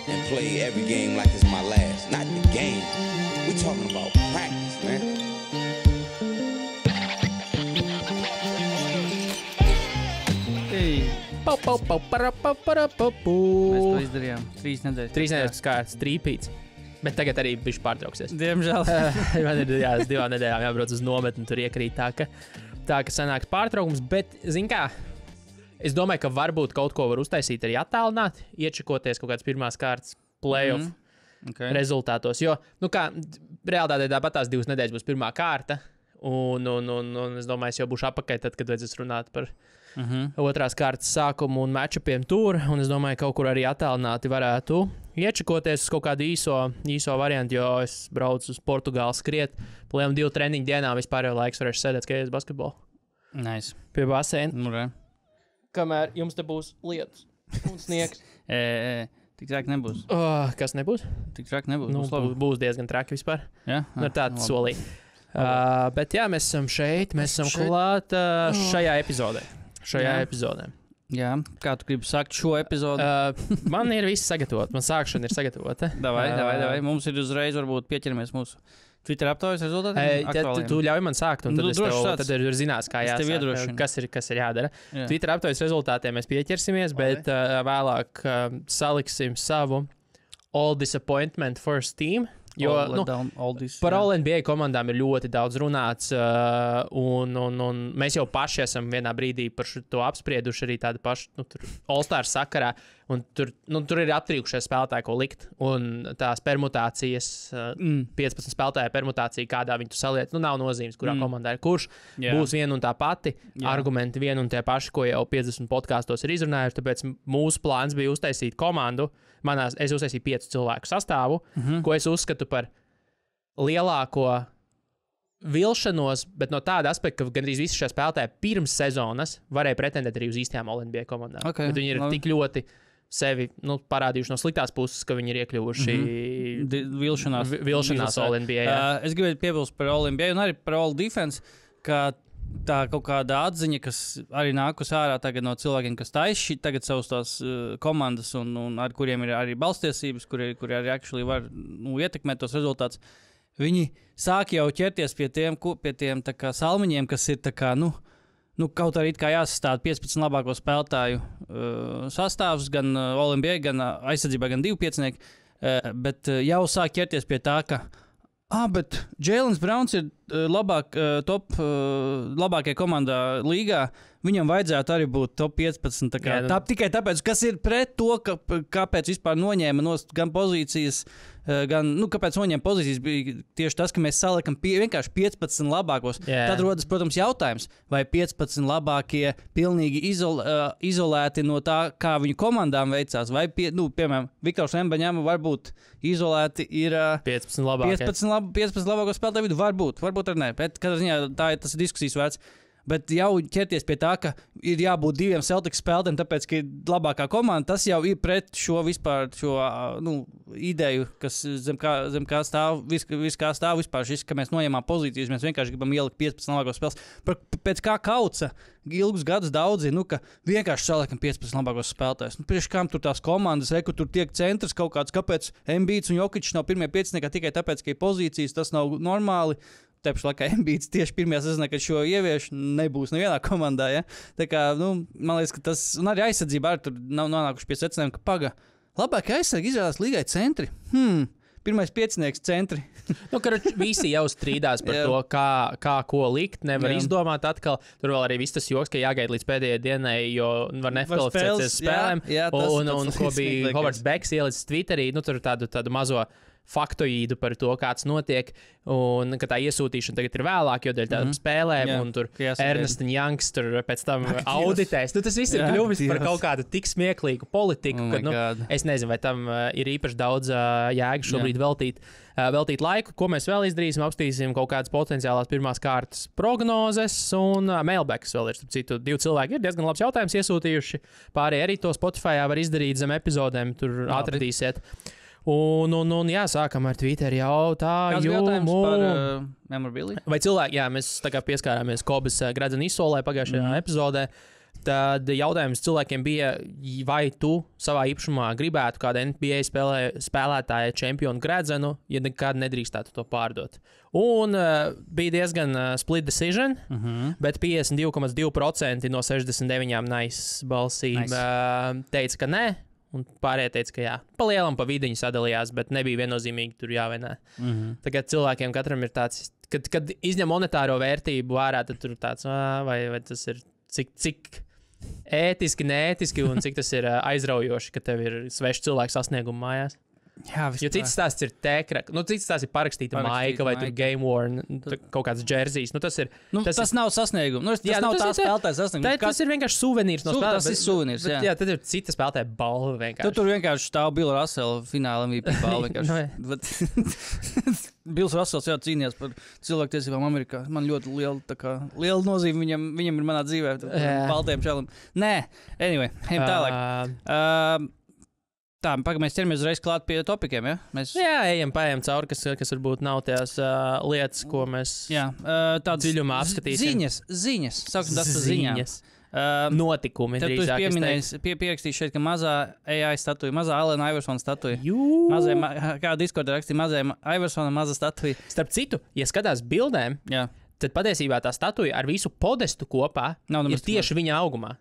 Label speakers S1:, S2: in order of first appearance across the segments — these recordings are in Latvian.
S1: and play every game like it's my last. Not the game. We talking about practice, man.
S2: Mēs to izdarījām 3 nedēļas.
S3: 3 nedēļas kārtas, trīpīts. Bet tagad arī bišķi pārtrauksies.
S2: Diemžēl.
S3: Man ir 2 nedēļām jābrauc uz nometni, tur iekrīt tā, ka sanāks pārtraukums. Bet, zin kā, es domāju, ka varbūt kaut ko var uztaisīt arī attālināt, iečakoties kaut kādas pirmās kārtas playoff rezultātos. Jo, nu kā, realitātē tāpat tās 2 nedēļas būs pirmā kārta. Un es domāju, es jau būšu apakaļ tad, kad vajadzēs runāt par otrās kārtas sākumu un matchupiem tur. Un es domāju, ka kaut kur arī attālināti varētu iečakoties uz kaut kādu īso variantu, jo es braucu uz Portugāli skriet. Plējām 2 treniņu dienā, vispār jau laiks varēšu sēdēt skaties basketbolu.
S2: Nice.
S3: Pie baseina.
S2: Murē.
S3: Kamēr jums te būs lietus un sniegs.
S2: Tik traki nebūs.
S3: Kas nebūs?
S2: Tik traki nebūs.
S3: Nu, būs diezgan traki vispār.
S2: Ja?
S3: Nu, tāda solī. Bet jā, mēs esam šeit, mēs esam klāt šajā epizodē. Epizodē.
S2: Jā, kā tu gribi sakt šo epizodu?
S3: Man ir viss sagatavot, man sākšana ir sagatavota.
S2: Davai. Mums ir uzreiz varbūt pieķeramies mūsu Twitter aptaujas rezultātiem.
S3: Tu ļauj man sākt, un tad ir zinās, kā
S2: jāsāk,
S3: kas ir jādara. Jā. Twitter aptaujas rezultātiem mēs pieķersimies, bet vēlāk saliksim savu All Disappointment First Team. Jo par All-NBA komandām ir ļoti daudz runāts, un mēs jau paši esam vienā brīdī par to apsprieduši arī tādu pašu All-Star sakarā, un tur ir aptrīkušies spēlētāji, ko likt, un tās permutācijas, 15 spēlētāju permutācija, kādā viņi tu saliec, nav nozīmes, kurā komandā ir kurš, būs viena un tā pati, argumenti viena un tie paši, ko jau 50 podkāstos ir izrunājuši, tāpēc mūsu plāns bija uztaisīt komandu. Es uztaisīju 5 cilvēku sastāvu, ko es uzskatu par lielāko vilšanos, bet no tāda aspekta, ka gandrīz visi šie spēlētāji pirms sezonas varēja pretendēt arī uz īstajām All-NBA komandām.
S2: Okay,
S3: bet viņi ir tik ļoti sevi parādījuši no sliktās puses, ka viņi ir iekļuvuši vilšanās All-NBA.
S2: Es gribēju piebilst par All-NBA un arī par All-Defense, ka tā kaut kāda atziņa, kas arī nākus ārā tagad no cilvēkiem, kas taisa tagad savus tās komandas un ar kuriem ir arī balstiesības, kuri arī actually var ietekmēt tos rezultātus. Viņi sāk jau ķerties pie tiem tā kā salmiņiem, kas ir tā kā, kaut arī kā jāsastāda 15 labāko spēlētāju sastāvs, gan All-NBA, gan aizsardzībā, gan 2 piecinieki, bet jau sāk ķerties pie tā, ka bet Jēlens Brauns ir labākajā komandā līgā. Viņam vajadzētu arī būt top 15. Tikai tāpēc, kas ir pret to, kāpēc vispār noņēma gan pozīcijas, kāpēc noņēma pozīcijas, bija tieši tas, ka mēs saliekam vienkārši 15 labākos. Tad rodas, protams, jautājums, vai 15 labākie pilnīgi izolēti no tā, kā viņu komandām veicās, vai, piemēram, Viktors Embaņām varbūt izolēti ir 15 labāko spēlētāju vidu, varbūt arī ne, bet katrā ziņā tas ir diskusijas vērts. Bet jau ķerties pie tā, ka ir jābūt 2 Celtics spēlētājiem, tāpēc, ka ir labākā komanda, tas jau ir pret šo ideju, kas zem kā stāv, viss kā stāv vispār šis, ka mēs noņemam pozīcijas, mēs vienkārši gribam ielikt 15 labākos spēles. Pēc kā kauca ilgus gadus daudzi, ka vienkārši saliekam 15 labākos spēlētājus. Priekš kam tur tās komandas, kur tur tiek centrs kaut kāds, kāpēc Embiids un Jokičs nav pirmie piecinieki tikai tāpēc, ka ir pozīcijas, tas nav normāli. Tāpēc, laikā Embiids tieši pirmajā sezonā, kad šo ievieš, nebūs nevienā komandā. Ja? Tā kā, man liekas, ka tas, un arī aizsardzībā arī tur nav nonākuši pie secinājuma, ka labākie aizsargi izvēlās līgai centri. Pirmais piecinieks centri.
S3: Visi jau strīdās par to, kā ko likt. Nevar izdomāt atkal. Tur vēl arī viss tas joks, ka jāgaida līdz pēdējai dienai, jo var nekvalificēties spēlēm. Un ko bija Hovards Beks ielicis Twitterī, tur tādu mazo faktoīdu par to, kāds notiek, un ka tā iesūtīšana tagad ir vēlāk, jo dēļ tādām spēlēm, un tur Ernsts Janks tur pēc tam auditēs. Tas viss ir kļuvis par kaut kādu tik smieklīgu politiku, ka, es nezinu, vai tam ir īpaši daudz jēga šobrīd veltīt laiku. Ko mēs vēl izdarīsim? Apstīsim kaut kādas potenciālās pirmās kārtas prognozes, un mailbacks vēl ir, starp citu, 2 cilvēki ir diezgan labs jautājums iesūtījuši. Pārējie arī to Spotifyā var izdarīt zem epizodēm, tur atradīsiet. Un sākam ar Twitter jautājumu.
S2: Kāds jautājums par memorabiliju?
S3: Vai cilvēki, mēs tā kā pieskārāmies Kobas Gradzena izsolē pagājušajā epizodē. Tad jautājums cilvēkiem bija, vai tu savā īpašumā gribētu kādu NBA spēlētāja čempionu gredzenu, ja nekad nedrīkstētu to pārdot. Un bija diezgan split decision, bet 52,2% no 69 nice balsīm teica, ka nē. Un pārējie teica, ka jā, pa lielam pa vidiņu sadalījās, bet nebija viennozīmīgi tur jā vai nē. Tagad cilvēkiem katram ir tāds, kad izņem monetāro vērtību ārā, tad tur tāds, vai tas ir cik ētiski, neētiski un cik tas ir aizraujoši, ka tev ir sveši cilvēku sasniegumu mājās.
S2: Jā,
S3: jo cits stāsts ir tēkrak, cits stāsts ir parakstīta maika vai tur game worn, kaut kāds džersijs. Tas ir. Tas nav
S2: sasniegums. Tas nav tā spēlētāja sasniegums.
S3: Tas ir vienkārši suvenīrs no spēlētāja.
S2: Tas ir suvenīrs, jā.
S3: Jā, tad ir cita spēlētāja balva vienkārši.
S2: Tur vienkārši stāv Billa Russell fināla MVP balva vienkārši. Bills Russells jau cīnījās par cilvēktiesībām Amerikā. Man ļoti liela nozīme viņam ir manā dzīvē. Baltiem čelim. Nē, anyway, ejam tālāk. Tā, mēs ķeramies uzreiz klāt pie topikiem, ja?
S3: Jā, ejam cauri, kas varbūt nav tās lietas, ko mēs dziļumā apskatīsim.
S2: Ziņas. Sauksim tas par ziņām.
S3: Notikumi.
S2: Tad tu pierakstīji šeit, ka mazā AI statuja, mazā Alena Iversona statuja. Kā Discordā rakstīja, mazā Iversona maza statuja.
S3: Starp citu, ja skatās bildēm, tad patiesībā tā statuja ar visu podestu kopā ir tieši viņa augumā.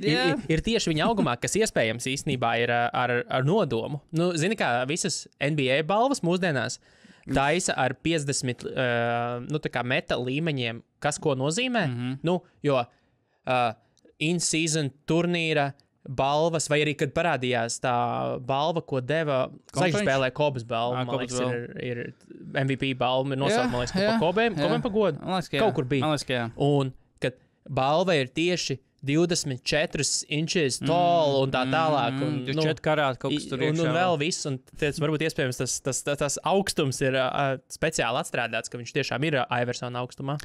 S3: Ir tieši viņa augumā, kas iespējams īstenībā ir ar nodomu. Zini, kā visas NBA balvas mūsdienās taisa ar 50 meta līmeņiem, kas ko nozīmē. Jo in-season turnīra balvas, vai arī, kad parādījās tā balva, ko deva Zvaigžņu spēlē Kobas balva, man liekas, ir MVP balva, ir nosaukt, man liekas, ka pa Kobēm pa godu. Kaut kur bija. Un, kad balva ir tieši 24 inches tall un tā tālāk. Un
S2: 4 karāti kaut kas tur iekšā.
S3: Un vēl viss, un varbūt iespējams tas augstums ir speciāli atstrādāts, ka viņš tiešām ir Iversona augstumā.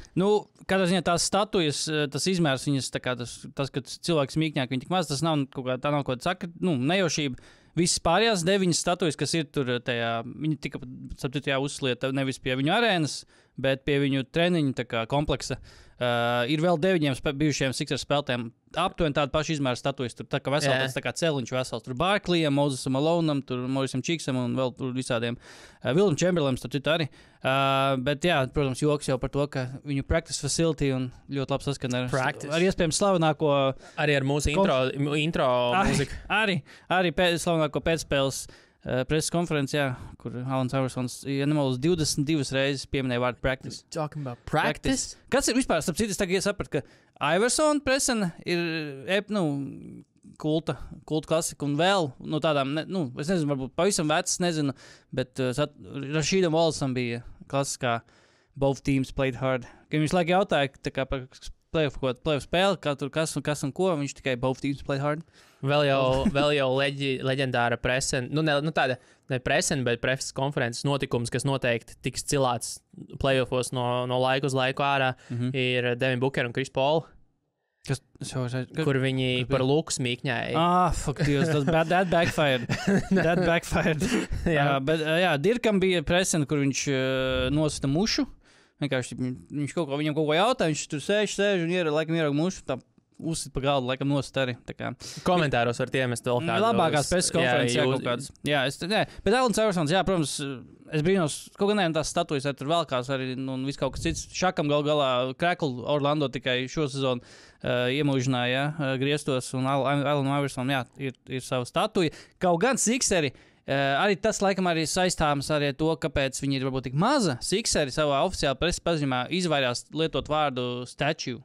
S2: Kādā ziņā tās statujas, tas izmērs viņas, tas, ka cilvēks mīkņāk, viņi tik maz, tas nav kaut kāda saka, nejaušība. Visas pārējās 9 statujas, kas ir tur tajā, viņi tika uzslieta nevis pie viņu arēnas, bet pie viņu treniņu kompleksa. Ir vēl 9 bijušiem Sixers spēlētājiem aptuveni tādu pašu izmēru statujas. Tur tā kā vesels, tā kā celiņš vesels. Tur Barkleyam, Mosesam Malonam, tur Mauriceam Cheeksam un vēl tur visādiem. Willam Chamberlainam tur citu arī. Bet jā, protams, joks jau par to, ka viņu practice facility un ļoti labi saskan ar iespējams slavenāko.
S3: Arī ar mūsu intro mūziku.
S2: Arī slavenāko pēcspēles preses konferencē, kur Alans Iversons, ja nemaldos, 22 reizes pieminēja vārdu practice.
S3: Talking about practice?
S2: Kas ir vispār, starp citu, es tagad sapratu, ka Iversona presena ir, kulta klasika un vēl, tādām, es nezinu, varbūt pavisam vecs, nezinu, bet Rashīdam Wallaceam bija klasiskā both teams played hard. Kad viņš laik jautāja, tā kā par playoff spēli, kas un ko, viņš tikai both teams played hard.
S3: Vēl jau leģendāra presena, tāda ne presena, bet preses konferences notikums, kas noteikti tiks cilāts playoffos no laika uz laiku ārā, ir Devin Booker un Chris Paul. Kur viņi par Luku smīkņēja.
S2: Fuck Dievs, that backfired. That backfired. Bet Dirkam bija presena, kur viņš nosita mušu. Vienkārši viņam kaut ko jautā, viņš tur sēž un laikam ierauga mušu, tā uzsit pa galdu, laikam nost arī.
S3: Komentāros var tiemest vēl kādu.
S2: Labākās preses konferences, kaut kādas. Bet Alans Iversons, protams, es brīnos, kaut gan tās statujas tur velkās arī, un viss kaut kas cits. Šakam galā Krekl Orlando tikai šo sezonu iemūžināja griestos, un Alan Iversonam, ir sava statuja. Kaut gan Sixeri, arī tas laikam arī saistāms ar to, kāpēc viņi ir varbūt tik maza. Sixeri savā oficiālā preses paziņojumā izvairās lietot vārdu statue.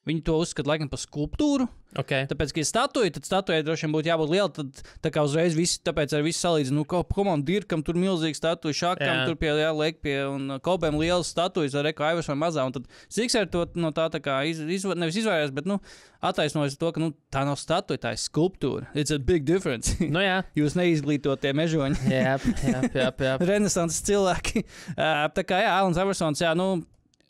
S2: Viņi to uzskata laikam par skulptūru.
S3: Okay.
S2: Tāpēc, ka ir statuja, tad statujai droši vien būtu jābūt liela. Tad tā kā uzreiz tāpēc arī viss salīdzina. Komandam Dirkam tur milzīgi statuja, Šakam tur liek pie un Kobēm lielas statujas ar Eko Iversonu mazā. Un tad Sixeri to no tā kā nevis izvairās, bet attaisnojas to, ka tā nav statuja, tā ir skulptūra. It's a big difference. Jūs neizglītotie mežoņi.
S3: Jā.
S2: Renesanses cilvēki. Tā kā Alans Iversons,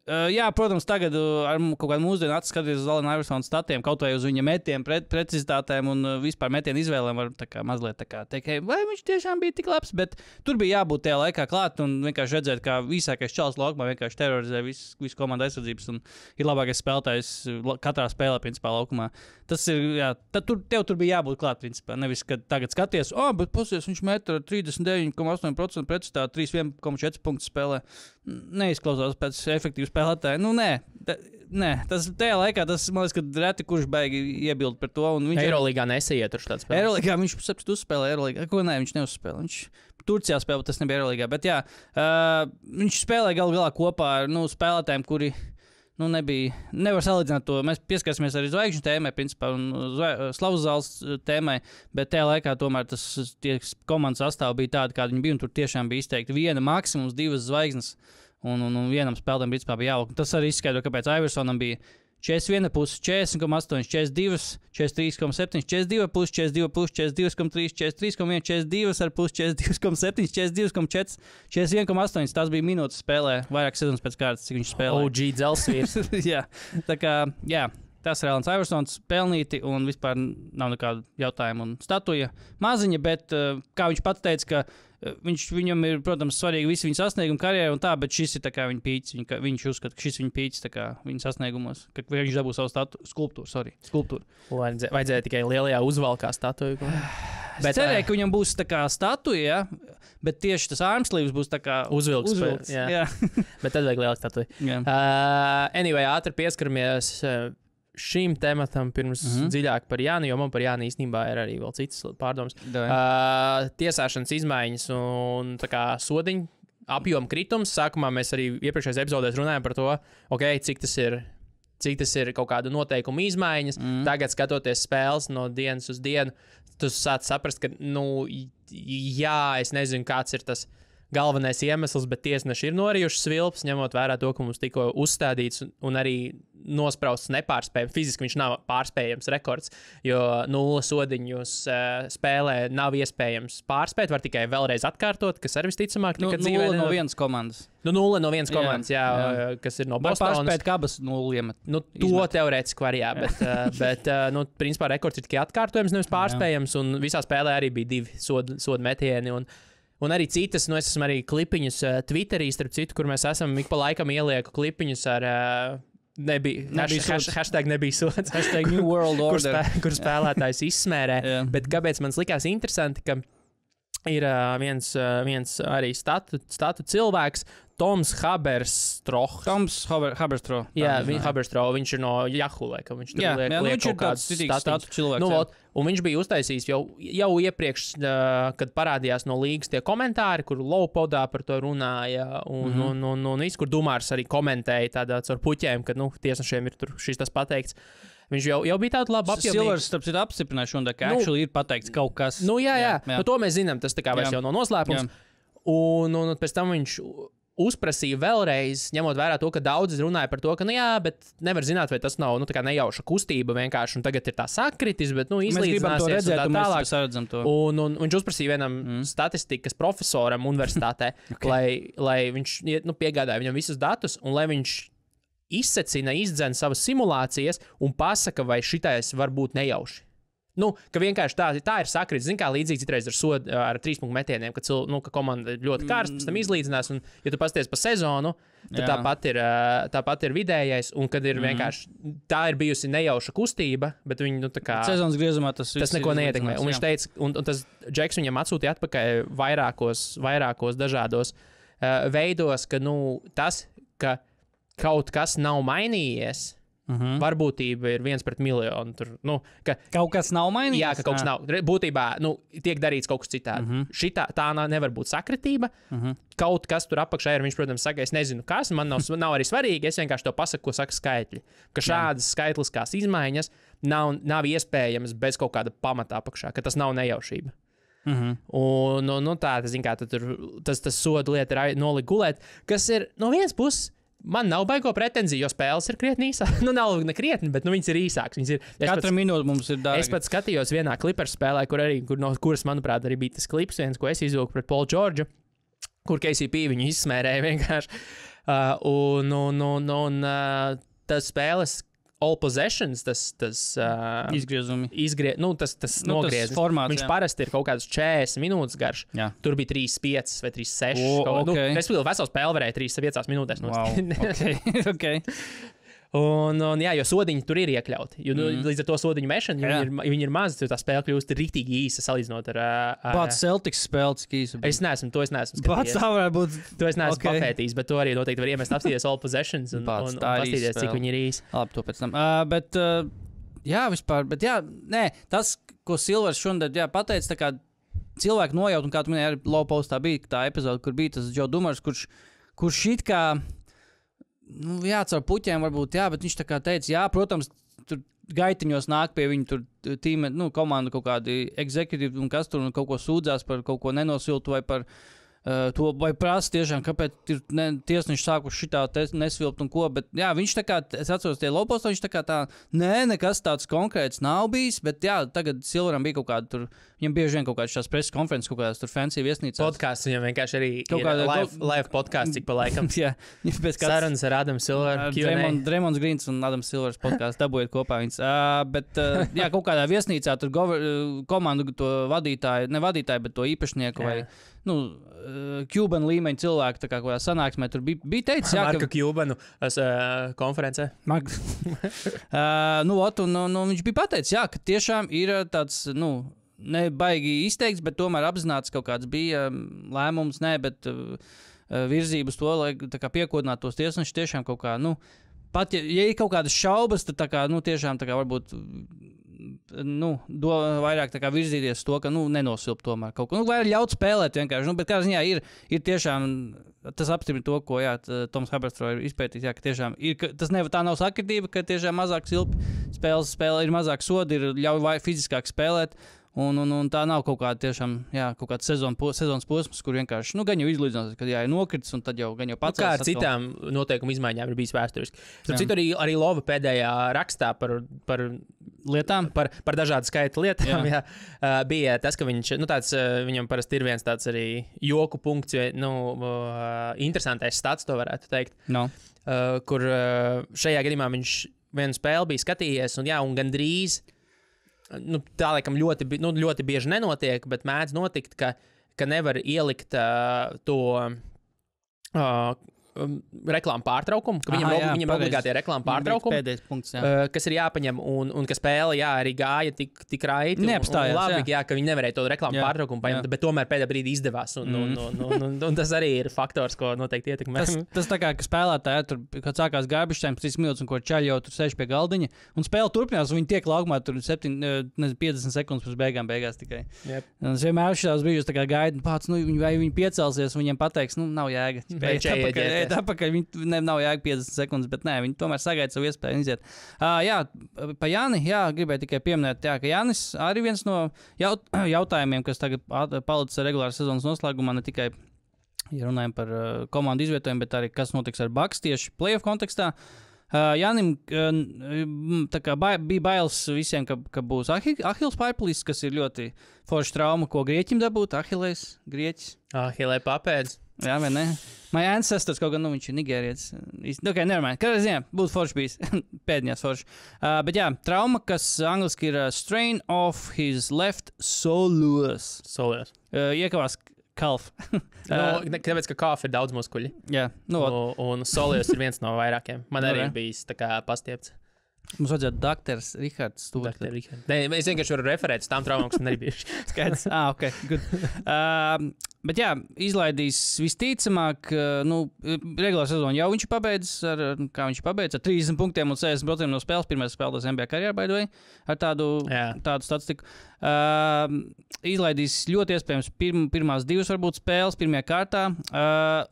S2: Jā, protams, tagad ar kaut kādu mūsdienu atskaties uz Alana Iversona statiem, kaut vai uz viņa metienu precizitātēm un vispār metienu izvēlēm var mazliet teikt, vai viņš tiešām bija tik labs, bet tur bija jābūt tajā laikā klāt un vienkārši redzēt, kā visākais čalis laukumā vienkārši terorizē visu komandu aizsardzības un ir labākais spēlētājs katrā spēlē, principā, laukumā. Tas ir, jā, tev tur bija jābūt klāt, principā, nevis, kad tagad skaties, bet pusies viņš meta 39,8% precizitāti, 3,1,4 punktu spēlē. Neizklausās pēc efektīvas spēlētāja. Nē, tas tajā laikā, man liekas, ka reti kurš baigi iebild par to.
S3: Eirolīgā nesaiet tur tāds spēlē.
S2: Eirolīgā viņš uzspēlē Eirolīgā. Ko nē, viņš neuzspēlē. Viņš Turcijā spēlē, bet tas nebija Eirolīgā. Bet jā, viņš spēlē galā kopā ar spēlētājiem, kuri nevar salīdzināt to. Mēs pieskarsimies arī zvaigžņu tēmai, principā, un Slavas zāles tēmai, bet tajā laikā tomēr tie komandas sastāvi bija tādi, kādi viņi bija, un tur tiešām bija izteikti viena, maksimums 2 zvaigznes, un vienam spēlētājam principā bija jāvalk. Tas arī izskaidro, kāpēc Iversonam bija 41,5, 40,8, 42, 43,7, 42,5, 42,5, 42,3, 43,1, 42,5, 42,7, 42,4, 41,8. Tas bija minūtes spēlē, vairāk sezonas pēc kārtas, cik viņš spēlē.
S3: OG dzelsvīrs.
S2: Jā, tā kā, jā. Tas ir Alans Iversons, pelnīti, un vispār nav nekādu jautājumu un statuja maziņa, bet kā viņš pats teica, ka viņam ir, protams, svarīgi visi viņa sasniegumi karjerā un tā, bet šis ir tā kā viņa pīķis. Viņš uzskata, ka šis viņa pīķis tā kā viņa sasniegumos, ka viņš dabū savu skulptūru.
S3: Vajadzēja tikai lielajā uzvalkā statuju.
S2: Bet cerēju, ka viņam būs tā kā statuja, bet tieši tas armslīvs būs tā kā uzvilkts. Jā.
S3: Bet tad vajag lielāku statuju. Anyway, ātri pieskaramies šim tematam pirms dziļāk par Jāni, jo man par Jāni īstenībā ir arī vēl citas pārdomas. Tiesāšanas izmaiņas un tā kā sodiņu apjoma kritums. Sākumā mēs arī iepriekšējās epizodēs runājām par to, cik tas ir kaut kāda noteikuma izmaiņas. Tagad, skatoties spēles no dienas uz dienu, tu sāc saprast, ka, jā, es nezinu, kāds ir tas galvenais iemesls, bet tiesneši ir norījuši svilpes, ņemot vērā to, ka mums tikko uzstādīts un arī nosprausts nepārspējams. Fiziski viņš nav pārspējams rekords, jo 0 sodiņus spēlē nav iespējams pārspēt, var tikai vēlreiz atkārtot, kas arī visticamāk nekad dzīvē.
S2: 0 no vienas komandas.
S3: 0 no vienas komandas, jā, kas ir no Bostonas.
S2: Var pārspēt, ka abas 0 iemet.
S3: To teorētiski var, jā, bet principā rekords ir tikai atkārtojams, nevis pārspējams, un visā spēlē arī bija 2 sodu metieni, un arī citas, es esmu arī klipiņus Twitterī, starp citu, kur mēs esam ik pa laikam ielieku klipiņus ar hashtag nebija sods.
S2: Hashtag New World Order.
S3: kur spēlētājs izsmērē. Bet kāpēc man likās interesanti, ka ir viens arī statu cilvēks, Toms Haberstroh. Jā, Haberstroh, viņš ir no Yahoo, laikam. Viņš tur liek kaut kāds statu cilvēks. Un viņš bija uztaisījis jau iepriekš, kad parādījās no līgas tie komentāri, kur Lowpodā par to runāja, un viss, kur Dumārs arī komentēja tādā caur puķēm, ka, tiesnešiem ir tur šis tas pateikts. Viņš jau bija tāds labs apjomīgs.
S2: Silvers, starp citu, apstiprināja šodien, ka ir pateikts kaut kas.
S3: Jā. To mēs zinām, tas tā kā vairs jau nav noslēpums. Un pēc tam viņš uzprasīja vēlreiz, ņemot vērā to, ka daudzi runāja par to, ka, bet nevar zināt, vai tas nav, nejauša kustība vienkārši, un tagad ir tā sakritis, bet, izlīdzināsies
S2: un tā
S3: tālāk.
S2: Un
S3: viņš uzprasīja vienam statistikas profesoram universitātē, lai viņš, piegādāja viņam visus datus, un lai viņš izdzen savas simulācijas un pasaka, vai šitais var būt nejauši. Ka vienkārši tā ir sakrits. Zini, kā līdzīgi citreiz ar 3 punktu metieniem, ka komanda ir ļoti karsta, pēc tam izlīdzinās, un, ja tu pasties pa sezonu, tad tāpat ir vidējais, un kad ir vienkārši, tā ir bijusi nejauša kustība, bet viņi,
S2: sezonas griezumā tas
S3: neko neietekmē. Un viņš teica, un tas Džeks viņam atsūtīja atpakaļ vairākos dažādos veidos, ka, tas, ka kaut kas nav mainījies, varbūtība ir 1/1,000,000.
S2: Kaut kas nav mainījies?
S3: Jā, ka kaut kas nav. Būtībā tiek darīts kaut kas citādi. Tā nevar būt sakritība. Kaut kas tur apakšā ir. Viņš, protams, saka, es nezinu, kas. Man nav arī svarīgi. Es vienkārši to pasaku, ko saka skaitļi. Ka šādas skaitliskās izmaiņas nav iespējamas bez kaut kāda pamata apakšā, ka tas nav nejaušība. Un tā, tas sodu lieta ir nolikt gulēt, kas ir no vienas puses. Man nav baigo pretenziju, jo spēles ir krietni īsākas. Nav nekrietni, bet viņas ir īsākas.
S2: Katra minūte mums ir dārga.
S3: Es pat skatījos vienā Clippers spēlē, no kuras, manuprāt, arī bija tas klips, ko es izvilku pret Paulu Džordžu, kur KCP viņu izsmērēja vienkārši. Un tas spēles all possessions, tas
S2: izgriezumi.
S3: Tas nogriezums.
S2: Formāts,
S3: viņš parasti ir kaut kāds 40 minūtes garš.
S2: Jā.
S3: Tur bija 3,5 vai 3,6.
S2: Okay.
S3: Respektīvi, veselu spēli varēja 3,5 minūtēs.
S2: Wow. Okay.
S3: Jā, jo sodiņi tur ir iekļauti. Līdz ar to sodiņu mešanu viņi ir mazi, jo tā spēle kļūst rīktīgi īsa salīdzinot ar...
S2: Bāc Celtics spēle, cik īsa bija.
S3: Es neesmu skatījies.
S2: Bāc tā varētu būt.
S3: To es neesmu papētījis, bet to arī noteikti var iemest apstīties all possessions un pastīties, cik viņi ir īsi.
S2: Labi, to pēc tam. Bet tas, ko Silvers šodien pateica, tā kā cilvēku nojaut, un kā tu minēji, arī low postā bija tā epizode, kur bija tas Joe Dumars, kurš it kā... caur puķiem varbūt, bet viņš tā kā teica, protams, tur gaitiņos nāk pie viņu tur tīme, komanda kaut kādi executive un kas tur un kaut ko sūdzās par kaut ko nenosiltu vai par to, vai prasa tiešām, kāpēc ir tiesneši sākuši šitā nesvilpt un ko, bet viņš tā kā, es atceros tie lopos, viņš tā kā nekas tāds konkrēts nav bijis, bet tagad Silveram bija kaut kāda tur, viņam bieži vien kaut kādas šās preses konferences, kaut kādas tur fancy viesnīcās.
S3: Podcasts viņam vienkārši arī live podcasts, cik pa laikam. Sarunas ar Adamu Silveru, Q&A.
S2: Dremons Greens un Adams Silvers podcasts dabūjiet kopā viņas. Bet kaut kādā viesnīcā tur komandu to vadītāju, ne vadītāju, bet to īpašnieku vai, Cuban līmeņa cilvēku, tā kā kādā sanāksmē tur bija teicis,
S3: Marka Cubanu konferencē.
S2: Viņš bija pateicis, ka tiešām ir tāds, nebaigi izteikts, bet tomēr apzināts kaut kāds bija lēmums, bet virzības to, lai tā kā piekodinātu tos tiesnešus tiešām kaut kā, pat ja ir kaut kādas šaubas, tad tā kā, tiešām tā kā varbūt vairāk tā kā virzīties to, ka nenosilp tomēr kaut ko. Vai ļaut spēlēt vienkārši. Bet kā ziņā ir tiešām, tas apstiprina to, ko Toms Haberstro ir izpētījis, ka tiešām ir, tā nav sakritība, ka tiešām mazāk silp spēle ir mazāk sodi, ir ļauj fiziskāk spēlēt. Un tā nav kaut kāda tiešām, kaut kāda sezonas posms, kur vienkārši, gan jau izlīdzinās, kad ir nokritis, un tad jau pats.
S3: Kā ar citām noteikumu izmaiņām ir bijis vēsturiski. Starp citu, arī Lova pēdējā rakstā par
S2: lietām,
S3: par dažādu skaitu lietām, bija tas, ka viņš, viņam parasti ir viens tāds arī joku punkts, interesantais stats, to varētu teikt, kur šajā gadījumā viņš vienu spēli bija skatījies, un gandrīz, tā laikam ļoti bieži nenotiek, bet mēdz notikt, ka nevar ielikt to reklāmu pārtraukumu, ka viņam obligāti ir reklāmu pārtraukumi,
S2: pēdējais punkts,
S3: kas ir jāpaņem, un ka spēle, arī gāja tik raiti,
S2: neapstājās,
S3: labi, ka viņi nevarēja to reklāmu pārtraukumu paņemt, bet tomēr pēdējā brīdī izdevās, un tas arī ir faktors, ko noteikti ietekmē.
S2: Tas tā kā, ka spēlētāji, tur, kad sākās garbage time, 3 minūtes, un ko čaļi jau tur sēž pie galdiņa, un spēle turpinās, un viņi tiek laukumā tur 50 sekundes pēc beigās tikai.
S3: Yep.
S2: Un es vienmēr šitās brīžos tā kā gaidu, vai viņi piecelsies, un viņiem pateiks, nav jēga. Tāpakaļ viņi nav jēga 50 sekundes, bet nē, viņi tomēr sagaida savu iespēju iziet. Pa Jāni, gribēju tikai pieminēt, ka Jānis arī viens no jautājumiem, kas tagad palicis regulāras sezonas noslēgumā, ne tikai, ja runājam par komandu izvietojumu, bet arī kas notiks ar Bucks tieši playoff kontekstā. Jānim tā kā bija bailes visiem, ka būs Ahils Paiplīs, kas ir ļoti forša trauma, ko Grieķim dabūt, Ahilēs, Grieķis.
S3: Ahilē papēdz.
S2: Jā, vai ne? My ancestors, kaut gan, viņš ir nigērietis. Okay, nevermind. Kādā ziņā būtu forši bijis. Pēdējās forši. Bet trauma, kas angliski ir strain of his left soleus. Iekavās kalf.
S3: Tāpēc, ka kalf ir daudz muskuļi.
S2: Jā.
S3: Un soleus ir viens no vairākiem. Man arī bijis tā kā pastiepts.
S2: Mums vajadzētu doktors Rihards stūrt.
S3: Nē, es vienkārši varu referēt uz tām traumām, kas man arī bijuši.
S2: Skaidrs. Ok, good. Bet izlaidīs visticamāk, regulāra sezonu jau viņš pabeidzis ar 30 punktiem un 60% no spēles. Pirmais spēlētājs NBA karjerā, by the way, ar tādu statistiku. Izlaidīs ļoti iespējams pirmās divas varbūt spēles pirmajā kārtā.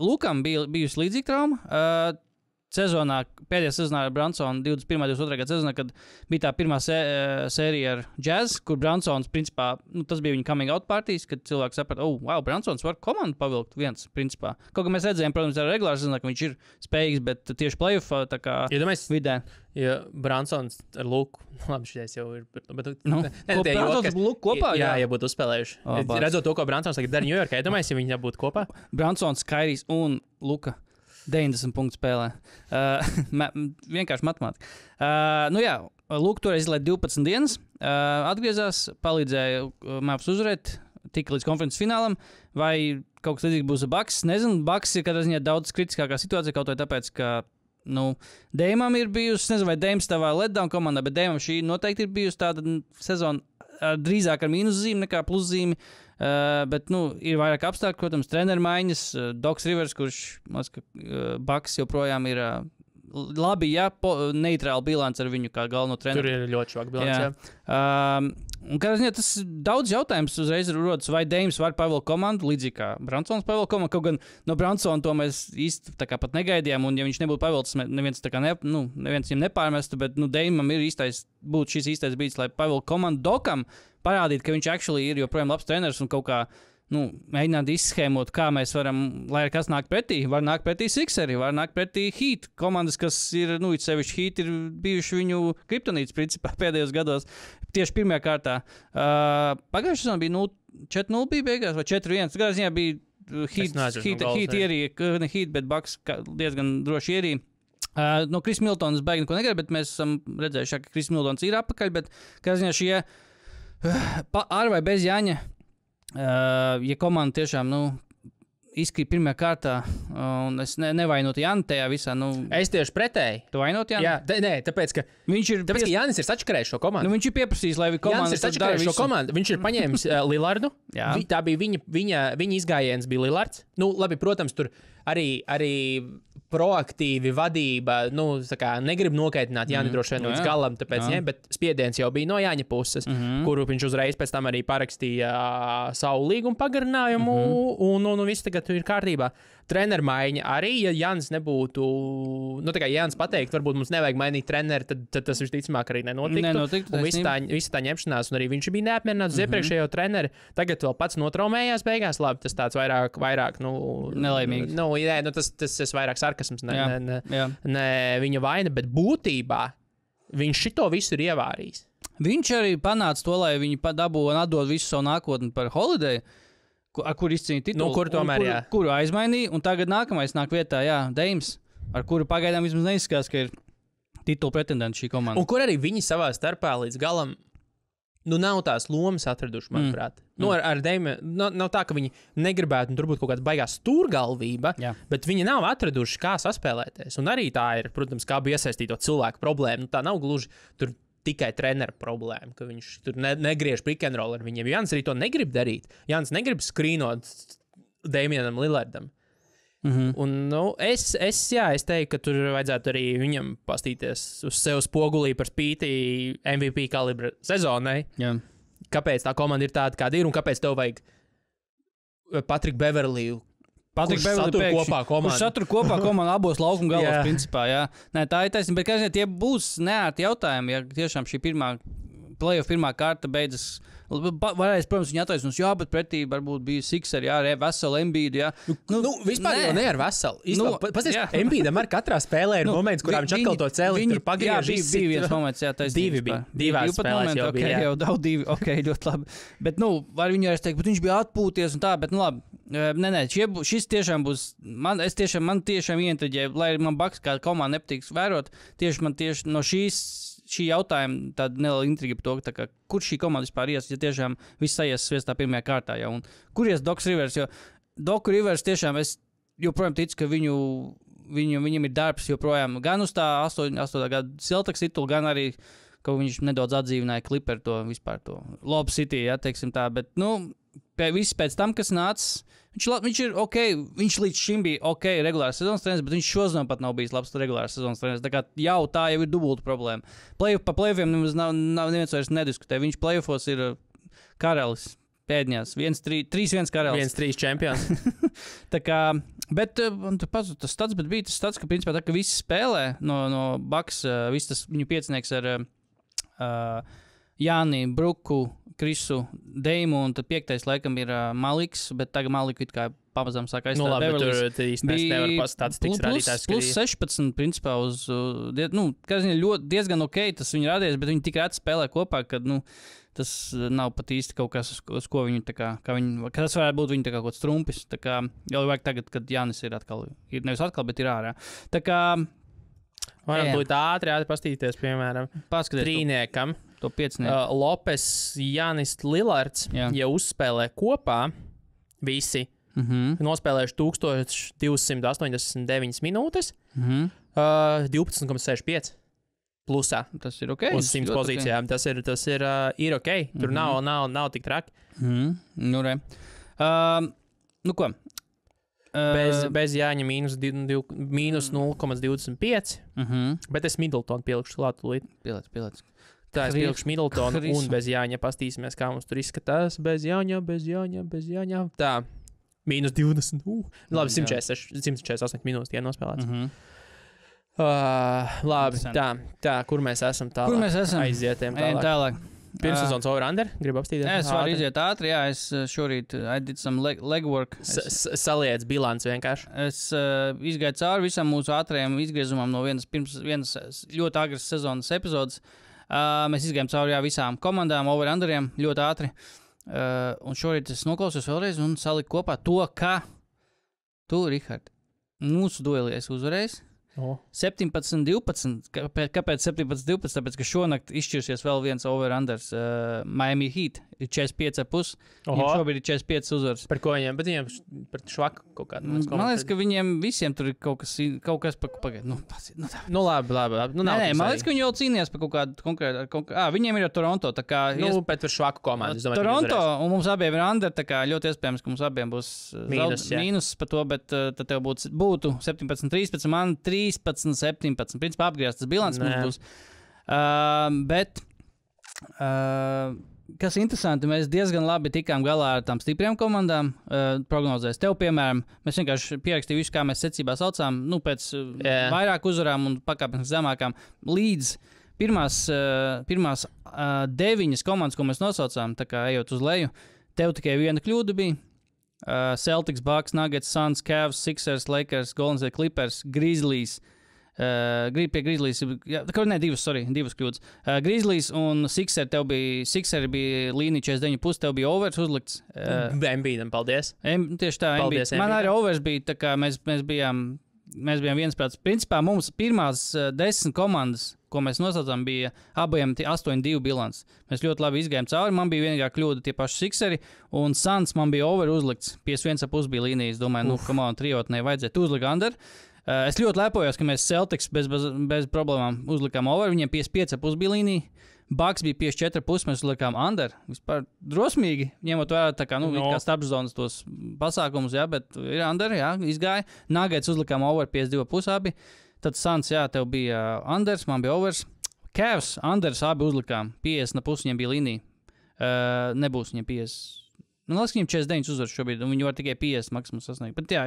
S2: Lukam bijusi līdzīga trauma. Pēdējā sezonā ar Bransonu, 21. 22. gada sezonā, kad bija tā pirmā sērija ar Jazz, kur Bransons, principā, tas bija viņa coming out partijas, kad cilvēki saprata, wow, Bransons var komandu pavilkt viens, principā. Kaut kā mēs redzējām, protams, ar regulāru sezonā, ka viņš ir spējīgs, bet tieši playoffā, tā kā vidē.
S3: Ja Bransons ar Luku, labi, šitais jau ir, bet
S2: Bransons ar Luku kopā?
S3: Jā, ja būtu uzspēlējuši. Redzot to, ko Bransons tagad dara Ņujorkā, ja domājies, ja viņi būtu kopā?
S2: Bransons, Kairijs un Luka. 90 punktu spēlē. Vienkārši matemātika. Lūk, toreiz izlaid 12 dienas, atgriezās, palīdzēja Maps uzvarēt, tika līdz konferences finālam, vai kaut kas līdzīgs būs ar Bucks. Nezinu, Bucks ir katrā ziņā daudz kritiskākā situācija, kaut vai tāpēc, ka Dēmam ir bijusi, nezinu, vai Dēms tavā letdown komandā, bet Dēmam šī noteikti ir bijusi tāda sezona drīzāk ar mīnuszīmi nekā pluszīmi. Bet, ir vairāk apstākļu, protams, treneru maiņas, Doks Rivers, kurš, Bucks joprojām ir labi, neitrāla bilance ar viņu kā galveno treneru.
S3: Tur ir ļoti švaka bilance,
S2: Un, kā ziņā, tas daudz jautājums uzreiz rodas, vai Dēms var pavilkt komandu, līdzīgi kā Bransons pavilkt komandu, kaut gan no Bransona to mēs īsti tā kā pat negaidījām, un ja viņš nebūtu pavilkts, neviens tā kā neviens viņam nepārmestu, bet, Dēmam ir būtu šis īstais brīdis, lai pavilkt komandu Dokam, parādīt, ka viņš actually ir joprojām labs treneris un kaut kā, mēģināt izschēmot, kā mēs varam, lai kas nāk pretī. Var nākt pretī Sixeri, var nākt pretī Heat. Komandas, kas ir, it sevišķi Heat, ir bijuši viņu kriptonītes, principā, pēdējos gados. Tieši pirmajā kārtā. Pagājušajā sezonā bija 4-0 bija beigās, vai 4-1. Gājā ziņā bija Heat ierīja, ne Heat, bet Bucks diezgan droši ierīja. No Kris Miltons baigi neko negara, bet mēs esam redzējuši, ka Kris Miltons ir apakaļ, bet kā ziņā šie ar vai bez Jāņa, ja komanda tiešām, izkrīt pirmajā kārtā, un es nevainotu Jāni tajā visā,
S3: Es tieši pretēji.
S2: Tu vainot Jāni?
S3: Jā, nē, tāpēc, ka Jānis ir sačakarējis šo komandu.
S2: Viņš ir pieprasījis, lai komanda
S3: Jānis ir sačakarējis šo komandu. Viņš ir paņēmis Lillardu. Tā bija viņa izgājiens bija Lillards. Labi, protams, tur arī proaktīvi vadība, negrib nokaitināt Jāni droši vien līdz galam, tāpēc, bet spiediens jau bija no Jāņa puses, kuru viņš uzreiz pēc tam arī parakstīja savu līgumu pagarinājumu, un viss tagad ir kārtībā. Treneru maiņa arī, ja Jānis nebūtu, Jānis pateikt, varbūt mums nevajag mainīt treneri, tad tas visticamāk arī nenotiktu. Un visa tā ņemšanās, un arī viņš bija neapmierināts uz iepriekšējo treneri. Tagad vēl pats notraumējās beigās, labi, tas tāds vairāk
S2: nelaimīgs.
S3: Tas vairāk sarkasms, ne viņa vaina, bet būtībā viņš šito visu ir ievārījis.
S2: Viņš arī panāca to, lai viņi dabū un atdod visu savu nākotni par Holiday, ar kuru izcīnīja titulu, kuru aizmainīja, un tagad nākamais nāk vietā, Dēms, ar kuru pagaidām vismaz neizskatās, ka ir titula pretendents šī komanda.
S3: Un kur arī viņi savā starpā līdz galam, nav tās lomas atraduši, manuprāt. Ar Dēmu, nav tā, ka viņi negribētu, un tur būtu kaut kāda baigā stūrgalvība, bet viņi nav atraduši, kā saspēlēties. Un arī tā ir, protams, kā bija iesaistīto cilvēku problēma. Tā nav gluži tur tikai treneru problēma, ka viņš tur negriež pick and roll ar viņiem. Jānis arī to negrib darīt. Jānis negrib skrīnot Damianam Lillardam. Un, es teiktu, ka tur vajadzētu arī viņam pastīties uz sev spogulī par spīti MVP kalibra sezonai. Kāpēc tā komanda ir tāda, kāda ir, un kāpēc tev vajag Patriku Beverliju, kurš
S2: satur kopā komandu abos laukuma galos, principā, Nē, tā ir taisnība, bet, kā zināt, tie būs neērti jautājumi, ja tiešām šī playoff pirmā kārta beidzas. Varēs, protams, viņi attaisnos, bet pretī varbūt bija Sixeri, veselu Embiidu,
S3: vispār jau ne ar veselu. Embiidam ar katrā spēlē ir moments, kurā viņš atkal to cēli, tur pagriež.
S2: Bija viens moments,
S3: divās spēlēs jau bija.
S2: Jau daudz divi, ļoti labi. Bet, var viņu arī teikt, bet viņš bija atpūties un tā, bet, labi. Nē, šis tiešām būs, man tiešām ieintriģē, lai man Bucks kā komanda nepatīks vērot, man tieši no šī jautājuma tāda neliela intriga par to, kur šī komanda vispār ies, ja tiešām viss aizies sviestā pirmajā kārtā jau. Un kur ies Doks Rivers, jo Doku Rivers tiešām es joprojām ticu, ka viņam ir darbs joprojām gan uz tā 8. gada Celtics titulu, gan arī, ka viņš nedaudz atdzīvināja Clipper to vispār to Lob City, teiksim tā, bet, viss pēc tam, kas nācis, viņš ir ok, viņš līdz šim bija ok regulārs sezonas treneris, bet viņš šodien pat nav bijis labs regulārs sezonas treneris. Tā kā tā jau ir dubulta problēma. Pa playoffiem neviens vairs nediskutē. Viņš playoffos ir karalis pēdņās. 3-1 karalis.
S3: 1-3 čempions.
S2: Tā kā, bet tas stats, bet bija tas stats, ka principā tā, ka visi spēlē no Bucks, viss tas viņu piecinieks ar Jāni, Bruku, Krisu, Deimu, un tad 5. laikam ir Maliks, bet tagad Maliku it kā pamazām sāk
S3: aizstāt. Nu, labi, tur īstenībā nevar statistikas rādītājs.
S2: Plus 16, principā, uz, kā ziņā, diezgan ok, tas viņi rādījās, bet viņi tik reti spēlē kopā, ka, tas nav pat īsti kaut kas, uz ko viņi, tas varētu būt viņi kaut kāds trumpis. Tā kā jau vajag tagad, kad Jānis ir nevis atkal, bet ir ārā. Tā kā...
S3: Varam būt ātri pastīties, piemēram, trīniekam.
S2: To piecinieku.
S3: Lopes, Jānis Lillards, ja uzspēlē kopā visi, nospēlējuši 1289 minūtes, 12,65 plusā.
S2: Tas ir ok.
S3: Uz 100 pozīcijām. Okay. Tas ir ok. Tur nav tik traki.
S2: Nu ko?
S3: Bez Jāņa mīnus 0,25. Bet es Middletonu pielikšu klāt tūlīt.
S2: Pieliec.
S3: Tā es pielikšu Middletonu un bez Jāņa pastīsimies, kā mums tur izskatās. Bez Jāņa. Tā. Mīnus 20. Labi, 148 minūtes tie nospēlēts. Labi, tā, kur mēs esam tālāk?
S2: Kur mēs esam?
S3: Aizietiem
S2: tālāk.
S3: Pirmssezonas over-under, gribu apstīties.
S2: Es varu iziet ātri, jā, es šorīt I did some legwork.
S3: Saliec bilants vienkārši.
S2: Es izgāju cauri visam mūsu ātrajam izgriezumam no vienas ļoti agras sezonas epizodes. Mēs izgājām cauri visām komandām, over-underiem ļoti ātri. Un šorīt es noklausos vēlreiz un saliku kopā to, ka tu, Rihard, mūsu duelī esi uzvarējis. 17-12. Kāpēc 17-12? Tāpēc, ka šonakt izšķirsies vēl viens over-unders Miami Heat. Ir 45,5. Viņiem šobrīd ir 45 uzvaras.
S3: Par ko viņiem? Bet viņiem par švaku kaut kādu.
S2: Man liekas, ka viņiem visiem tur ir kaut kas pagaid.
S3: Nu, labi.
S2: Nē, man liekas, ka viņi jau cīnījās par kaut kādu konkrētu. Viņiem ir jau Toronto. Tā kā,
S3: bet par švaku komandu.
S2: Toronto, un mums abiem ir under, tā kā ļoti iespējams, ka mums abiem būs mīnus par to, bet tad tev būtu 17-13, man 13-17. Principā apgriezt tas bilants mums būs. Bet, kas interesanti, mēs diezgan labi tikām galā ar tām stipriem komandām prognozēs. Tev, piemēram, mēs vienkārši pierakstīju visu, kā mēs secībā saucām, pēc vairāk uzvarām un pakāpeniski zemākām līdz pirmās 9 komandas, ko mēs nosaucām, tā kā ejot uz leju. Tev tikai viena kļūda bija. Celtics, Bucks, Nuggets, Suns, Cavs, Sixers, Lakers, Golden State Clippers, Grizzlies. Grizzlies, divas kļūdas. Grizzlies un Sixeri bija līnija 49,5, tev bija overs uzlikts.
S3: Embiidam, paldies.
S2: Tieši tā, paldies, man arī overs bija, tā kā mēs bijām viensprāts. Principā mums pirmās 10 komandas, ko mēs nosaucām, bija abiem 8-2 bilants. Mēs ļoti labi izgājām cauri, man bija vienīgā kļūda tie paši Sixeri, un Suns man bija over uzlikts, 51,5 bija līnija, es domāju, come on, trijotnē vajadzētu uzlikt under. Es ļoti lepojos, ka mēs Celtics bez problēmām uzlikām over, viņiem 55,5 bija līnija, Bucks bija 54,5, mēs uzlikām under. Vispār drosmīgi, ņemot vērā tā kā, kā starpzonas tos pasākumus, jā, bet ir under, jā, izgāja. Nuggets uzlikām over 52,5 abi, tad Suns, jā, tev bija unders, man bija overs. Cavs, unders abi uzlikām, 50,5 viņiem bija līnija, nebūs viņiem 50. Man liekas, viņam 49 uzvaras šobrīd, un viņi var tikai 50 maksimums sasniegt. Bet jā,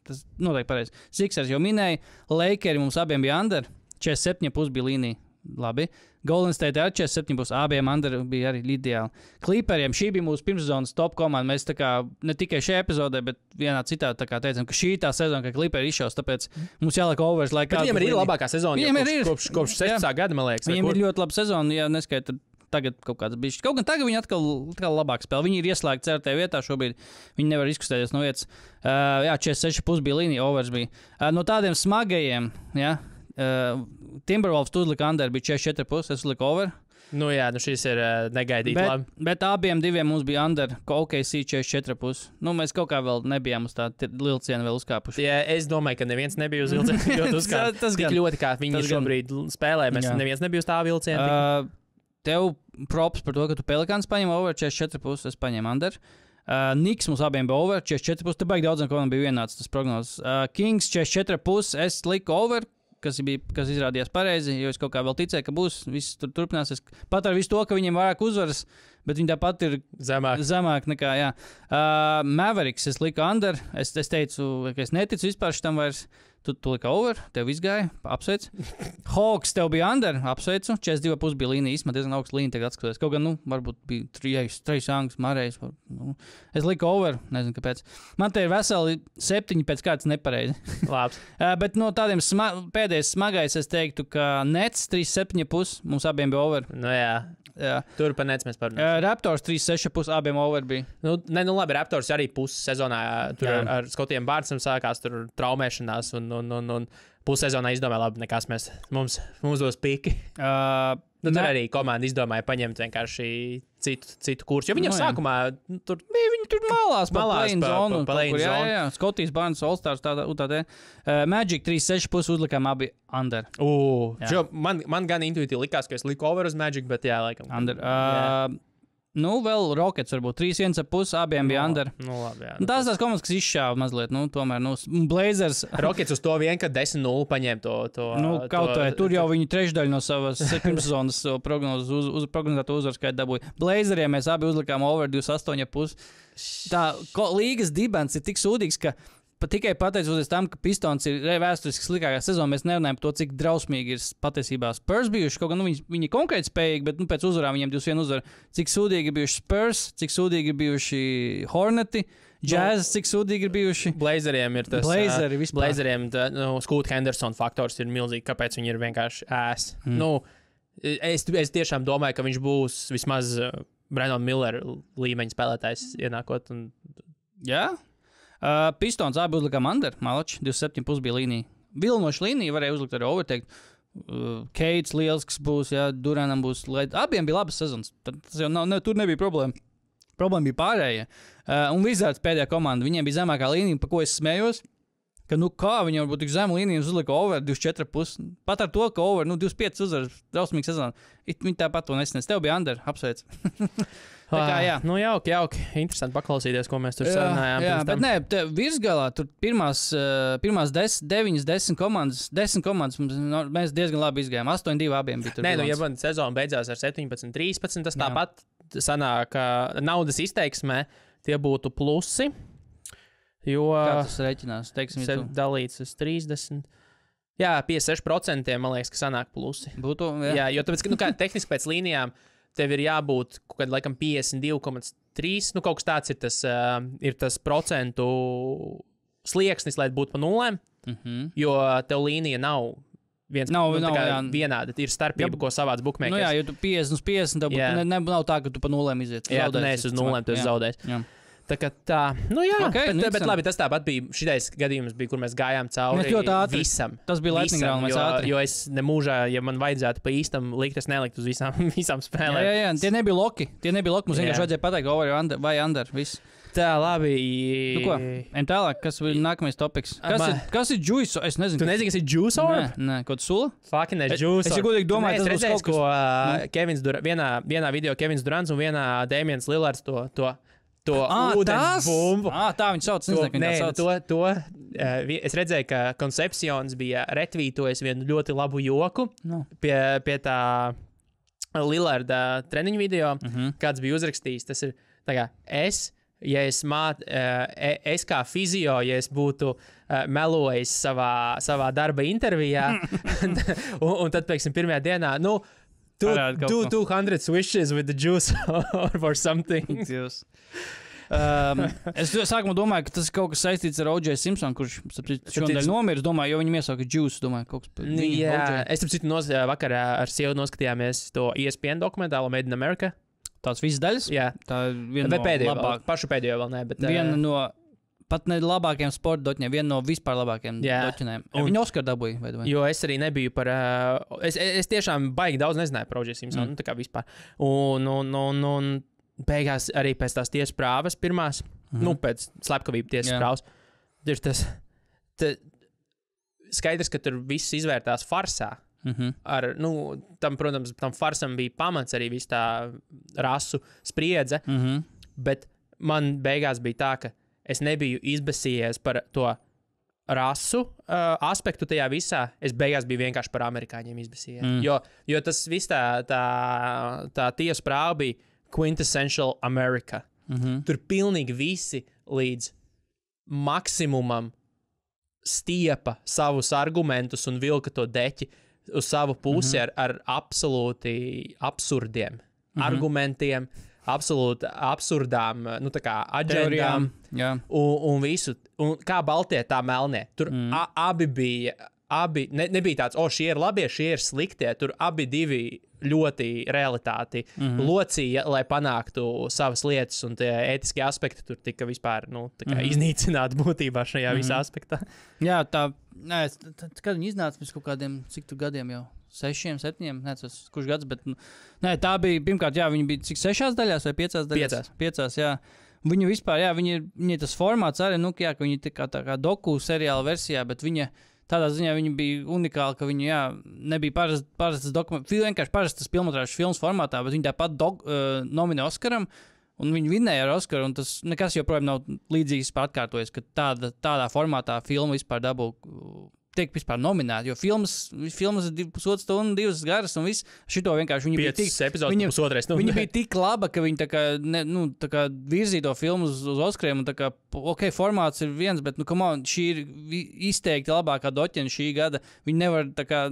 S2: tas noteikti pareizi. Sixers jau minēja, Lakeri mums abiem bija under, 47,5 bija līnija. Labi. Golden State ar 47,5 abiem under bija arī ideāli. Clipperiem šī bija mūsu pirmssezonas top komanda. Mēs tā kā ne tikai šajā epizodē, bet vienā citā tā kā teicām, ka šī tā sezona, ka Clipperi izšaus, tāpēc mums jāliek overs, lai kādu.
S3: Viņiem ir labākā sezona kopš 16. gada, man liekas.
S2: Viņiem ir ļoti laba sezona, ja neskaita tagad kaut kāds bišķis. Kaut gan tagad viņi atkal labāk spēlē. Viņi ir ieslēgti certē vietā šobrīd. Viņi nevar izkustēties no vietas. Jā, 46,5 bija līnija, overs bija. No tādiem smagajiem, jā, Timberwolves uzlika under, bija 44,5, es uzliku over.
S3: Nu jā, šis ir negaidīti labi.
S2: Bet abiem diviem mums bija under, OKC 44,5. Mēs kaut kā vēl nebijām uz tā vilciena vēl uzkāpuši.
S3: Jā, es domāju, ka neviens nebija uz vilciena ļoti uzkāpuši. Tas tik ļoti, kā viņi šobrīd spēlē, neviens nebija uz tā vilciena.
S2: Tev props par to, ka tu Pelikāns paņem over 44,5, es paņēmu under. Niks mums abiem bija over 44,5, te baigi daudzam, ko man bija vienāds tas prognozes. Kings 44,5, es liku over, kas izrādījās pareizi, jo es kaut kā vēl ticēju, ka būs, viss tur turpināsies. Pat ar visu to, ka viņiem vairāk uzvaras, bet viņi tāpat ir zemāk nekā, jā. Mavericks, es liku under, es teicu, ka es neticu vispār šitam vairs. Tu lika over, tev izgāja, apsveic. Hawks, tev bija under, apsveicu. 42,5 bija līnija, īstenībā diezgan augsts līnija, tagad atskatoties. Kaut gan, varbūt bija Trejs Youngs, Marejs. Es liku over, nezinu, kāpēc. Man te ir veseli 7 pēc kāds nepareizi.
S3: Labs.
S2: Bet no tādiem pēdējais smagais es teiktu, ka Nets 3,7,5, mums abiem bija over.
S3: Nu jā. Tur pa Nets mēs parunājam.
S2: Raptors 3,6,5 abiem over bija.
S3: Nu labi, Raptors arī puses sezonā tur ar Skotiem Barnsam sākās tur traumēšanās un pussezonā izdomāja, labi, nekas mums dos piki. Tur arī komanda izdomāja paņemt vienkārši citu kursu. Jo viņam sākumā tur bija viņi tur malās pa play-in zonu.
S2: Jā. Skotijas Barnes All-Stars tādā. Magic 3,6,5 uzlikām abi under.
S3: Man gan intuitīvi likās, ka es liku over uz Magic, bet jā, laikam.
S2: Under. Vēl Rockets varbūt 3,1,5 abiem bija under.
S3: Labi, jā.
S2: Tās komandas, kas izšāva mazliet, tomēr, Blazers.
S3: Rockets uz to vien, ka 10-0 paņēma to.
S2: Kaut vai tur jau viņi trešdaļu no savas pirmssezonas prognozēto uzvaru skaitu dabūja. Blazeriem mēs abi uzlikām over 28,5. Tā līgas dibens ir tik sūdīgs, ka tikai pateicoties tam, ka Pistons ir vēsturiski slikākā sezona, mēs nerunājam par to, cik drausmīgi ir patiesībā Spurs bijuši. Kaut gan viņi konkrēti spējīgi, bet pēc uzvarām viņiem 2-1 uzvara. Cik sūdīgi ir bijuši Spurs, cik sūdīgi ir bijuši Horneti, Jazz, cik sūdīgi ir bijuši.
S3: Blazeriem ir tas. Blazeriem Scoot Henderson faktors ir milzīgi, kāpēc viņi ir vienkārši ēs. Es tiešām domāju, ka viņš būs vismaz Brandon Miller līmeņa spēlētājs ienākot.
S2: Jā? Pistons abi uzlikām under, Malači, 27,5 bija līnija. Vilnoša līnija varēja uzlikt arī overteikt. Keits liels, kas būs, jā, Duranam būs. Abiem bija labas sezonas. Tas jau tur nebija problēma. Problēma bija pārējie. Un Wizards pēdējā komanda, viņiem bija zemākā līnija, pa ko es smējos. Ka, kā viņam var būt tik zema līnija, uzlika over 24,5. Pat ar to, ka over 25 uzvaras drausmīgi sezonu. Viņi tāpat to nesniedz. Tev bija under, apsveic. Tā kā, jā.
S3: Jauki. Interesanti paklausīties, ko mēs tur sarunājām.
S2: Jā, bet virsgalā tur pirmās 10 komandas, mēs diezgan labi izgājām. 8-2 abiem bija tur.
S3: Ja man sezona beidzās ar 17-13, tas tāpat sanāk, naudas izteiksmē tie būtu plusi. Jo
S2: kā tas reiķinās? Teiksim,
S3: dalīts uz 30. Jā, 56% man liekas, ka sanāk plusi.
S2: Būtu,
S3: jā, jo tāpēc, ka, tehniski pēc līnijām tev ir jābūt kaut kādā laikam 52,3. Kaut kas tāds ir tas procentu slieksnis, lai būtu pa nulēm. Jo tev līnija nav vienāda. Ir starpība, ko savāds bookmakers.
S2: Jā, jo tu 50/50, tev nav tā, ka tu pa nulēm iziet.
S3: Jā, tu neesi uz nulēm, tu esi zaudējis. Tā, bet labi, tas tāpat bija šitais gadījums, kur mēs gājām cauri visam.
S2: Tas bija lightning round, mēs ātri.
S3: Jo es nemūžā, ja man vajadzētu pa īstam likt, es neliktu uz visām spēlēm.
S2: Jā, tie nebija loki. Mums vienkārši vajadzēja pateikt over vai under, viss.
S3: Tā, labi.
S2: Ko? Tālāk, kas ir nākamais topiks? Kas ir juice? Es nezinu.
S3: Tu nezini, kas ir juice or?
S2: Nē, kaut sula?
S3: Fucking juice or.
S2: Es godīgi domāju, tas būs kaut
S3: kas. Vienā video Kevins Durants un vienā Damians Lillards to ūdens bumbu.
S2: Tā viņš sauc.
S3: Es redzēju, ka Concepcions bija retvītojis vienu ļoti labu joku pie tā Lillarda treniņu video, kāds bija uzrakstījis. Tas ir tā kā es kā fizio, ja es būtu melojis savā darba intervijā, un tad, pieksim, pirmajā dienā, 200 swishes with the juice or something.
S2: Es sākumā domāju, ka tas ir kaut kas saistīts ar O.J. Simpsonu, kurš šodien nomiris, domāju, jo viņi iesauka juice, domāju, kaut kas par viņu.
S3: Jā, es vakarā ar sievu noskatījāmies to ESPN dokumentālo Made in America.
S2: Tās visas daļas?
S3: Jā.
S2: Tā viena no labāk.
S3: Pašu pēdējo vēl ne, bet...
S2: Viena no... Pat ne labākiem sporta doķiem, viena no vispār labākiem doķinēm. Viņa Oskar dabūja, vai?
S3: Jo es arī nebiju par... Es tiešām baigi daudz nezināju par O.J. Simpsonu, tā kā vispār. Un beigās arī pēc tās tiesas prāvas pirmās, pēc slepkavību tiesas prāvas, ir tas... Skaidrs, ka tur viss izvērtās farsā. Protams, tam farsam bija pamats arī viss tā rasu spriedze, bet man beigās bija tā, ka es nebiju izbesījies par to rasu aspektu tajā visā. Es beigās biju vienkārši par amerikāņiem izbesījies. Jo tas viss tā tiesa prāva bija quintessential America. Tur pilnīgi visi līdz maksimumam stiepa savus argumentus un vilka to deķi uz savu pusi ar absolūti absurdiem argumentiem, absolūti absurdām, nu tā kā aģendām un visu. Un kā baltie, tā melnie. Tur abi bija, nebija tāds, šie ir labie, šie ir sliktie. Tur abi divi ļoti realitāti locīja, lai panāktu savas lietas, un tie ētiskie aspekti tur tika vispār, nu, tā kā iznīcināti būtībā šajā visā aspektā.
S2: Jā, kad viņi iznāca pēc kaut kādiem, cik tu gadiem jau? 6, 7, nezinu, kurš gads, bet, tā bija, pirmkārt, viņi bija cik 6 daļās vai 5 daļās? 5, jā. Viņu vispār, viņi tas formāts arī, ka viņi tā kā doku seriāla versijā, bet tādā ziņā viņi bija unikāli, ka viņi, nebija parastas dokumenti, vienkārši parastas filmatrāžas filmas formātā, bet viņi tāpat nominē Oskaram, un viņi vinnēja ar Oskaru, un tas nekas joprojām nav līdzīgs atkārtojies, ka tādā formātā filma vispār dabū tiek vispār nominēti, jo filmas ir 1,5 stundu, 2 garas, un viss šito vienkārši viņi bija bija tik laba, ka viņi tā kā virzīja to filmu uz Oskariem, un tā kā, formāts ir viens, bet, come on, šī ir izteikti labākā doķena šī gada, viņi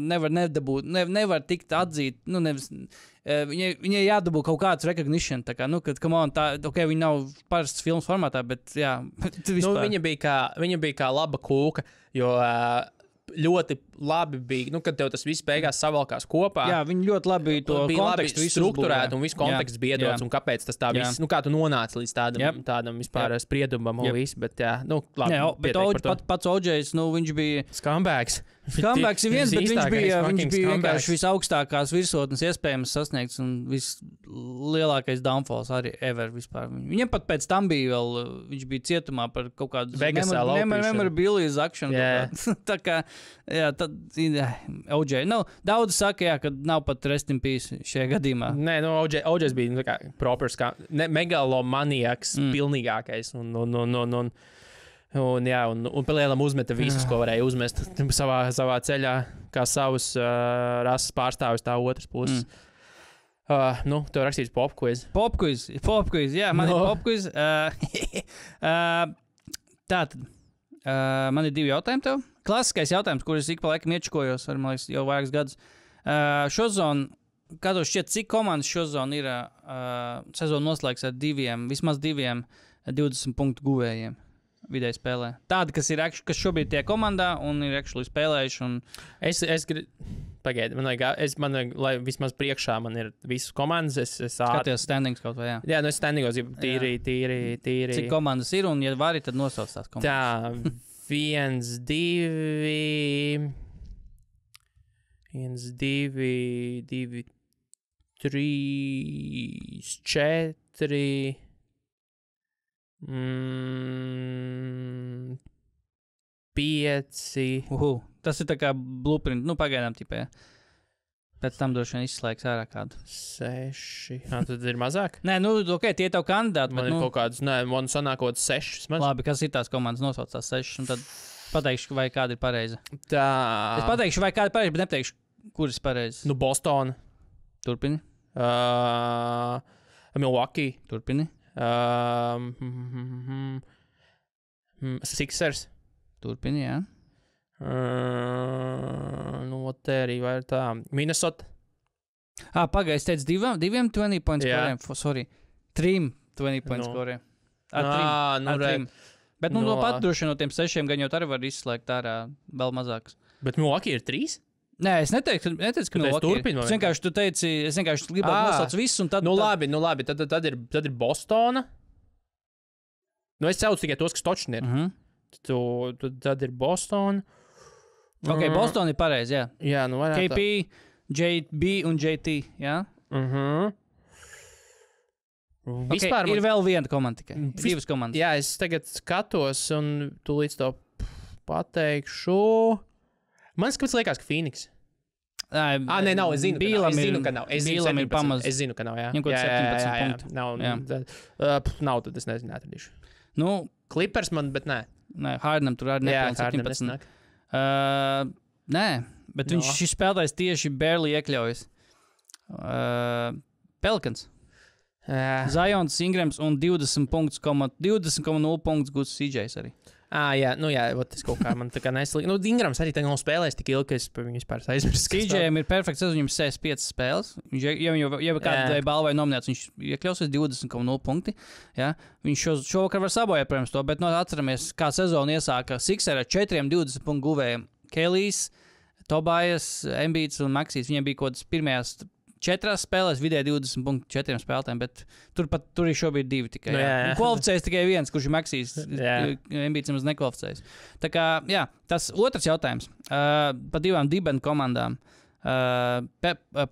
S2: nevar nedabūt, nevar tikt atzīt, viņai jādabū kaut kāds recognition, tā kā, kad, come on, viņi nav parasts filmas formātā, bet, jā.
S3: Viņa bija kā laba kūka, jo ļoti labi bija, kad tev tas viss beigās savalkās kopā.
S2: Jā, viņi ļoti labi to kontekstu
S3: strukturēt, un viss konteksts bija iedots, un kāpēc tas tā viss, kā tu nonāci līdz tādam vispār spriedumam un viss, bet labi.
S2: Bet pats OJs, viņš bija...
S3: Scumbags.
S2: Scumbags ir viens, bet viņš bija vienkārši visaugstākās virsotnes iespējams sasniegts un vislielākais downfalls arī ever vispār. Viņam pat pēc tam bija vēl, viņš bija cietumā par kaut kādu memorabilia zakšanu. Tā kā, tad OJ, daudz saka, ka nav pat rest in peace šajā gadījumā.
S3: Nē, OJs bija kā proper megalomaniaks pilnīgākais un palielam uzmeta visus, ko varēja uzmest savā ceļā, kā savus rases pārstāvis tā otras puses. Tev rakstīts popquiz.
S2: Popquiz, jā, man ir popquiz. Tātad, man ir 2 jautājumi tev. Klasiskais jautājums, kurus ik pa laikam iečukojos, man liekas, jau vairākus gadus. Šozon, kā tev šķiet, cik komandas šozon ir sezonu noslēgs ar vismaz 2 20 punktu guvējiem vidēji spēlē? Tādi, kas šobrīd tie komandā un ir actually spēlējuši. Un...
S3: Pagaidi, man vajag, lai vismaz priekšā man ir visas komandas.
S2: Skaties standings kaut vai, jā.
S3: Jā, es standingos, tīri.
S2: Cik komandas ir, un ja vari, tad nosauc tās komandas.
S3: Tā, 1, 2, 3, 4, 5.
S2: Tas ir tā kā blueprint, pagaidām tipē. Pēc tam droši vien izslēgs ārā kādu.
S3: 6. Tad ir mazāk?
S2: Nē, tie tev kandidāti.
S3: Man ir kaut kāds, man sanākot 6.
S2: Labi, kas ir tās komandas, nosauc tās 6, un tad pateikšu, vai kāda ir pareiza.
S3: Tā.
S2: Es pateikšu, vai kāda ir pareiza, bet nepateikšu, kuras ir pareiza.
S3: Boston.
S2: Turpini.
S3: Milwaukee.
S2: Turpini.
S3: Sixers.
S2: Turpini, jā.
S3: Te arī vai tā. Minnesota.
S2: Pagaid, es teicu 2 20 points skoriem. Sorry. 3 20 points skoriem. Ar 3. Bet pat droši no tiem 6 gan jau arī var izslēgt ārā vēl mazāks.
S3: Bet Milwaukee ir 3?
S2: Nē, es neteicu, ka Milwaukee ir. Es vienkārši gribētu nosaukt visu un tad...
S3: Labi, tad ir Bostona. Es caucu tikai tos, kas točni ir. Tad ir Boston.
S2: Ok, Boston ir pareizi, jā.
S3: Jā, varētu.
S2: KP, JB un JT, jā? Vispār ir vēl viena komanda tikai. 2 komandas.
S3: Jā, es tagad skatos un tu līdz to pateikšu. Man liekas, ka Phoenix. Nē, nav, es zinu, ka nav. Es zinu, ka nav, jā.
S2: Viņam kaut 17
S3: punktu. Nav, tad es nezinu, atradīšu. Clippers man, bet nē.
S2: Nē, Hardenam tur arī nepilns 17. Nē, bet šis spēlētājs tieši barely iekļaujas. Pelicans. Zions, Ingrams un 20,0 punktus gūs CJs arī.
S3: Jā, tas kaut kā man tā kā neslīgi. Ingrams arī tagad nav spēlējis tik ilgi, ka es par viņu vispār aizmirsu.
S2: CJ'am ir perfekts sezons, viņam 65 spēles. Viņš jau kādu balvu vai nominēts, viņš iekļausies 20,0 punkti. Ja? Viņš šovakar var sabojāt, protams, to, bet atceramies, kā sezonu iesāka Sixer ar 4 20 punktu guvējiem. Kelijs, Tobias, Embiids un Maxijs. Viņiem bija kaut kādas pirmajās 4 spēlēs, vidēji 20 punktu 4 spēlētājiem, bet tur ir šobrīd 2 tikai. Kvalificējas tikai viens, kurš ir Maxijs. Embiids mums nekvalificējas. Tā kā, tas otrs jautājums par 2 dibenu komandām.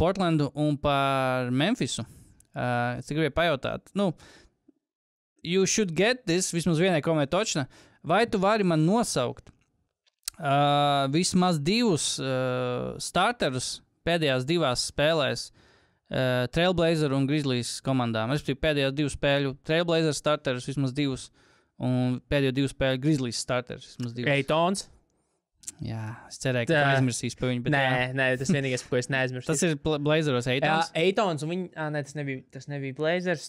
S2: Portlandu un par Memphisu. Es gribēju pajautāt. You should get this, vismaz vienai komandai točna. Vai tu vari man nosaukt vismaz 2 starterus pēdējās 2 spēlēs Trailblazer un Grizzlies komandām. Respektīvi, pēdējās 2 spēļu Trailblazer starterus vismaz 2 un pēdējo 2 spēļu Grizzlies starterus vismaz 2.
S3: Eitons.
S2: Jā, es cerēju, ka aizmirsīs par viņu. Bet
S3: nē, tas vienīgais, ko es neaizmirsu.
S2: Tas ir Blazeros Eitons.
S3: Jā, Eitons, un viņi, tas nebija Blazers,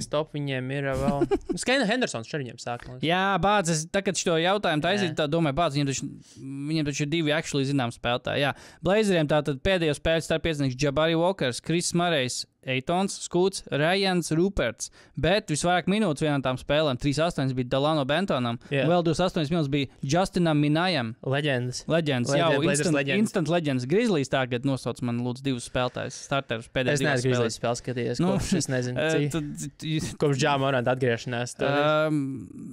S3: stop, viņiem ir vēl. Skaina Hendersons šeit viņiem sāka.
S2: Jā, bāc, tā, kad šo jautājumu taisīt, tā domāju, bāc, viņiem taču ir 2 actually zināms spēlētāji. Jā, Blazeriem tātad pēdējo spēļu starp piecinieks Jabari Walkers, Kris Marejs, Eitons, Skūts, Ryans, Ruperts, bet visvairāk minūtes vienā tām spēlēm, 3-8 bija Delano Bentonam, vēl 28 minūtes bija Justinam Minajam.
S3: Leģendas,
S2: instant leģendas. Grizzlies tagad nosauc man lūdzu 2 spēlētājus, starterus pēdējās 2 spēlēs.
S3: Es neesmu Grizzlies spēles skatījies, kopš es nezinu, kopš Ja Moranta atgriešanās.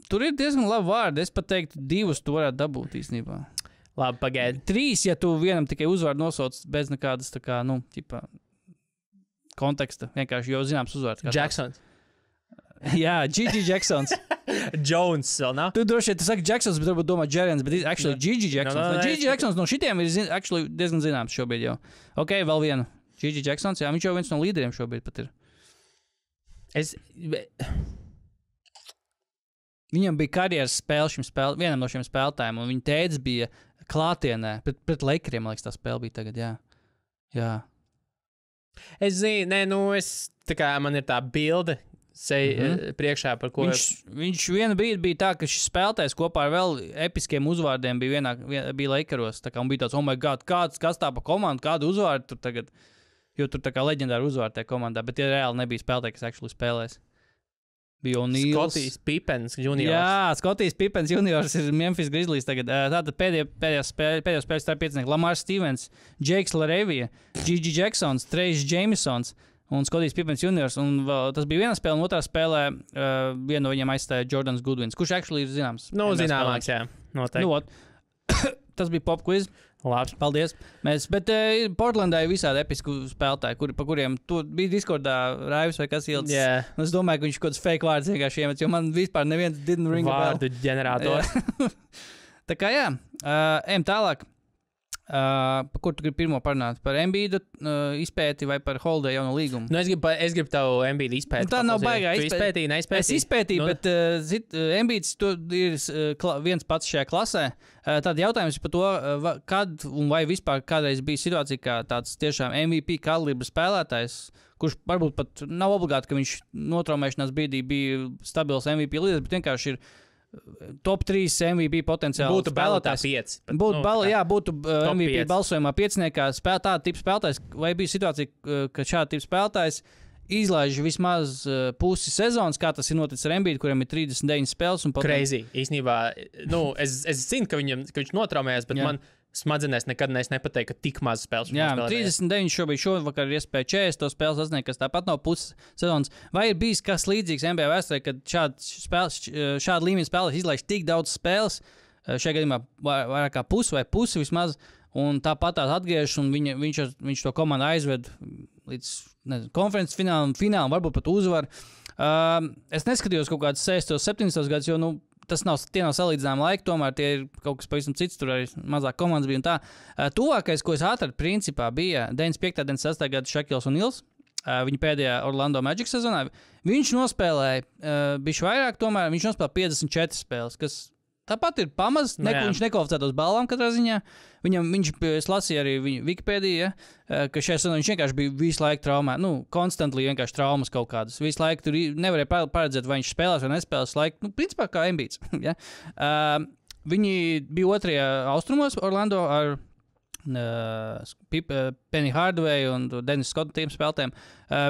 S2: Tur ir diezgan labi vārdi, es pat teiktu 2 tu varētu dabūt īstenībā.
S3: Labi, pagaidi.
S2: 3, ja tu vienam tikai uzvārdu nosauc bez nekādas tā kā, ķipā, konteksta, vienkārši jau zināms uzvārds.
S3: Jacksons.
S2: Jā, Gigi Jacksons.
S3: Jones vēl nav.
S2: Tu droši vien, tu saki Jacksons, bet varbūt domā Jerians, bet actually Gigi Jacksons. Gigi Jacksons no šitiem ir actually diezgan zināms šobrīd jau. Ok, vēl vienu. Gigi Jacksons, jā, viņš jau viens no līderiem šobrīd pat ir. Viņam bija karjeras spēle vienam no šiem spēlētājiem, un viņa tēdes bija klātienē. Pret Lakeriem, man liekas, tā spēle bija tagad, jā.
S3: Es zinu, tā kā man ir tā bilde priekšā, par ko...
S2: Viņš vienu brīdi bija tā, ka šis spēlētājs kopā ar vēl episkiem uzvārdiem bija Lakeros, tā kā un bija tāds, oh my god, kas tā pa komandu, kādu uzvārdu tur tagad, jo tur tā kā leģendāri uzvārdi tajā komandā, bet tie reāli nebija spēlētāji, kas actually spēlēs. Bija O'Neals.
S3: Scotties Pippens juniors.
S2: Jā, Scotties Pippens juniors ir Memphis Grizzlies tagad. Tātad pēdējā spēles starp piecinieki Lamar Stevens, Jakes LaRavia, Gigi Jacksons, Trace Jamesons un Scotties Pippens juniors. Un tas bija viena spēle, un otrā spēlē vienu no viņiem aizstāja Jordans Goodwins, kurš actually ir zināms.
S3: Zināmāks, jā. Noteikti.
S2: Tas bija pop quiz.
S3: Labi.
S2: Paldies. Bet Portlandā ir visādi episku spēlētāji, pa kuriem tu bija Discordā Raivs vai kas ielicis.
S3: Yeah.
S2: Es domāju, ka viņš kaut kāds fake vārds vienkārši iemet, jo man vispār neviens didn't ring a bell.
S3: Vārdu ģenerators.
S2: Tā kā ejam tālāk. Par kur tu gribi pirmo parunāt? Par Embiidu izpēti vai par Holiday jauno līgumu?
S3: Es gribu tavu Embiidu izpēti.
S2: Tā nav baigā
S3: izpēti.
S2: Es izpētīju, bet Embiids ir viens pats šajā klasē. Tad jautājums par to, kad un vai vispār kādreiz bija situācija, kā tāds tiešām MVP kalibra spēlētājs, kurš varbūt pat nav obligāti, ka viņš notraumēšanās brīdī bija stabils MVP līderis, bet vienkārši ir top 3 MVP potenciāli.
S3: Būtu balotās 5.
S2: Būtu MVP 5. balsojumā 5. Tāda tipa spēlētājs, vai bija situācija, ka šāda tipa spēlētājs izlaiž vismaz pusi sezonas, kā tas ir noticis ar Embiidu, kuriem ir 39 spēles.
S3: Crazy. Īsnībā, es zinu, ka viņš notraumējās, bet man smadzenēs nekad nepateiktu, ka tik maz spēles.
S2: Jā, 39 šovakar ir iespēja 40 spēles sasniegt, kas tāpat nav puses sezonas. Vai ir bijis kas līdzīgs NBA vēsturē, kad šāda līmeņa spēlēs izlaiž tik daudz spēles, šajā gadījumā vairāk kā pusi vismaz, un tāpat tās atgriežas, un viņš to komandu aizved līdz konferences finālam, varbūt pat uzvar. Es neskatījos kaut kādus 6. 7. gadus, jo, tie nav salīdzināmi laiki, tomēr tie ir kaut kas pavisam cits, tur arī mazāk komandas bija un tā. Tuvākais, ko es atradu, principā bija 95. 96. gada Shaquille O'Neals, viņa pēdējā Orlando Magic sezonā. Viņš nospēlēja bišķi vairāk, tomēr viņš nospēlēja 54 spēles, kas tāpat ir pamazs, viņš nekvalificētos balvām katrā ziņā. Es lasīju arī viņa Wikipēdiju, ka šajā sezonā viņš vienkārši bija visu laiku traumā, konstantli vienkārši traumas kaut kādas. Visu laiku tur nevarēja paredzēt, vai viņš spēlēs vai nespēlēs laiku, principā kā Embiids. Ja? Viņi bija otrajā austrumos Orlando ar Penny Hardaway un Dennis Scott tiem spēlētājiem.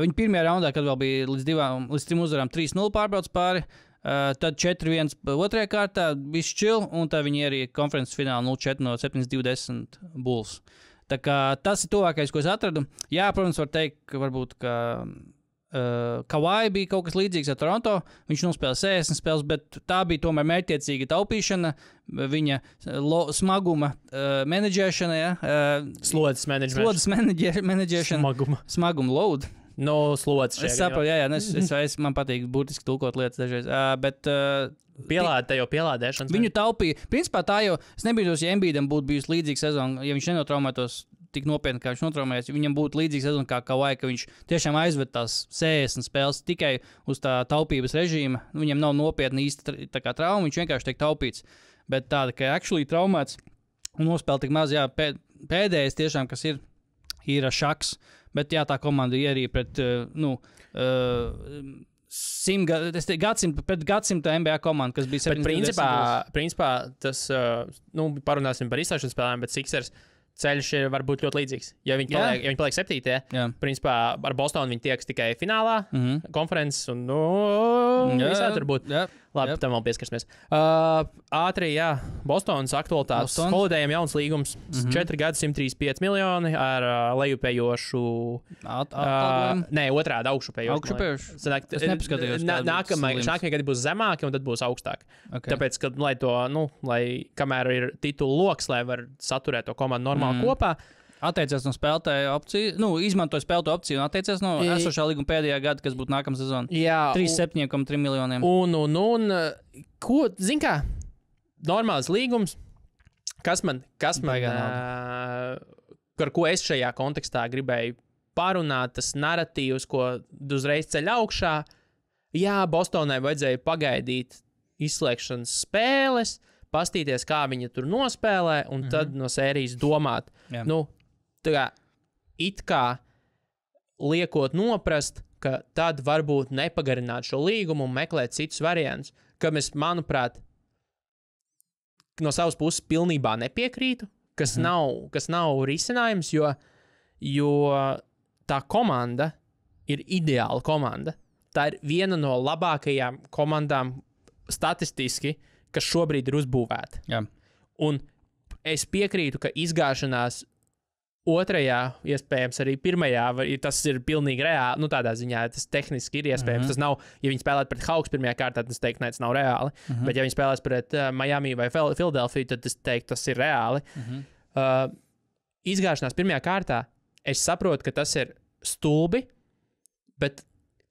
S2: Viņi pirmajā raundā, kad vēl bija līdz 3 uzvarām 3-0 pārbrauc pāri, tad 4-1 otrajā kārtā, viss chill, un tad viņi arī konferences finālā 0-4 no 7-20 Bulls. Tā kā tas ir tuvākais, ko es atradu. Jā, protams, var teikt, ka varbūt, ka Kawhi bija kaut kas līdzīgs ar Toronto. Viņš nospēlēja 60 spēles, bet tā bija tomēr mērķtiecīga taupīšana, viņa smaguma menedžēšana, ja?
S3: Slodzes
S2: menedžēšana. Smaguma load.
S3: Slodzes.
S2: Es saprotu, jā, man patīk burtiski tulkot lietas dažreiz, bet...
S3: Pielādēšanas.
S2: Viņu taupīja. Principā tā jau, es nebīdos, ja Embiidam būtu bijusi līdzīga sezona, ja viņš nenotraumētos tik nopietni, kā viņš notraumējas, viņam būtu līdzīga sezona kā Kawhi, ka viņš tiešām aizved tās 60 spēles tikai uz tā taupības režīma. Viņam nav nopietni īsti tā kā trauma, viņš vienkārši tiek taupīts. Bet tāda, ka actually traumēts un nospēl tik maz, jā, pēdējais tiešām, kas ir Šaks. Bet jā, tā komanda ir arī pret, gadsimta NBA komandu, kas bija 70.
S3: Principā tas, parunāsim par izslēgšanas spēlēm, bet Sixers ceļš varbūt ļoti līdzīgs. Ja viņi paliek 7. Principā ar Bostonu viņi tieks tikai finālā, konferences un visā tur būtu. Labi, tam vēl pieskarsimies. Ātri, Bostonas aktualitātes. Holidayam jauns līgums, 4 gadi, 135 miljoni ar lejupējošu... otrādi augšupējošu.
S2: Es nepaskatījos.
S3: Nākamie gadi būs zemāki un tad būs augstāk. Okay. Tāpēc, ka, lai kamēr ir titulu loks, lai var saturēt to komandu normāli kopā,
S2: atteicies no spēlētāja opciju, izmantoja spēlētāju opciju un atteicies no esošā līguma pēdējā gada, kas būtu nākamā sezona. 37,3 miljoniem.
S3: Ko, zin kā, normāls līgums, kas man par ko es šajā kontekstā gribēju parunāt, tas narratīvs, ko uzreiz ceļ augšā. Jā, Bostonai vajadzēja pagaidīt izslēgšanas spēles, pastīties, kā viņi tur nospēlē, un tad no sērijas domāt. Jā. Tā kā it kā liekot noprast, ka tad varbūt nepagarināt šo līgumu un meklēt citus variantus, kam es, manuprāt, no savas puses pilnībā nepiekrītu, kas nav risinājums, jo tā komanda ir ideāla komanda. Tā ir viena no labākajām komandām statistiski, kas šobrīd ir uzbūvēta.
S2: Jā.
S3: Un es piekrītu, ka izgāšanās otrajā, iespējams arī pirmajā, tas ir pilnīgi reāli, tādā ziņā tas tehniski ir iespējams. Tas nav, ja viņi spēlētu pret Hawks pirmajā kārtā, tad es teiktu, ne, tas nav reāli. Bet ja viņi spēlēs pret Miami vai Philadelphia, tad es teiktu, tas ir reāli. Izgāšanās pirmajā kārtā, es saprotu, ka tas ir stulbi, bet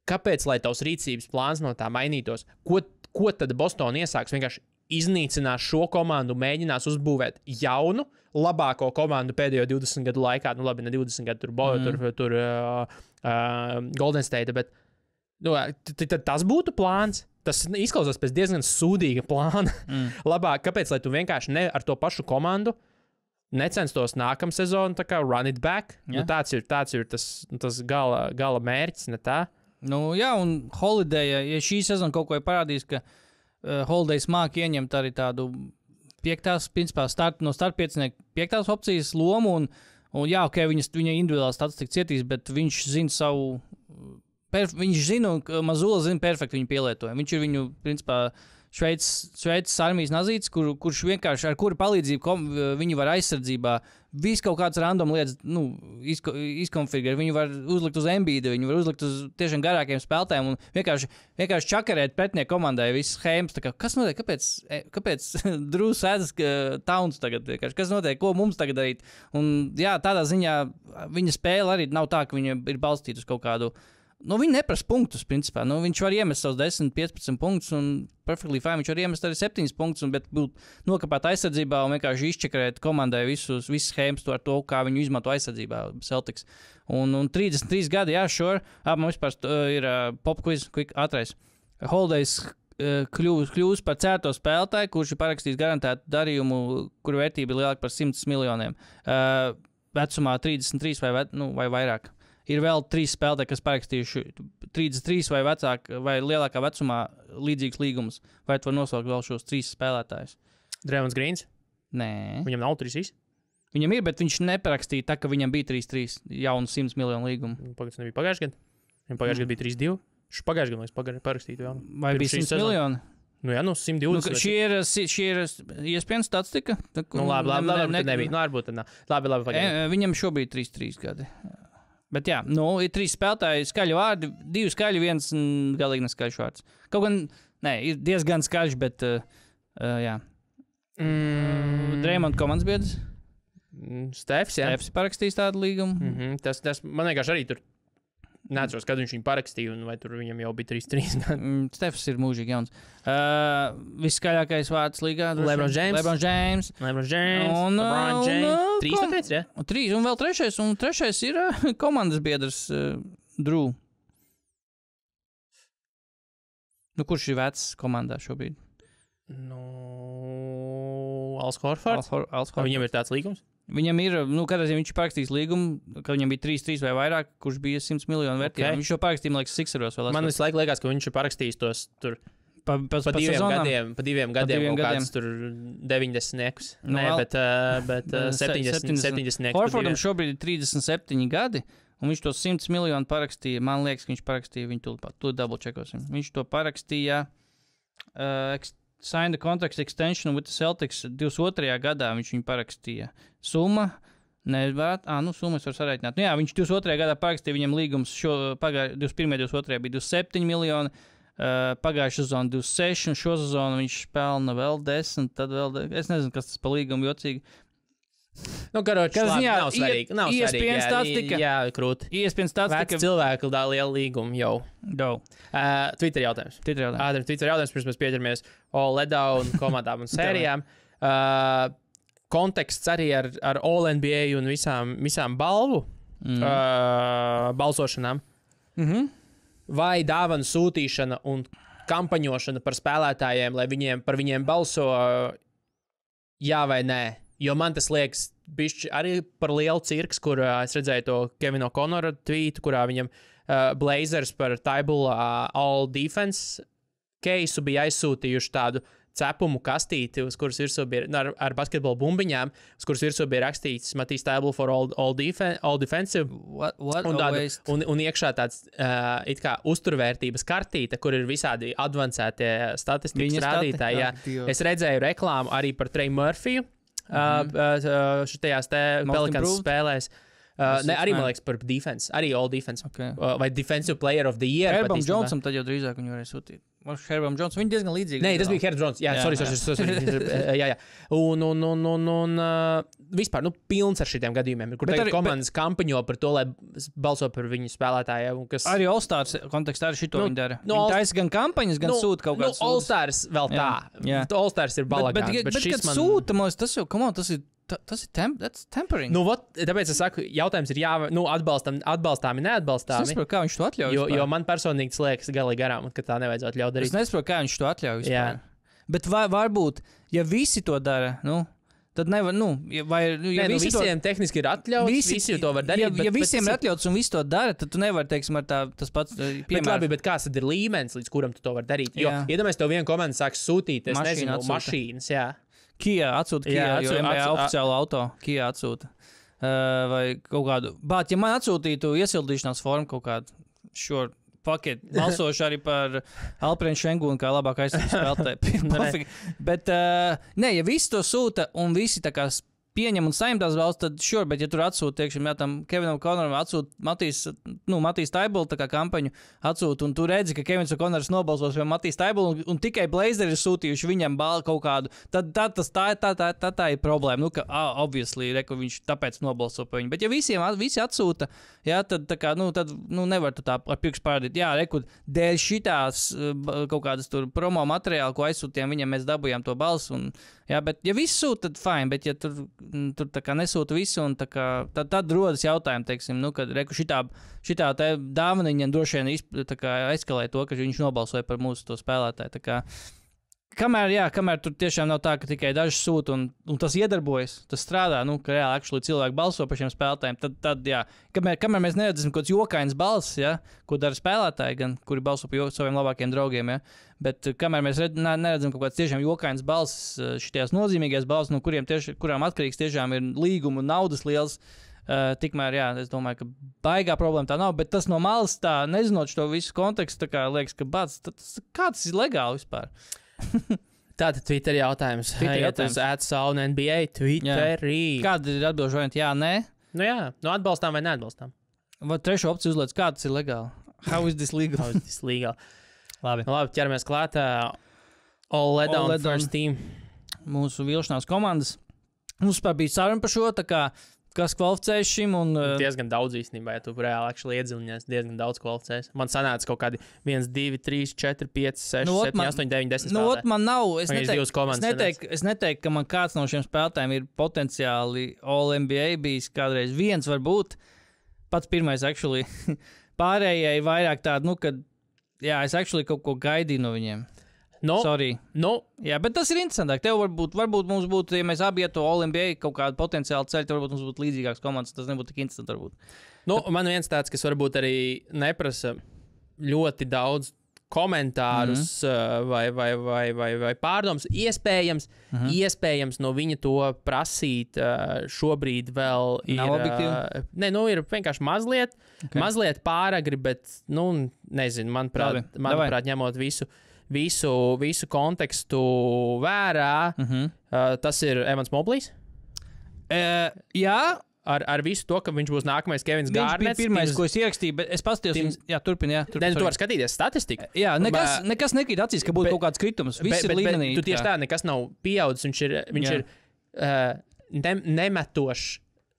S3: kāpēc, lai tavs rīcības plāns no tā mainītos? Ko tad Bostona iesāks? Vienkārši iznīcinās šo komandu, mēģinās uzbūvēt jaunu, labāko komandu pēdējo 20 gadu laikā. Labi, ne 20 gadu, tur Golden State, bet tad tas būtu plāns. Tas izklausās pēc diezgan sūdīga plāna. Labāk, kāpēc, lai tu vienkārši ar to pašu komandu necenstos nākamā sezonu, tā kā run it back? Tāds ir tas gala mērķis, ne tā?
S2: Jā, un Holiday, ja šī sezona kaut ko ir parādījis, ka Holidays māk ieņemt arī tādu principā, no startpiecinieku 5. opcijas lomu, un jā, ok, viņa individuāla statistika cietīs, bet viņš zina savu, viņš zina, un Mazula zina perfekti viņu pielietojumu. Viņš ir viņu, principā, Šveices armijas nazīts, kurš vienkārši ar kura palīdzību viņi var aizsardzībā visu kaut kādas random lietas izkonfigurēt. Viņi var uzlikt uz Embiida, viņi var uzlikt uz tiešām garākiem spēlētājiem un vienkārši čakarēt pretinieku komandai visas schēmas. Kas notiek? Kāpēc Drews ēdas Towns tagad? Kas notiek? Ko mums tagad darīt? Un jā, tādā ziņā viņa spēle arī nav tā, ka viņa ir balstīta uz kaut kādu. Viņi neprasa punktus, principā. Viņš var iemest savus 10, 15 punktus, un perfectly fine. Viņš var iemest arī 7 punktus, bet būt nokāpāt aizsardzībā un vienkārši izčakarēt komandai visas schēmas ar to, kā viņu izmanto aizsardzībā Celtics. Un 33 gadi, jā, sure. Man vispār ir pop quiz, quick, ātrais. Holidays kļūs par ceturto spēlētāju, kurš ir parakstījis garantētu darījumu, kur vērtība ir lielāka par 100 miljoniem. Vecumā 33 vai vairāk. Ir vēl 3 spēlētāji, kas parakstījuši 33 vai vecāk, vai lielākā vecumā līdzīgs līgums. Vai tu vari nosaukt vēl šos 3 spēlētājus?
S3: Draymond Greens?
S2: Nē.
S3: Viņam nav 3-3?
S2: Viņam ir, bet viņš neparakstīja tā, ka viņam bija 3-3 jaunu 100 miljonu līgumu.
S3: Tas nebija pagājušajā gadā? Viņam pagājušajā gadā bija 3-2? Viņš pagājušajā gadā parakstīja jaunu.
S2: Vai bija 100 miljoni?
S3: Nu jā, 120.
S2: Šī ir iespējams statistika.
S3: Labi, nebija. Varbūt tad nav. Labi.
S2: Viņam šobrīd 3-3 gadi. Bet jā, ir 3 spēlētāji, skaļi vārdi, 2 skaļi, 1 galīgi neskaļš vārds. Kaut gan, ir diezgan skaļš, bet jā. Draymond komandas biedrs?
S3: Stefs, jā.
S2: Stefs parakstījis tādu līgumu.
S3: Tas man vienkārši arī tur neatceros, kad viņš viņu parakstīja, un vai tur viņam jau bija 3-3.
S2: Stefs ir mūžīgi jauns. Viskaļākais vārds līgā.
S3: LeBron James.
S2: Un
S3: 3 tāpēc, jā?
S2: 3, un vēl 3. Un 3. ir komandas biedrs Drew. Kurš ir vecs komandā šobrīd?
S3: Als Horfords. Viņam ir tāds līgums?
S2: Viņam ir, kādreiz viņš parakstījis līgumu, ka viņam bija 3-3 vai vairāk, kurš bija 100 miljonu vērtībā. Okay. Viņš jau parakstīja, man liekas, Sixeros vēl.
S3: Man visu laiku liekas, ka viņš ir parakstījis tos tur pa 2 gadiem, kaut kāds tur 90-niekus. Nē, bet 70-niekus.
S2: Horfordam šobrīd ir 37 gadi, un viņš to 100 miljonu parakstīja. Man liekas, ka viņš parakstīja, viņu tu double checkosim. Viņš to parakstīja signed the contract extension with the Celtics 22. gadā viņš viņu parakstīja. Summa, summa es varu sarēķināt. Jā, viņš 22. gadā parakstīja viņam līgums, 21. 22. bija 27 miljoni, pagājušā sezona 26, un šo sezonu viņš pelna vēl 10, tad vēl, es nezinu, kas tas pa līgumu jocīgi.
S3: Nav svarīgi.
S2: ESPN statistika.
S3: Jā, krūti.
S2: ESPN statistika.
S3: Veci cilvēki dā lielu līgumu jau. Twitter jautājums. Twitter jautājums, pirms mēs pieķeramies OLEDā un komandām un sērijām. Konteksts arī ar All-NBA un visām balvu balsošanām. Vai dāvanu sūtīšana un kampaņošana par spēlētājiem, lai par viņiem balso jā vai nē? Jo man tas liekas bišķi arī par lielu cirks, kur es redzēju to Kevin O'Connora tweetu, kurā viņam Blazers par Tybal All Defense case bija aizsūtījuši tādu cepumu kastīti, uz kuras virsū bija ar basketbolu bumbiņām, uz kuras virsū bija rakstīts Matīs Tybal for all defensive. Un iekšā tāds it kā uzturvērtības kartīte, kur ir visādi advancētie statistikas rādītāji. Es redzēju reklāmu arī par Trey Murphyju. Šitajās te Pelicans spēlēs. Arī, man liekas, par defense. Arī all defense.
S2: Okay.
S3: Vai defensive player of the year.
S2: Herbam Jonesam tad jau drīzāk viņu varēja sūtīt. Herbam Jones, viņi diezgan līdzīgi.
S3: Nē, tas bija Herb Jones. Jā, sorry. Jā. Un vispār, pilns ar šitiem gadījumiem. Kur tagad komandas kampaņo par to, lai balso par viņu spēlētājiem.
S2: Arī All-Stars kontekstā arī šito viņi dara. Viņi taisa gan kampaņas, gan sūta kaut kādas.
S3: All-Stars vēl tā. All-Stars ir balagāns.
S2: Bet kad sūta, tas jau, tas ir tempering.
S3: Tāpēc es saku, jautājums ir atbalstāmi, neatbalstāmi.
S2: Es nesaprotu, kā viņš to atļauj.
S3: Jo man personīgi tas liekas galīgi garām, ka tā nevajadzētu ļaut darīt.
S2: Es nesaprotu, kā viņš to atļauj vispār. Bet varbūt, ja visi to dara, tad nevar,
S3: visiem tehniski ir atļauts, visi to var darīt.
S2: Ja visiem ir atļauts un visi to dara, tad tu nevari, teiksim, ar tas pats piemērs.
S3: Bet kāds tad ir līmenis, līdz kuram tu to var darīt? Jo, iedomājies, tev viena komanda sāks sūtīt, mašīnas, jā.
S2: Kia atsūta, jo NBA oficiālo auto Kia atsūta. Vai kaut kādu. Bet, ja man atsūtītu iesildīšanās formu kaut kādu paketu, balsošu arī par Alprēnu Šengunu kā labāk aizsardzību spēlētāju. Bet, ja visi to sūta un visi tā kā pieņem un saņem tās balsts, tad sure, bet ja tur atsūta, teiksim, tam Kevinam O'Connoram atsūta Matīs Tybal tā kā kampaņu atsūta, un tu redzi, ka Kevins O'Connors nobalsos vai Matīs Tybal, un tikai Blazers ir sūtījuši viņam balvu kaut kādu, tad tā ir problēma. Ka, obviously, viņš tāpēc nobalso par viņu. Bet ja visi atsūta, jā, tad tā kā, tad nevar tu tā ar pirkstu parādīt. Jā, dēļ šitās kaut kādas tur promo materiāli, ko aizsūtījām viņam, mēs dabūjām to balsu, un jā, bet ja viss sūta, tad fine, bet ja tur tur tā kā nesūta visu, un tad rodas jautājumi, teiksim, nu, kad reku šitā te dāvaniņa droši vien eskalē to, ka viņš nobalsoja par mūsu to spēlētāju. Tā kā, kamēr tur tiešām nav tā, ka tikai daži sūta un tas iedarbojas, tas strādā, nu, ka reāli cilvēki balso par šiem spēlētājiem, tad jā, kamēr mēs neredzam kaut kāds jokains balss, ja, ko dara spēlētāji, gan kuri balso par saviem labākiem draugiem, ja, bet kamēr mēs neredzam kaut kāds tiešām jokains balss, šitās nozīmīgās balss, no kurām atkarīgs tiešām ir līguma un naudas liels, tikmēr, jā, es domāju, ka baigā problēma tā nav, bet tas no malas tā, nezinot šo visu kontekstu, tā kā liekas, ka kā tas ir legāli vispār?
S3: Tātad Twitter jautājums. Uz @sauna_NBA Twitterī.
S2: Kāda ir atbilžu varianti? Jā, nē?
S3: Nu jā, atbalstām vai neatbalstām?
S2: Vai trešo opciju uzliec, kā tas ir legāli? How is this legal?
S3: How is this legal?
S2: Labi,
S3: ķeramies klāt. All let on first team.
S2: Mūsu vilšanās komandas. Mums bija saruna par šo, tā kā kas kvalificējas šim.
S3: Diezgan daudz īstenībā, ja tu reāli iedziļinies, diezgan daudz kvalificējas. Man sanāca kaut kādi 1, 2, 3, 4, 5, 6, 7, 8, 9, 10 spēlētāji.
S2: Man nav, es neteiktu, ka man kāds no šiem spēlētājiem ir potenciāli All-NBA bijis kādreiz viens, varbūt pats pirmais, actually. Pārējai vairāk tādu, kad, jā, es actually kaut ko gaidīju no viņiem. Sorry. Jā, bet tas ir interesantāk. Tev varbūt mums būtu, ja mēs abi ietu All-NBA kaut kādu potenciālu ceļu, tad varbūt mums būtu līdzīgāks komandas, tas nebūtu tik interesanti varbūt.
S3: Man viens tāds, kas varbūt arī neprasa ļoti daudz komentārus vai pārdomas, iespējams no viņa to prasīt šobrīd vēl ir...
S2: Nav objektīvi?
S3: Nē, ir vienkārši mazliet pāragri, bet, nezinu, manuprāt, ņemot visu kontekstu vērā, tas ir Evans Moblejs.
S2: Jā.
S3: Ar visu to, ka viņš būs nākamais Kevins Garnets.
S2: Viņš bija pirmais, ko es ierakstīju, bet es paskatījos, turpini.
S3: Ne, tu vari skatīties statistiku.
S2: Jā, nekas nekrīt acīs, ka būtu kaut kāds kritums. Viss ir līmenī.
S3: Tu tieši tā, nekas nav pieaudzis. Viņš ir nemetošs.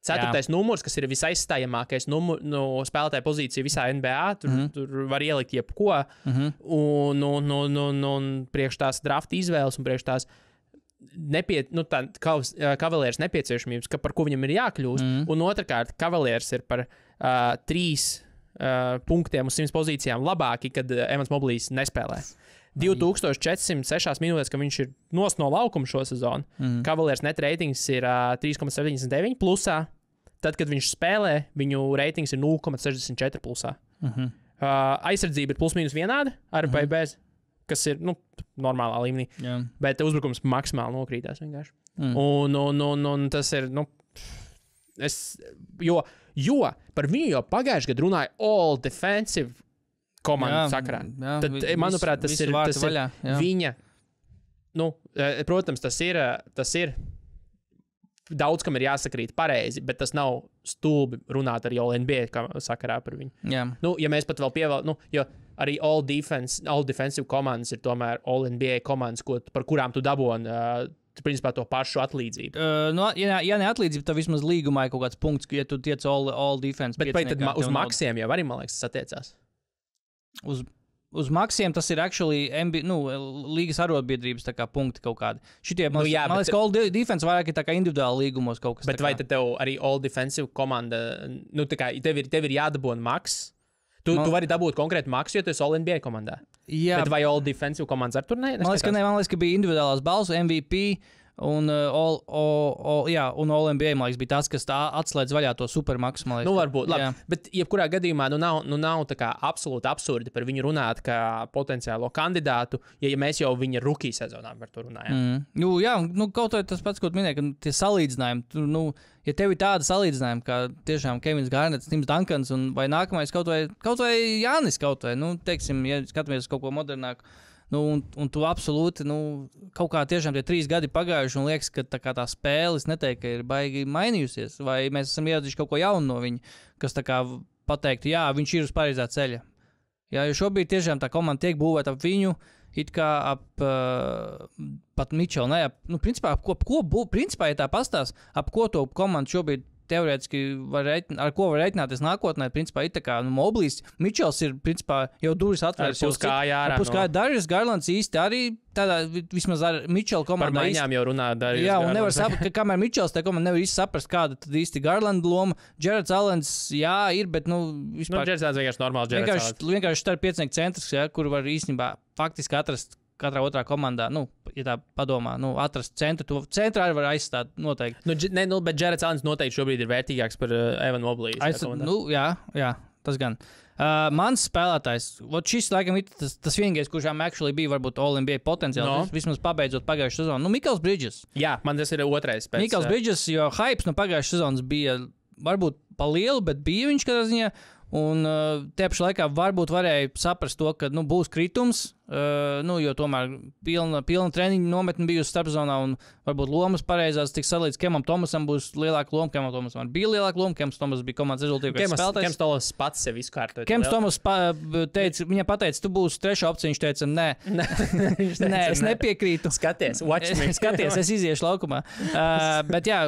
S3: 4. numurs, kas ir visaizstājamākais spēlētāja pozīcija visā NBA. Tur var ielikt jebko. Un priekš tās drafta izvēles un priekš tās Cavaliers nepieciešamības, par ko viņam ir jākļūst. Un otrkārt, Cavaliers ir par 3 punktiem uz 100 pozīcijām labāki, kad Evans Moblejs nespēlē. 2406 minūtēs, ka viņš ir no laukuma šo sezonu. Cavaliers net ratings ir 3,79 plusā. Tad, kad viņš spēlē, viņu ratings ir 0,64 plusā. Aizsardzība ir plus-minus vienāda ar vai bez, kas ir normālā līmenī. Bet uzbrukums maksimāli nokrītās vienkārši. Un tas ir, jo par viņu jau pagājuši gadu runāja all defensive komandu sakarā. Tad, manuprāt, tas ir viņa, protams, tas ir daudz, kam ir jāsakrīt pareizi, bet tas nav stulbi runāt arī All-NBA sakarā par viņu. Ja mēs pat vēl pievēl, jo arī all defensive komandas ir tomēr All-NBA komandas, par kurām tu daboni, principā, to pašu atlīdzību.
S2: Ja ne atlīdzība, tad vismaz līgumā ir kaut kāds punkts, ja tu tiec all defense.
S3: Bet tad uz maksiem jau arī, man liekas, tas attiecās.
S2: Uz maksiem tas ir actually līgas arotbiedrības tā kā punkti kaut kādi. Šitie, man liekas, ka all defense vairāk ir tā kā individuāli līgumos kaut kas.
S3: Bet vai tad tev arī all defensive komanda, tā kā tev ir jādabona maks? Tu vari dabūt konkrētu maksu, jo tu esi All-NBA komandā. Jā. Bet vai all defensive komandas ar tur ne?
S2: Man liekas, ka bija individuālās balvas, MVP un All-NBA, man liekas, bija tas, kas tā atslēdz vaļā to supermaksu.
S3: Varbūt, labi. Bet jebkurā gadījumā nav tā kā absolūti absurdi par viņu runāt kā potenciālo kandidātu, ja mēs jau viņa rookie sezonā par to runājam.
S2: Kaut vai tas pats, ko tu minēji, ka tie salīdzinājumi, ja tev ir tāda salīdzinājuma, kā tiešām Kevins Garnets, Tims Duncans vai nākamais kaut vai Jānis teiksim, ja skatāmies uz kaut ko modernāku, un tu absolūti, kaut kā tiešām tie 3 gadi pagājuši un liekas, ka tā spēle, es neteiktu, ka ir baigi mainījusies, vai mēs esam ieraduši kaut ko jaunu no viņa, kas tā kā pateiktu, jā, viņš ir uz pareizā ceļa. Jā, jo šobrīd tiešām tā komanda tiek būvēta ap viņu, it kā pat Mitchell, principā, ja tā pastās, ap ko to komandu šobrīd teorētiski ar ko var reiķināties nākotnē, principā ir tā kā Moblīs. Mičels ir, principā, jau durvis atvērs.
S3: Puskājā
S2: Darius Garlands īsti arī tādā, vismaz ar Mičela komandā.
S3: Par maiņām jau runā Darius
S2: Garlands. Jā, un
S3: nevar
S2: saprast, ka kamēr Mičels tā komanda nevar īsti saprast, kāda tad īsti Garlanda loma. Jareds Allens, jā, ir, bet, vispār.
S3: Jareds Allens vienkārši normāls Jareds Allens.
S2: Vienkārši tā ir piecnieku centrs, ja, kur var īstenībā faktiski atrast katrā otrā komandā, ja tā padomā, atrast centru, to centru arī var aizstāt noteikti.
S3: Bet Jareds Allens noteikti šobrīd ir vērtīgāks par Evan Mobley.
S2: Jā, tas gan. Mans spēlētājs, šis laikam ir tas vienīgais, kurš actually bija varbūt All-NBA potenciāls, vismaz pabeidzot pagājušo sezonu. Mikals Bridges.
S3: Jā, man tas ir otrais pēc.
S2: Mikals Bridges, jo hypes no pagājušas sezonas bija varbūt pa lielu, bet bija viņš katrā ziņā. Un te pašā laikā varbūt varēja saprast to, ka būs kritums, jo tomēr pilna treniņa nometne bija uz starpzonā un varbūt lomas pareizās tiks sadalīts. Kemam Tomasam būs lielāka loma, Kemam Tomasam bija lielāka loma, Kems Tomas bija komandas rezultātīvākais spēlētājs.
S3: Kems Tomas pats sev izkārtoja.
S2: Kems Tomas teica, viņa pateica, tu būsi trešā opcija, viņš teica, nē, es nepiekrītu.
S3: Skaties, watch me.
S2: Skaties, es iziešu laukumā. Bet jā,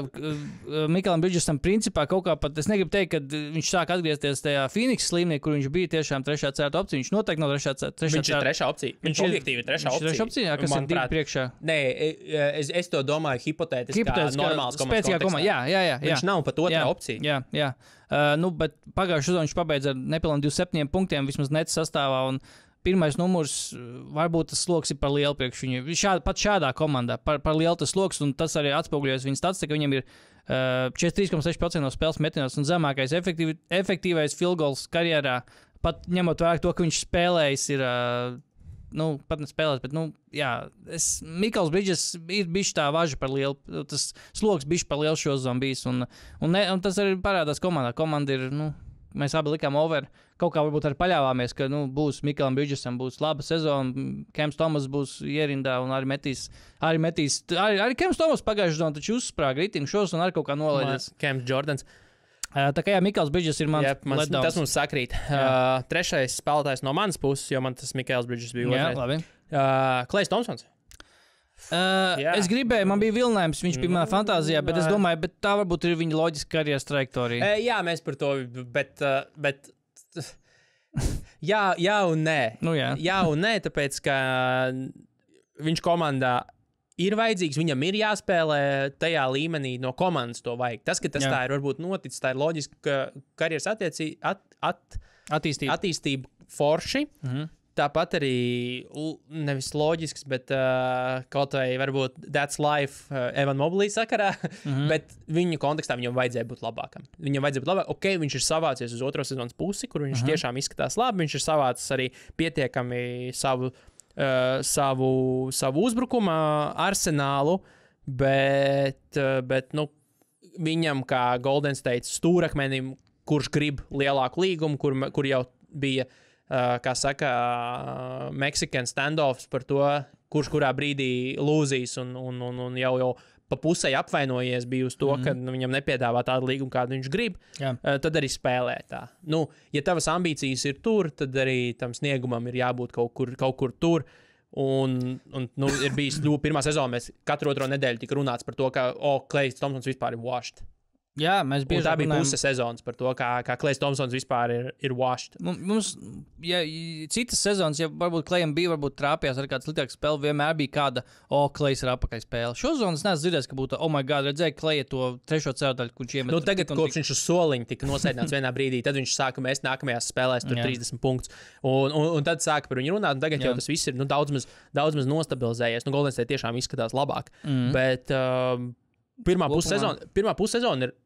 S2: Mikalam Bridgesam principā kaut kā pat, es negribu teikt, ka viņš sāk atgriezties tajā Phoenix līmenī, kur viņš bija tiešām 3. opcija. Viņš noteikti nav 3.
S3: Viņš ir 3. opcija. Viņš objektīvi ir 3. opcija.
S2: 3. opcija, kas ir 2 priekšā.
S3: Nē, es to domāju hipotētiski, normāls komandas kontekstā.
S2: Jā.
S3: Viņš nav pat 2. opcija.
S2: Jā. Bet pagājušajā sezonā viņš pabeidza ar nepilniem 27 punktiem, vismaz nets sastāvā. Un pirmais numurs, varbūt tas sloks ir par lielu priekš viņu. Pat šādā komandā par lielu tas sloks, un tas arī atspoguļojas viņa statistikā, ka viņam ir 43,6% no spēles metienos un zemākais efektīvais field goals karjerā. Pat ņemot vērā to, ka viņš spēlējis ir, pat nespēlēs, bet, Mikals Bridges ir bijis tā važa par lielu, tas sloks bijis par lielu šo zonu bijis, un tas arī parādās komandā. Komanda ir, mēs abi likām over, kaut kā varbūt arī paļāvāmies, ka, būs Mikalam Bridgesam būs laba sezona, Kems Tomas būs ierindā un arī metīs, arī Kems Tomas pagājušajā sezonā taču uzsprāga ritiņu šos un arī kaut kā nolaidies.
S3: Kems Jordans.
S2: Tā kā Mikls Bridges ir mans letdowns.
S3: Tas mums sakrīt. Trešais spēlētājs no manas puses, jo man tas Mikls Bridges bija otrais.
S2: Jā, labi.
S3: Klejs Thompsons.
S2: Es gribēju, man bija vilinājums, viņš bija manā fantāzijā, bet es domāju, tā varbūt ir viņa loģiska karjeras trajektorija.
S3: Jā, mēs par to, bet jā un nē. Jā un nē, tāpēc, ka viņš komandā ir vajadzīgs, viņam ir jāspēlē tajā līmenī, no komandas to vajag. Tas, ka tas tā ir varbūt noticis, tā ir loģiska karjeras attīstība forši. Tāpat arī nevis loģisks, bet kaut vai varbūt that's life Evan Mobley sakarā, bet viņu kontekstā viņam vajadzēja būt labākam. Ok, viņš ir savācies uz otro sezonas pusi, kur viņš tiešām izskatās labi, viņš ir savācis arī pietiekami savu uzbrukuma arsenālu, bet viņam kā Golden State stūrakmenim, kurš grib lielāku līgumu, kur jau bija, kā saka, Mexican standoffs par to, kurš kurā brīdī lūzīs un jau pa pusē apvainojies bija uz to, ka viņam nepiedāvā tādu līgumu, kādu viņš grib, tad arī spēlē tā. Ja tavas ambīcijas ir tur, tad arī tam sniegumam ir jābūt kaut kur tur. Un ir bijis pirmā sezona, mēs katru otro nedēļu tika runāts par to, ka Klejs Thompsons vispār ir washed.
S2: Jā, mēs bieži
S3: tā bija puse sezonas par to, kā Klejs Thompsons vispār ir washed.
S2: Mums, citas sezonas, ja varbūt Klejam bija, varbūt trāpījās ar kādu sliktāku spēli, vienmēr bija kāda, Klejs ir apakaļ spēle. Šo zonu es neesmu dzirdējis, ka būtu, oh my god, redzēju Kleja to trešo ceturdaļu, kurš iemet.
S3: Tagad, kopš viņš uz soliņa tika nosēdināts vienā brīdī, tad viņš sāka mest nākamajās spēlēs tur 30 punktus. Un tad sāka par viņu runāt, un tagad jau tas viss ir daudz maz nostabilizējies. Golden State tiešām izskatās labāk. Bet pirmā pussezona ir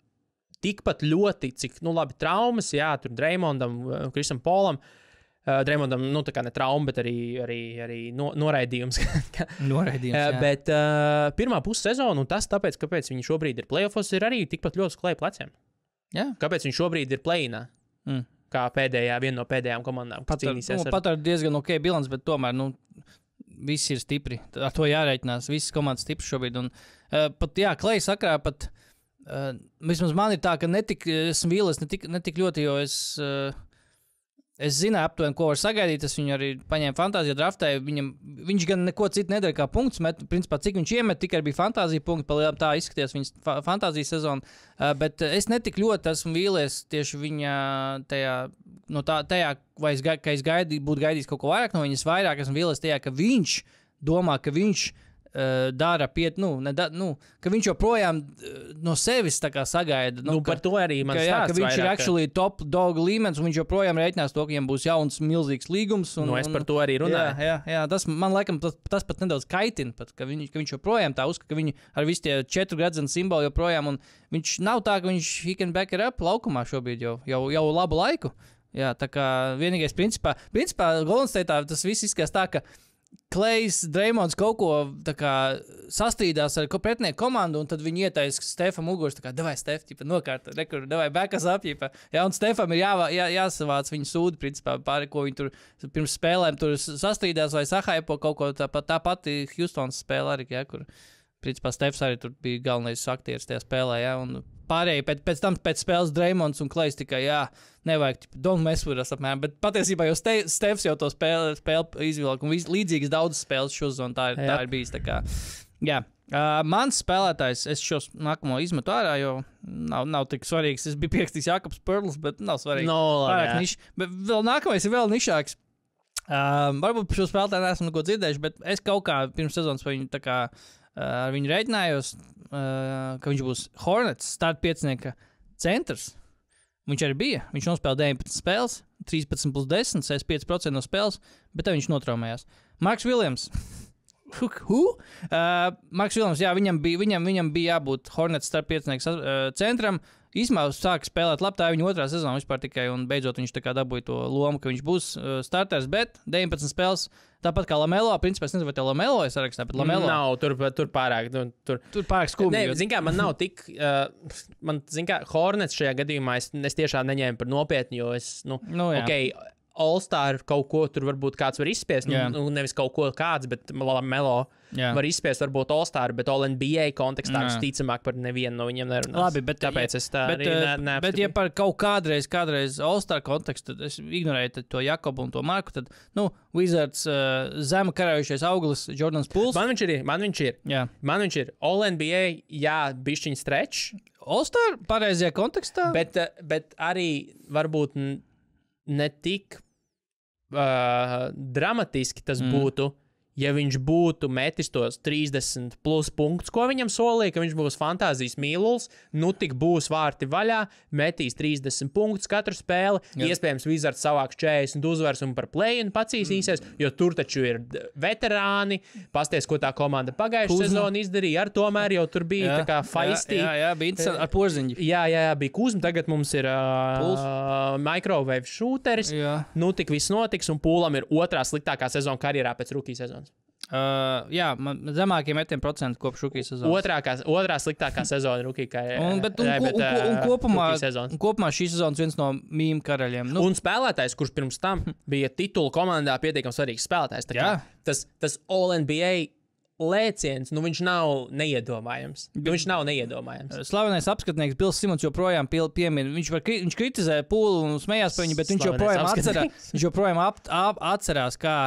S3: tikpat ļoti, cik, labi, traumas, tur Draymondam, Krisam Polam. Draymondam, tā kā ne trauma, bet arī noraidījums. Bet pirmā pussezona, un tas tāpēc, kāpēc viņi šobrīd ir playoffs, ir arī tikpat ļoti uz Kleja pleciem. Kāpēc viņi šobrīd ir play-inā? Kā viena no pēdējām komandām, kas cīnīsies
S2: pat ar diezgan ok bilans, bet tomēr, visi ir stipri. Ar to jārēķinās. Visas komandas stipri šobrīd. Un pat, Kleja sakrā pat, vismaz man ir tā, ka esmu vīlies ne tik ļoti, jo es Es zinu aptuveni, ko var sagaidīt. Es viņu arī paņēmu fantāziju draftē. Viņš gan neko citu nedara kā punktus. Principā, cik viņš iemet, tikai bija fantāzija punkti. Palielam tā izskaties viņas fantāzijas sezona. Bet es netik ļoti esmu vīlies tieši viņa tajā, vai es būtu gaidījis kaut ko vairāk no viņas. Vairāk esmu vīlies tajā, ka viņš domā, ka viņš dara ka viņš joprojām no sevis tā kā sagaida.
S3: Par to arī man stāsts.
S2: Ka viņš ir actually top dog līmenis, un viņš joprojām reiķinās to, ka viņam būs jauns milzīgs līgums.
S3: Es par to arī runāju.
S2: Jā, tas man laikam tas pat nedaudz kaitina, ka viņš joprojām tā uzskata, ka viņi ar visu tie 4 gradzenu simboli joprojām, un viņš nav tā, ka viņš he can back it up laukumā šobrīd jau labu laiku. Jā, tā kā vienīgais principā Golden State'ā tas viss izskatās tā, ka Klejs, Dreymonds kaut ko sastrīdās ar pretinieku komandu, un tad viņi ietaisa Stefam Ugurs, davai, Stef, nokārta, davai, backas up, jā, un Stefam ir jāsavāc viņa sūdi, principā, pāri, ko viņi tur pirms spēlēm tur sastrīdās vai sahaipo kaut ko, tā pati Houstons spēle arī, jā, kur, principā, Stefs arī tur bija galvenais aktieris tajā spēlē, jā, un pārējie pēc tam pēc spēles Dreymonds un Klejs tikai, jā, nevajag, don't mess with us apmēram, bet patiesībā jau Stefs jau to spēli izvilka, un līdzīgas daudzas spēles šo zonu, tā ir bijis, tā kā, jā. Mans spēlētājs, es šos nākamo izmetu ārā, jo nav tik svarīgs, es biju pierakstīts Jakobs Purls, bet nav svarīgi. Bet vēl nākamais ir vēl nišāks. Varbūt šo spēlētāju neesmu neko dzirdējuši, bet es kaut kā pirms sezonas viņu tā kā ar viņu reiķinājos, ka viņš būs Hornets start piecinieka centrs. Viņš arī bija. Viņš nospēlēja 19 spēles, 13+10, 65% no spēles, bet viņš notraumējās. Marks Viljams. Marks Viljams, jā, viņam bija jābūt Hornets start piecinieka centram. Īsumā sāka spēlēt labi, tā viņa otrā sezona vispār tikai, un beidzot viņš tā kā dabūja to lomu, ka viņš būs starters, bet 19 spēles, tāpat kā Lamelo, principā es nezinu, vai te Lamelo ir sarakstā, bet Lamelo...
S3: Nav, tur pārāk,
S2: tur pārāk skumji.
S3: Zin kā, man nav tik, zin kā, Hornets šajā gadījumā es tiešām neņēmu par nopietni, jo es, okei, All-Star kaut ko tur varbūt kāds var izspiest, nevis kaut ko kāds, bet Lamelo var izspiest varbūt All-Star, bet All-NBA kontekstā es ticamāk par nevienu no viņiem nerunās.
S2: Labi, bet
S3: tāpēc es tā arī neapstiprinu.
S2: Bet ja par kaut kādreiz All-Star kontekstu, tad es ignorēju to Jakobu un to Marku, tad, Wizards zema karājušies auglis Jordans Pools.
S3: Man viņš ir. Jā. Man viņš ir. All-NBA, jā, bišķiņ stretch.
S2: All-Star pareizajā kontekstā?
S3: Bet arī varbūt ne tik dramatiski tas būtu, ja viņš būtu metis tos 30 plus punktus, ko viņam solīja, ka viņš būs fantāzijas mīluls, tik būs vārti vaļā, metīs 30 punktus katru spēli, iespējams Wizards savāks 40 uzvars un par play-in pacīsīsies, jo tur taču ir veterāni, pasties, ko tā komanda pagājušā sezona izdarīja, tomēr jau tur bija tā kā feisty.
S2: Jā, bija interesanti ar porziņu.
S3: Jā, bija Kuzma, tagad mums ir microwave shooteris, tik viss notiks, un Pūlam ir otrā sliktākā sezona karjerā pēc rookie sezonas.
S2: Jā, man zemākie metienu procenti kopš rookie sezonas.
S3: Otrā sliktākā sezona rookie karjerā.
S2: Un kopumā šī sezonas viens no mīm karaļiem.
S3: Un spēlētājs, kurš pirms tam bija titula komandā pietiekami svarīgs spēlētājs. Tas All-NBA lēciens, viņš nav neiedomājams. Slavenais
S2: apskatnieks Bills Simons joprojām piemin. Viņš kritizē Pūlu un smējās par viņu, bet viņš joprojām atcerās, kā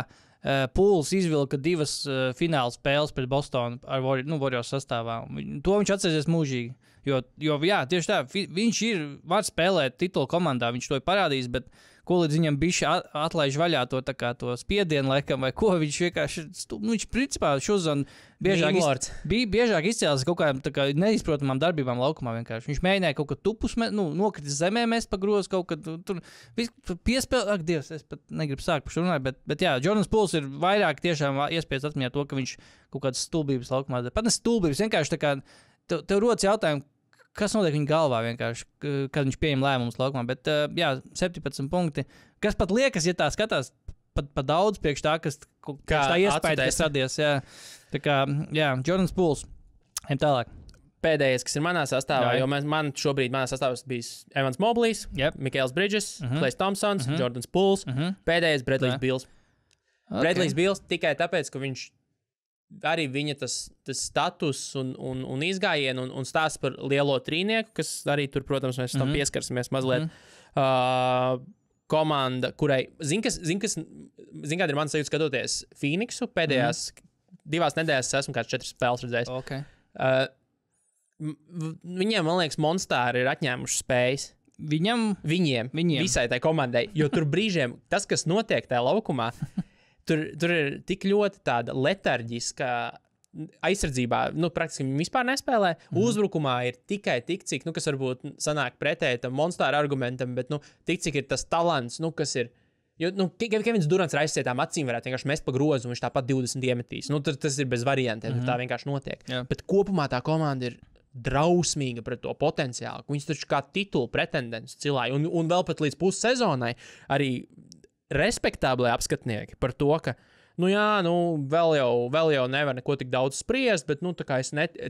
S2: Pūls izvilka 2 fināla spēles pret Bostonu ar Warriors sastāvā. To viņš atcerēsies mūžīgi. Jo jā, tieši tā, viņš var spēlēt titulu komandā, viņš to ir parādījis, bet ko līdz viņam bišķi atlaiž vaļā to spiedienu laikam, vai ko viņš vienkārši, viņš principā šozon biežāk izcēlās kaut kādām neizprotamām darbībām laukumā vienkārši. Viņš mēģināja kaut kad tupus, nokritis zemē, mest pa grozu kaut kad, tur piespēl, ak, Dievs, es pat negribu sākt par šo runāt, bet jā, Jordans Pools ir vairāk tiešām iespējas atmiņā to, ka viņš kaut kādas stulbības laukumā, pat ne stulbības, vienkārši tā kā, tev rodas jautājumu, kas notiek viņa galvā vienkārši, kad viņš pieņem lēmumus laukumā, bet jā, 17 punkti, kas pat liekas, ja tā skatās, pat daudz priekš tā, kas tā iespēja, kas radies, jā. Tā kā, jā, Jordans Pools, ejam tālāk.
S3: Pēdējais, kas ir manā sastāvā, jo man šobrīd manā sastāvā bijis Evans Moblīs, Mikaels Bridges, Klejs Thompsons, Jordans Pools, pēdējais Bradley's Beals. Bradley's Beals tikai tāpēc, ka viņš arī viņa tas status un izgājienu un stāsts par lielo trīnieku, kas arī tur, protams, mēs tam pieskarsimies mazliet. komanda, kurai, kāda ir mans sajūta skatoties Phoenixu pēdējās 2 nedēļas, esmu kāds 4 spēles redzējis.
S2: Okay.
S3: Viņiem, man liekas, Monsteri ir atņēmuši spējas. Viņiem. Visai tai komandai. Jo tur brīžiem tas, kas notiek tajā laukumā, tur ir tik ļoti tāda letarģiska aizsardzībā, praktiski viņi vispār nespēlē. Uzbrukumā ir tikai tik, cik, kas varbūt sanāk pretēji tam Monsteru argumentam, bet, tik, cik ir tas talants, kas ir. Jo, Kevins Durants ar aizsietām acīm varētu vienkārši mest pa grozu, un viņš tāpat 20 iemetīs. Tas ir bez variantiem, tā vienkārši notiek. Jā. Bet kopumā tā komanda ir drausmīga pret to potenciālu. Viņus taču kā titulu pretendents cilāja, un vēl pat līdz pussezonai arī respektāblie apskatnieki par to, ka vēl jau nevar neko tik daudz spriest, bet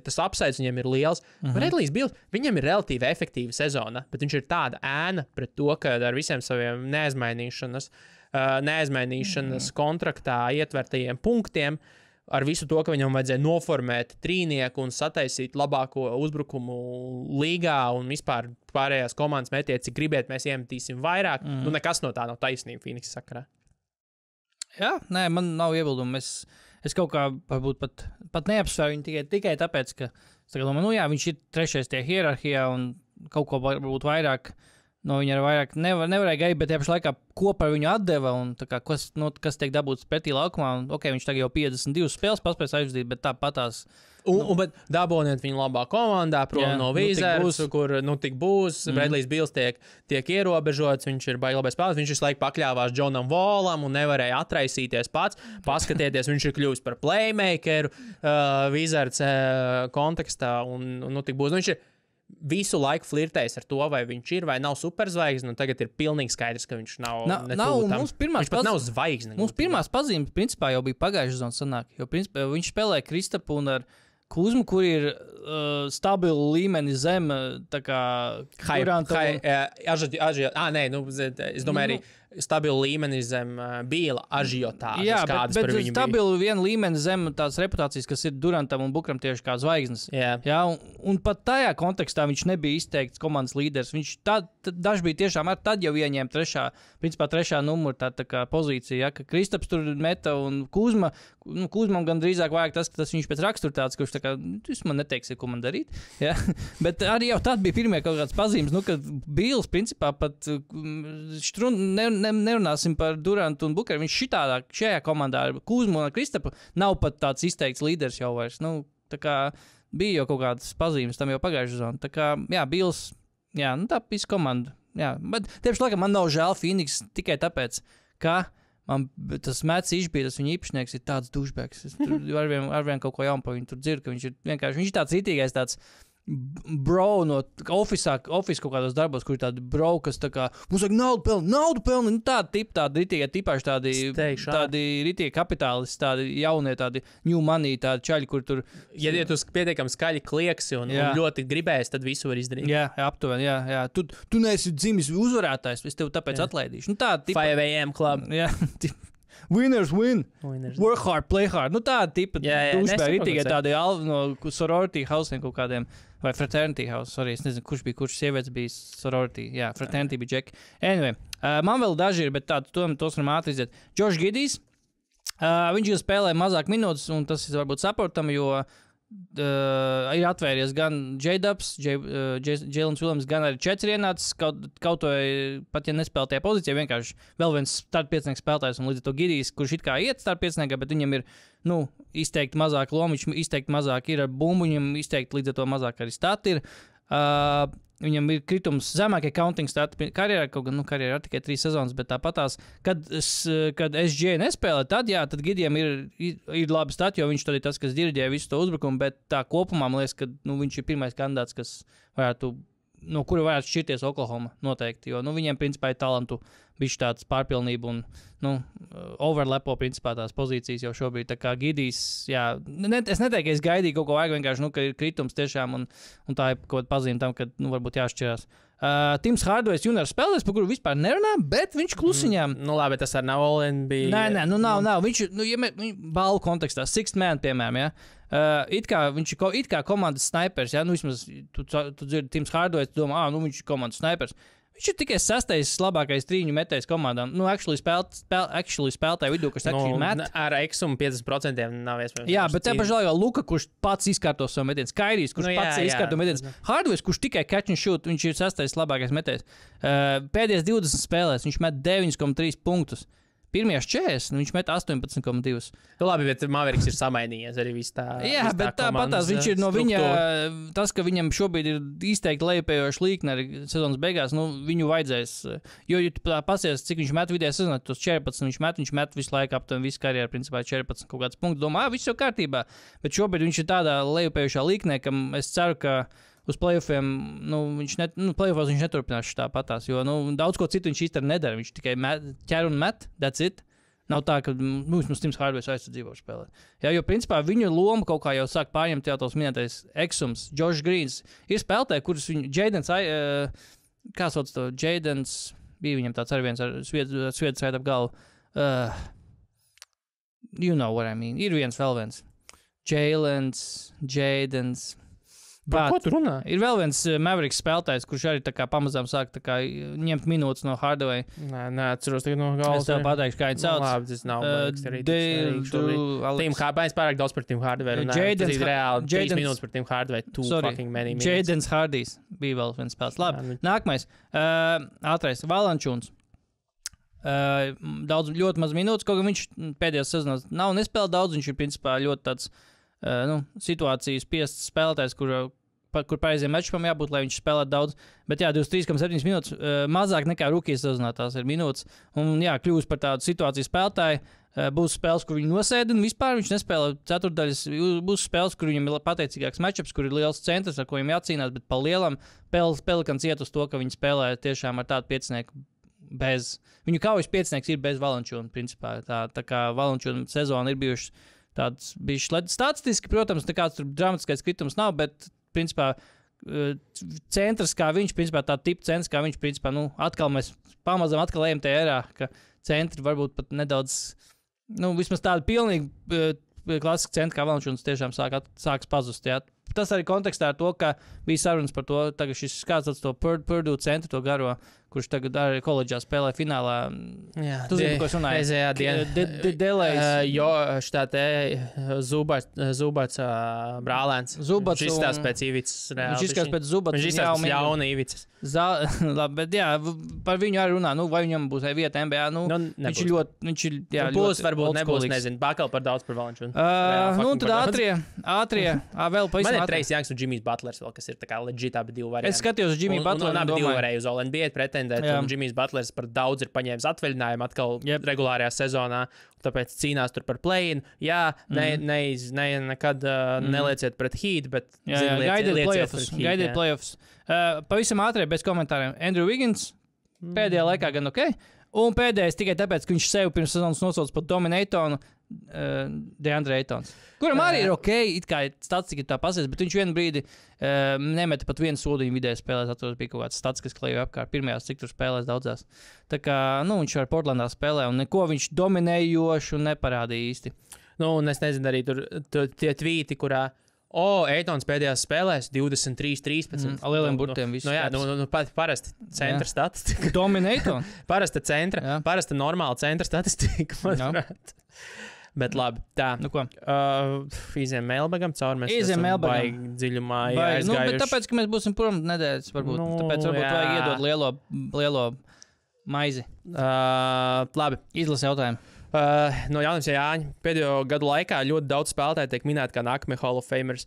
S3: tas apsaids viņiem ir liels. Redlijs Bills, viņam ir relatīvi efektīva sezona, bet viņš ir tāda ēna pret to, ka ar visiem saviem neaizmainīšanas kontraktā ietvertajiem punktiem, ar visu to, ka viņam vajadzēja noformēt trīnieku un sataisīt labāko uzbrukumu līgā un vispār pārējās komandas metiet, cik gribiet, mēs iemetīsim vairāk. Nekas no tā nav taisnība Phoenix sakarā.
S2: Jā, nē, man nav iebildumu. Es kaut kā varbūt pat neapsvēru viņu tikai tāpēc, ka viņš ir 3. tie hierarhijā un kaut ko varbūt vairāk no viņa ar vairāk nevarēja gaidīt, bet tieši laikā kopā ar viņu atdeva un kas tiek dabūts pretī laukumā. Un, viņš tagad jau 52 spēles paspēs aizvadīt, bet tāpatās.
S3: Bet dabūniet viņu labā komandā, prom no Wizards, kur tik būs. Bradlijs Bills tiek ierobežots, viņš ir baigi labais spēlētājs, viņš visu laiku pakļāvās Jonam Wallam un nevarēja atraisīties pats. Paskatieties, viņš ir kļuvis par playmakeru Wizards kontekstā un tik būs. Viņš ir visu laiku flirtējis ar to, vai viņš ir vai nav superzvaigzne, un tagad ir pilnīgi skaidrs, ka viņš nav viņš pat nav zvaigzne.
S2: Mums pirmās pazīmes, principā, jau bija pagājušā zona sanāk, jo principā viņš spēlē Kristapu un ar Kuzmu, kur ir stabilu līmeni zem, tā kā
S3: es domāju arī stabilu līmeni zem Bīla ažiotāžas.
S2: Jā, bet stabilu vienu līmeni zem tās reputācijas, kas ir Durantam un Bukram tieši kā zvaigznes. Jā, un pat tajā kontekstā viņš nebija izteikts komandas līderis. Viņš daži bija tiešām tad jau ieņēma trešā numura tā kā pozīcija, ka Kristaps tur meta un Kuzmam gan drīzāk vajag tas viņš pēc rakstura tāds, ka viņš tā kā, jūs man neteiksi, ko man darīt. Ja? Bet arī jau tad bija pirmie kaut kāds pazīmes, ka Bīls principā pat nerunāsim par Durantu un Bukaru. Viņš šajā komandā ar Kuzmu un Kristapu nav pat tāds izteikts līderis jau vairs. Tā kā bija jau kaut kādas pazīmes tam jau pagājušajā sezonā. Tā kā, jā, Bīls, jā, tā visa komanda. Jā, bet tieši laikam man nav žēl Phoenix tikai tāpēc, ka man tas Mats Išbītas, viņa īpašnieks, ir tāds dušbēks. Es arvien kaut ko jaunu par viņu tur dzirdu, ka viņš ir vienkārši, viņš ir tāds ritīgais, tāds bro no office kaut kādos darbos, kur ir tādi bro, kas tā kā, mums vajag naudu pelni, tādi ritīgie tipāši, tādi ritīgie kapitālisti, tādi jaunie, tādi new money, tādi čaļi, kur tur.
S3: Ja tu pietiekami skaļi klieksi un ļoti gribēs, tad visu var izdarīt.
S2: Jā, aptuveni, jā. Tu neesi dzimis uzvarētājs, es tev tāpēc atlaidīšu.
S3: 5 AM club.
S2: Jā, Winners win. Work hard, play hard. Tāda tipa dušbēri ritīgie tādi no sorority houseiem kaut kādiem. Vai fraternity house, es nezinu, kurš sievietes bija sorority. Jā, fraternity bija Džeki. Anyway, man vēl daži ir, bet tos varam ātri iziet. Josh Giddijs, viņš jau spēlē mazāk minūtes, un tas ir varbūt saprotam, jo ir atvērties gan J-Dubs, Jēlens Williams, gan arī 4 ienācis, kaut vai pat, ja nespēlē tajā pozīcijā, vienkārši vēl viens start 5 spēlētājs, un līdz ar to Giddijs, kurš it kā iet start 5, bet viņam ir, izteikti mazāk loma, viņš izteikti mazāk ir ar bumbu, viņam izteikti līdz ar to mazāk arī stati ir. Viņam ir kritums zemākie counting stati karjerā, kaut gan, karjerā ir tikai 3 sezonas, bet tāpatās, kad SG nespēlē, tad Giddijam ir labi stati, jo viņš tad ir tas, kas diriģē visu to uzbrukumu, bet tā kopumā, man liekas, ka, viņš ir pirmais kandidāts, kas varētu, no kura varētu šķirties Oklahoma noteikti, jo, viņiem, principā, ir talantu bišķi tāds pārpilnība un, overlapo, principā, tās pozīcijas jau šobrīd, tā kā Giddijs, jā, es neteiktu, ka es gaidīju kaut ko vajag, vienkārši, ka ir kritums tiešām un tā ir kaut kāda pazīme tam, ka, varbūt jāšķirās. Tims Hardaway's junior spēlēs, par kuru vispār nerunā, bet viņš klusiņām.
S3: Labi, tas ar nav All-NBA.
S2: Nē, nav. Viņš, balvu kontekstā, sixth man, piemēram, jā. Viņš ir komandas snipers, jā, vismaz tu dzirdi Tims Hardaway's, tu domā, viņš ir komandas snipers. Viņš ir tikai 6. labākais trīņu metējs komandām. Nu, spēlētāju vidū, kas met.
S3: Ar eksumu 50% nav iespējams.
S2: Jā, bet te pašā laikā Luka, kurš pats izkārto savu metienu. Kairijs, kurš pats izkārto metienus. Hardways, kurš tikai catch and shoot, viņš ir 6. labākais metējs. Pēdējās 20 spēlēs viņš met 9,3 punktus. Pirmajās 40, viņš met 18,2.
S3: Nu, labi, bet Mavericks ir samainījies arī viss tā.
S2: Jā, bet tāpatās viņš ir no viņa, tas, ka viņam šobrīd ir izteikti lejupējoši līkni arī sezonas beigās, nu, viņu vajadzēs, jo tu pasies, cik viņš met vidējā sezonā, tos 14 viņš met visu laiku aptuveni visu karjeru, principā 14 kaut kāds punkts, domā, viss jau kārtībā, bet šobrīd viņš ir tādā lejupējošā līknē, ka es ceru, ka uz playoffiem, playoffos viņš neturpinās tāpatās, jo, daudz ko citu viņš īsti nedara, viņš tikai ķer un met, that's it. Nav tā, ka, vismaz Tims Hardways aizsardzību spēlē. Jā, jo, principā, viņu loma kaut kā jau sāk pārņemt jau tos minētais Exums, Josh Greens. Ir spēlētāji, kurus viņu, Jadens, kā sauc to, Jadens, bija viņam tāds arī viens ar sviedu sēd ap galvu. You know what I mean. Ir viens vēl viens. Jadens.
S3: Par ko tu runā?
S2: Ir vēl viens Mavericks spēlētājs, kurš arī tā kā pamazām sāk tā kā ņemt minūtes no Hardaway.
S3: Nē, atceros tagad no galvas.
S2: Es tev pateikšu, kā viņi sauc.
S3: Labi, tas nav Tim pārāk daudz par Tim Hardaway. Tas ir reāli 3 minūtes par Tim Hardaway. Fucking many minutes.
S2: Jadens Hardijs bija vēl viens spēlētājs. Labi, nākamais. Ātrais. Valanciuns. Ļoti maz minūtes, kaut kā viņš pēdējās sezonās nav nespēlēt daudz. Viņš ir principā ļoti tāds situācijas spiests spēlētājs, kur pareiziem matčam jābūt, lai viņš spēlētu daudz. Bet jā, 23,7 minūtes, mazāk nekā rukijas sezonā tās ir minūtes. Un jā, kļūst par tādu situāciju spēlētāju. Būs spēles, kur viņi nosēdina, vispār viņš nespēlē ceturdaļas. Būs spēles, kur viņam ir pateicīgāks matčups, kur ir liels centrs, ar ko viņam jācīnās, bet pa lielam Pelikans iet uz to, ka viņi spēlē tiešām ar tādu piecinieku bez. Viņu kaujas piecinieks ir bez Valanciuna, principā. Tā kā Valanciuna sezona ir bijuši tāds statistiski, protams, nekāds tur dramatiskais kritums nav, bet, principā, centrs, kā viņš, principā, tā tipa centrs, kā viņš, principā, atkal mēs pamazam atkal ejam tajā erā, ka centri varbūt pat nedaudz, vismaz tādi pilnīgi klasiski centri, kā Valanciuns tiešām sāks pazust, jā. Tas arī kontekstā ar to, ka bija sarunas par to, tagad šis kāds to Purdue centru, to garo, kurš tagad arī koledžā spēlē finālā.
S3: Jā,
S2: tu zini, ko es runāju?
S3: Pēdējā
S2: Delejs.
S3: Jo šitā te Zubats brālēns.
S2: Zubats.
S3: Viņš izskatās pēc Ivicas.
S2: Viņš izskatās pēc Zubats.
S3: Viņš izskatās pēc jauna Ivicas.
S2: Labi, bet jā, par viņu arī runā. Vai viņam būs vieta NBA? Viņš ir ļoti,
S3: būs, varbūt nebūs, nezinu. Bakal par daudz par Valanciunu.
S2: Tad ātrie. Vēl pavisam
S3: man ir Trejs Jangs un Džimijs Butlers vēl, kas ir tā kā legit abi divi varianti.
S2: Es skatījos uz Džimiju Butleru.
S3: Un abi divi varēja uz NBA pretendēt, un Džimijs Butlers par daudz ir paņēmis atvaļinājumu atkal regulārajā sezonā, tāpēc cīnās tur par play-in. Jā, nekad nelieciet pret Heat, bet
S2: gaidiet playoffs. Pavisam ātrie, bez komentāriem. Andrew Wiggins, pēdējā laikā gan ok, un pēdējais tikai tāpēc, ka viņš sev pirms sezonas nosauc par Dominatonu, DeAndre Aytons, kuram arī ir ok, it kā statistika tā pasies, bet viņš vienu brīdi nemeta pat vienu sūdiņu vidēji spēlēs, atceros, bija kaut kāds stats, kas klejoja apkārt pirmajās, cik tur spēlēs daudzās. Tā kā, viņš ar Portlandā spēlē, un neko viņš dominējošu neparādīja īsti.
S3: Un es nezinu, arī tur tie tvīti, kurā Aytons pēdējās spēlēs 23-13.
S2: Lieliem burtiem viss.
S3: Parasti centra statistika.
S2: Dominēton?
S3: Parasta centra, parasta normāla centra statistika. Bet labi, tā.
S2: Ko?
S3: Iziem mailbagam caur, mēs
S2: esam baigi
S3: dziļumā
S2: aizgājuši. Bet tāpēc, ka mēs būsim prom nedēļas, varbūt. Tāpēc varbūt vajag iedot lielo maizi.
S3: Labi.
S2: Izlasi jautājumu.
S3: No Jānis Jāņa pēdējo gadu laikā ļoti daudz spēlētāji tiek minēti kā nākamie Hall of Famers.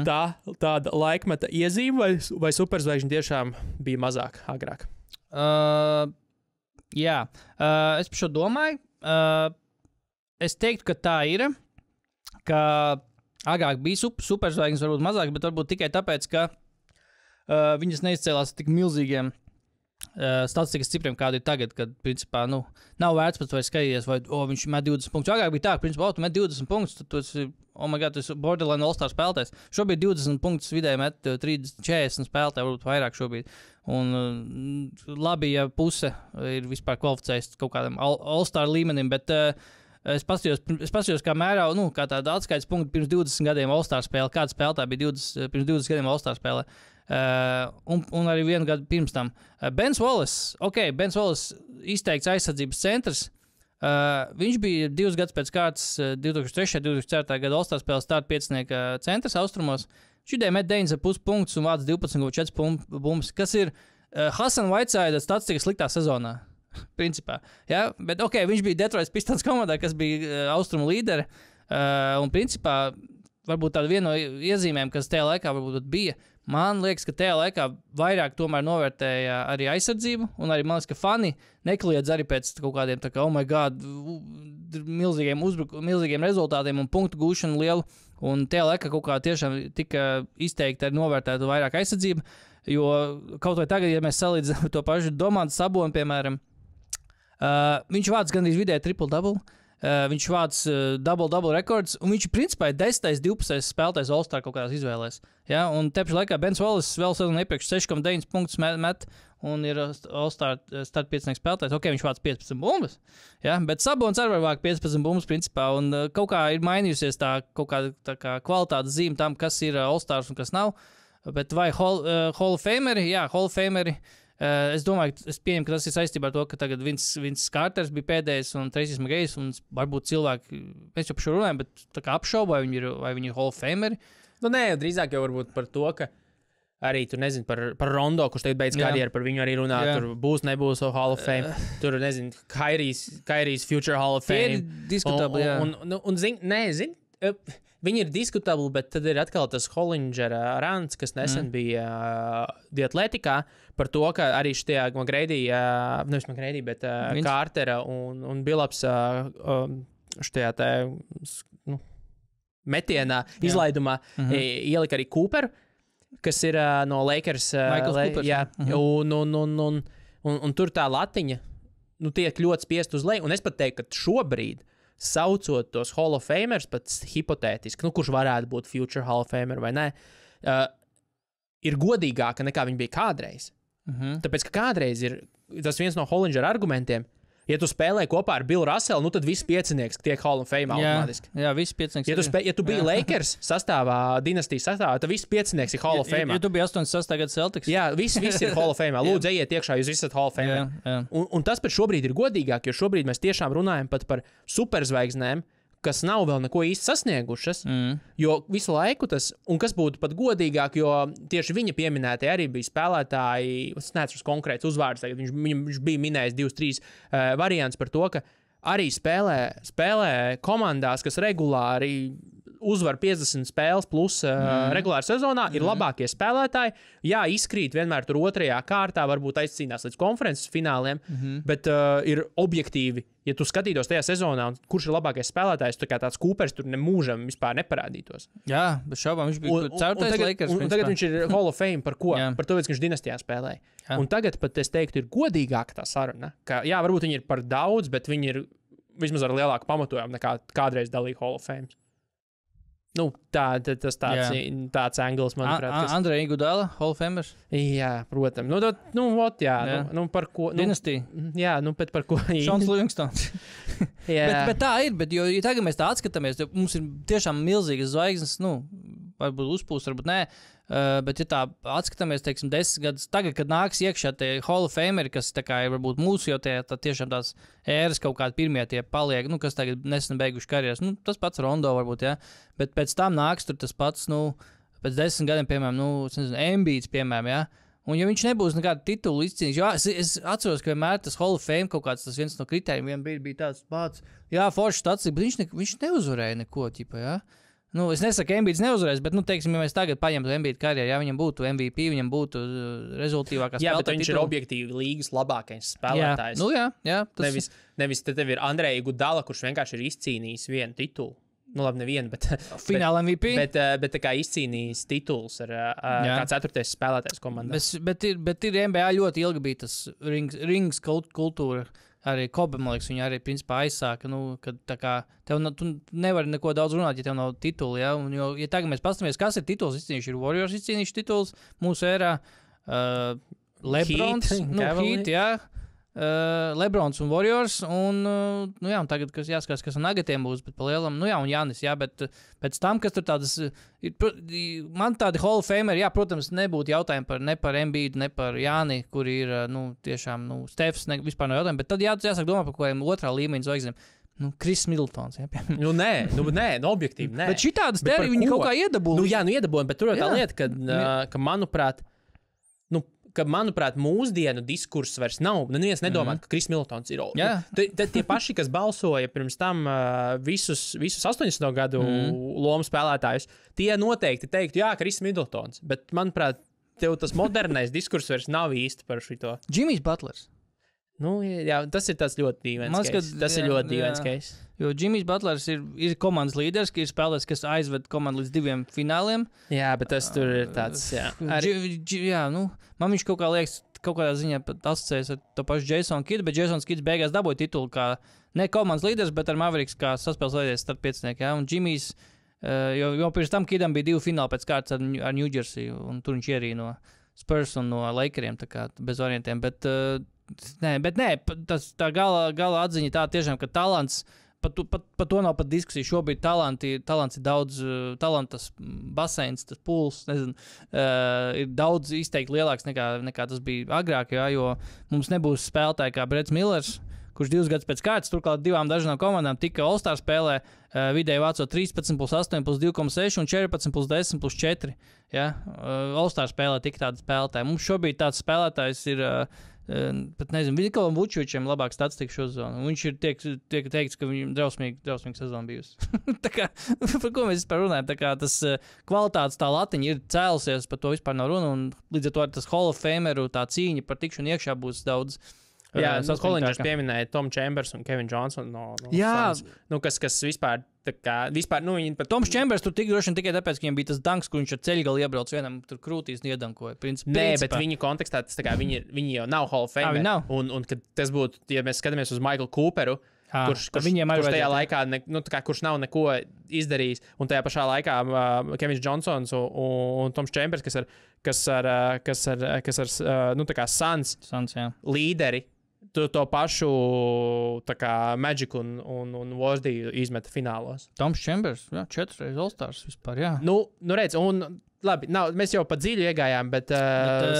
S3: Tāda laikmeta iezīme vai superzvaigžņi tiešām bija mazāk agrāk?
S2: Jā, es par šo domāju. Es teiktu, ka tā ir, ka agrāk bija superzvaigznes, varbūt mazāk, bet varbūt tikai tāpēc, ka viņas neizcēlās tik milzīgiem statistikas cipriem, kāda ir tagad, kad, principā, nav vērts pat vai skatīties, vai viņš met 20 punktus. Agrāk bija tā, ka, principā, tu met 20 punktus, tad tu esi, tu esi borderline all-star spēlētājs. Šobrīd 20 punktus vidēji met 30-40 spēlētāji, varbūt vairāk šobrīd. Un labi, ja puse ir vispār kvalificējis kaut kādam all-star līmenim, bet Es paskatījos, kā mērā, kā tāda atskaites punkta pirms 20 gadiem All-Star spēlē. Kāda spēlētāja bija pirms 20 gadiem All-Star spēlē? Un arī vienu gadu pirms tam. Bens Wallace izteikts aizsardzības centrs. Viņš bija 2 gadus pēc kārtas 2003. 2004. gada All-Star spēles starta piecinieka centrs austrumos. Šidē met 9,5 punktus un vāc 12,4 bumbas, kas ir Hasan Whiteside statistikas sliktā sezonā. Principā, ja? Bet viņš bija Detroit Pistons komandā, kas bija austrumu līderi, un principā varbūt tāda viena no iezīmēm, kas tajā laikā varbūt bija, man liekas, ka tajā laikā vairāk tomēr novērtēja arī aizsardzību, un arī man liekas, ka fani nekliedz arī pēc kaut kādiem tā kā, oh my god, milzīgiem rezultātiem un punktu gūšanu lielu, un tajā laikā kaut kā tiešām tika izteikti arī novērtēta vairāk aizsardzība, jo kaut vai tagad, ja mēs salīdzinām to pašu Domantas Saboni, piemēram, viņš vāc gandrīz vidēji triple-double, viņš vāc double-double rekords, un viņš principā ir 10. 12. spēlētājs All-Star kaut kādās izvēlēs. Ja? Un te pašā laikā Bens Wallace vēl sezonu iepriekš 6,9 punktus met, un ir All-Star start 5. spēlētājs. Viņš vāc 15 bumbas, ja? Bet Sabons arī var vākt 15 bumbas principā, un kaut kā ir mainījusies tā kaut kā, tā kā kvalitātes zīme tam, kas ir All-Stars un kas nav. Bet vai Hall of Fameri? Jā, Hall of Fameri. Es domāju, es pieņemu, ka tas ir saistībā ar to, ka tagad Vince Carters bija pēdējais un Tracy McGrady, un varbūt cilvēki, mēs jau par šo runājam, bet tā kā apšauba, vai viņi ir Hall of Fameri.
S3: Nu, nē, drīzāk jau varbūt par to, ka arī tur nezinu par Rondo, kurš tagad beidz karjeru, par viņu arī runā, tur būs, nebūs Hall of Fame, tur nezinu, Kairijs Future Hall of Fame.
S2: Tie ir diskutabli, jā.
S3: Un zini, viņi ir diskutabli, bet tad ir atkal tas Hollingera rants, kas nesen bija The Athleticā, par to, ka arī šitajā nevis McGrady, bet Cartera un Billups šitajā te metienā, izlaidumā ielika arī Cooperu, kas ir no Lakers.
S2: Michaels Coopers.
S3: Jā, un tur tā latiņa tiek ļoti spiest uz leju, un es pat teiktu, ka šobrīd saucot tos Hall of Famers, pat hipotētiski, kurš varētu būt Future Hall of Famer vai nē, ir godīgāka nekā viņi bija kādreiz. Tāpēc, ka kādreiz ir tas viens no Hollingera argumentiem, ja tu spēlē kopā ar Billu Russellu, tad viss piecinieks tiek Hall of Fame automātiski.
S2: Jā, viss piecinieks.
S3: Ja tu biji Lakers sastāvā, dinastijas sastāvā, tad viss piecinieks ir Hall of Fame.
S2: Ja tu biji 86. gada Celtics.
S3: Jā, viss ir Hall of Fame. Lūdzu, ejiet iekšā, jūs esat Hall of Fame. Un tas pat šobrīd ir godīgāk, jo šobrīd mēs tiešām runājam pat par superzvaigznēm, kas nav vēl neko īsti sasniegušas, jo visu laiku tas, un kas būtu pat godīgāk, jo tieši viņa pieminētie arī bija spēlētāji, es neatceros konkrēts uzvārds, viņš bija minējis 2-3 variants par to, ka arī spēlē komandās, kas regulāri uzvar 50 spēles plus regulāri sezonā, ir labākie spēlētāji. Jā, izkrīt vienmēr tur otrajā kārtā, varbūt aizcīnās līdz konferences fināliem, bet ir objektīvi, ja tu skatītos tajā sezonā, kurš ir labākais spēlētājs, tā kā tāds Coopers tur nemūžam vispār neparādītos.
S2: Jā, bet šaubām viņš bija ceturtais Lakers.
S3: Un tagad viņš ir Hall of Fame par ko? Par to, ka viņš dinastijā spēlēja. Jā. Un tagad pat es teiktu, ir godīgāka tā saruna. Ka, jā, varbūt viņi ir par daudz, bet viņi ir vismaz ar lielāku pamatojumu nekā kādreiz dalīja Hall of Fame. Tas tāds angls, manuprāt.
S2: Andrei Iguodala, Hall of Famers?
S3: Jā, protams. Par ko?
S2: Dinastija.
S3: Jā, bet par ko?
S2: Šons Livingstons. bet tā ir, jo ja tagad mēs tā atskatāmies, mums ir tiešām milzīgas zvaigznes, varbūt uzpūst, varbūt nē, bet ja tā atskatāmies, teiksim, 10 gadus tagad, kad nāks iekšā tie Hall of Fameri, kas tā kā ir varbūt mūsu, jo tie tiešām tās ēras kaut kādi pirmie tie paliek, kas tagad nesen beiguši karjeras, tas pats Rondo varbūt, jā, bet pēc tam nāks tur tas pats, pēc 10 gadiem, piemēram, Embiids, piemēram, jā, un ja viņš nebūs nekādu titulu izcīnījis, jo es atceros, ka vienmēr tas Hall of Fame kaut kāds tas viens no kritērijiem, vien bija tāds pats, jā, foršs tāds, bet viņš neuzvarēja neko, ķipa, jā. Es nesaku, ka Embiids neuzvarēs, bet, teiksim, ja mēs tagad paņemtu Embiida karjeru, ja viņam būtu MVP, viņam būtu rezultīvākā spēlētāja.
S3: Jā, bet viņš ir objektīvi līgas labākais spēlētājs.
S2: Jā.
S3: Nevis te tev ir Andrei Iguodala, kurš vienkārši ir izcīnījis vienu titulu. Labi, nevienu, bet
S2: fināla MVP.
S3: Bet tā kā izcīnījis tituls ar kā 4. spēlētājs komandā.
S2: Bet ir NBA ļoti ilgi bija tas rings kultūra. Arī Kobe, man liekas, viņi arī principā aizsāka, kad tā kā tu nevari neko daudz runāt, ja tev nav tituli, ja? Ja tagad mēs pastamies, kas ir tituls izcīnījuši, ir Warriors izcīnījuši tituls mūsu ērā, LeBrons, Heat, jā, Lebrons un Warriors, un tagad, kas jāskatās, kas ar Nuggetiem būs, bet pa lielam, un Jānis, bet pēc tam, kas tur tādas, man tādi Hall of Fameri, protams, nebūtu jautājumi ne par Embiidu, ne par Jāni, kur ir, tiešām, Stefs, vispār no jautājumi, bet tad jāsāk domāt par kādiem otrā līmeņa zvaigznēm. Kris Middletons, jā, piemēram.
S3: Nē, objektīvi, nē.
S2: Bet šitādas te arī viņi kaut kā iedabūja.
S3: Iedabūja, bet tur ir tā lieta, ka, manuprāt, mūsdienu diskurss vairs nav. Neviens nedomā, ka Kris Middletons ir. Tie paši, kas balsoja pirms tam visus 80. gadu lomu spēlētājus, tie noteikti teiktu, jā, Kris Middletons. Bet, manuprāt, tev tas modernais diskurss vairs nav īsti par šito.
S2: Jimmy's Butlers.
S3: Jā, tas ir tāds ļoti dīvains case. Tas ir ļoti dīvains case.
S2: Jo Jimmy's Butlers ir komandas līderis, ir spēlētājs, kas aizved komandu līdz 2 fināliem.
S3: Jā, bet tas tur ir tāds,
S2: man viņš kaut kā liekas, kaut kādā ziņā asociējas ar to pašu Jasonu Kiddu, bet Jasons Kidds beigās dabūja titulu kā ne komandas līderis, bet ar Mavericks kā saspēles līderis starp piecinieki, un Jimmy's, jo pirms tam Kiddam bija 2 fināli pēc kārtas ar New Jersey, un tur viņš ierīja no Spurs un no Lakeriem, tā kā bez variantiem, bet tā gala atziņa tā tiešām, ka talants, par to nav pat diskusija. Šobrīd talants ir daudz, talantas baseins, tas pūls, ir daudz izteikti lielāks nekā tas bija agrāk, jo mums nebūs spēlētāji kā Bretts Millers, kurš 2 gadus pēc kārtas, turklāt 2 dažādām komandām tika All-Star spēlē, vidēji vācot 13 plus 8 plus 2,6 un 14 plus 10 plus 4. Ja? All-Star spēlē tika tāda spēlētāja. Mums šobrīd tāds spēlētājs ir... pat nezinu, Nikolam Vučevičam labāk statistika šo zonu. Viņš ir tiek teikts, ka viņam drausmīga sezona bijusi. Tā kā, par ko mēs vispār runājam? Tā kā tas kvalitātes tā latiņa ir cēlusies, par to vispār nav runa, un līdz ar to tas Hall of Fameru tā cīņa par tikšanu iekšā būs daudz.
S3: Jā, Kolīņš pieminēja Tom Chambers un Kevin Johnson no Suns. Kas vispār, viņi pat...
S2: Toms Chambers tur tik droši tikai tāpēc, ka viņam bija tas danks, kur viņš ar ceļgalu iebrauc vienam tur krūtīs un iedankoja.
S3: Nē, bet viņa kontekstā, tas tā kā viņi jau nav Hall of Famer. Un kad tas būtu, ja mēs skatāmies uz Michael Cooperu, kurš tajā laikā, kurš nav neko izdarījis, un tajā pašā laikā Kevins Johnsons un Toms Chambers, kas ar Suns līderi, to pašu Magic un Wardy izmeta finālos.
S2: Toms Chambers, 4 reizes All-Stars vispār, jā.
S3: Redz, un labi, mēs jau pa dziļu iegājām, bet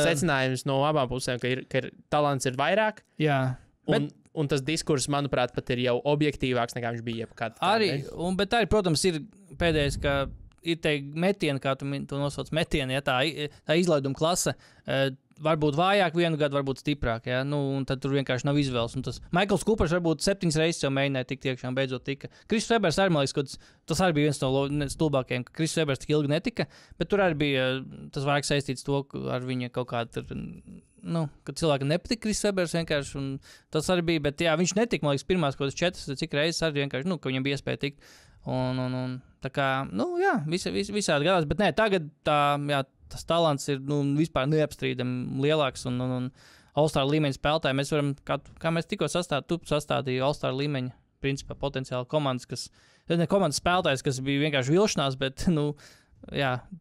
S3: secinājums no abām pusēm, ka talants ir vairāk.
S2: Jā.
S3: Un tas diskurss, manuprāt, pat ir jau objektīvāks, nekā viņš bija jebkad.
S2: Bet arī, protams, ir pēdējais, ka ir te metieni, kā tu nosauc metieni, ja tā izlaiduma klase, varbūt vājāk vienu gadu, varbūt stiprāk, ja? Un tad tur vienkārši nav izvēles. Un tas Michaels Coopers varbūt 7 reizes jau mēģināja tikt iekšā un beidzot tika. Kris Webers arī, man liekas, tas arī bija viens no stulbākajiem, ka Kris Webers tik ilgi netika, bet tur arī bija tas vairāk saistīts to ar viņa kaut kādu, ka cilvēkam nepatika Kris Webers vienkārši, un tas arī bija, bet jā, viņš netika, man liekas, pirmās kaut kādas 4, cik reizes arī vienkārši, ka viņam bija iespēja tikt. Un tā kā, visādi gadās, bet nē, tagad tas talants ir vispār neapstrīdami lielāks un All-Star līmeņa spēlētāji. Mēs varam, kā mēs tikko sastādīja All-Star līmeņa principā potenciāli komandas spēlētājs, kas bija vienkārši vilšanās, bet,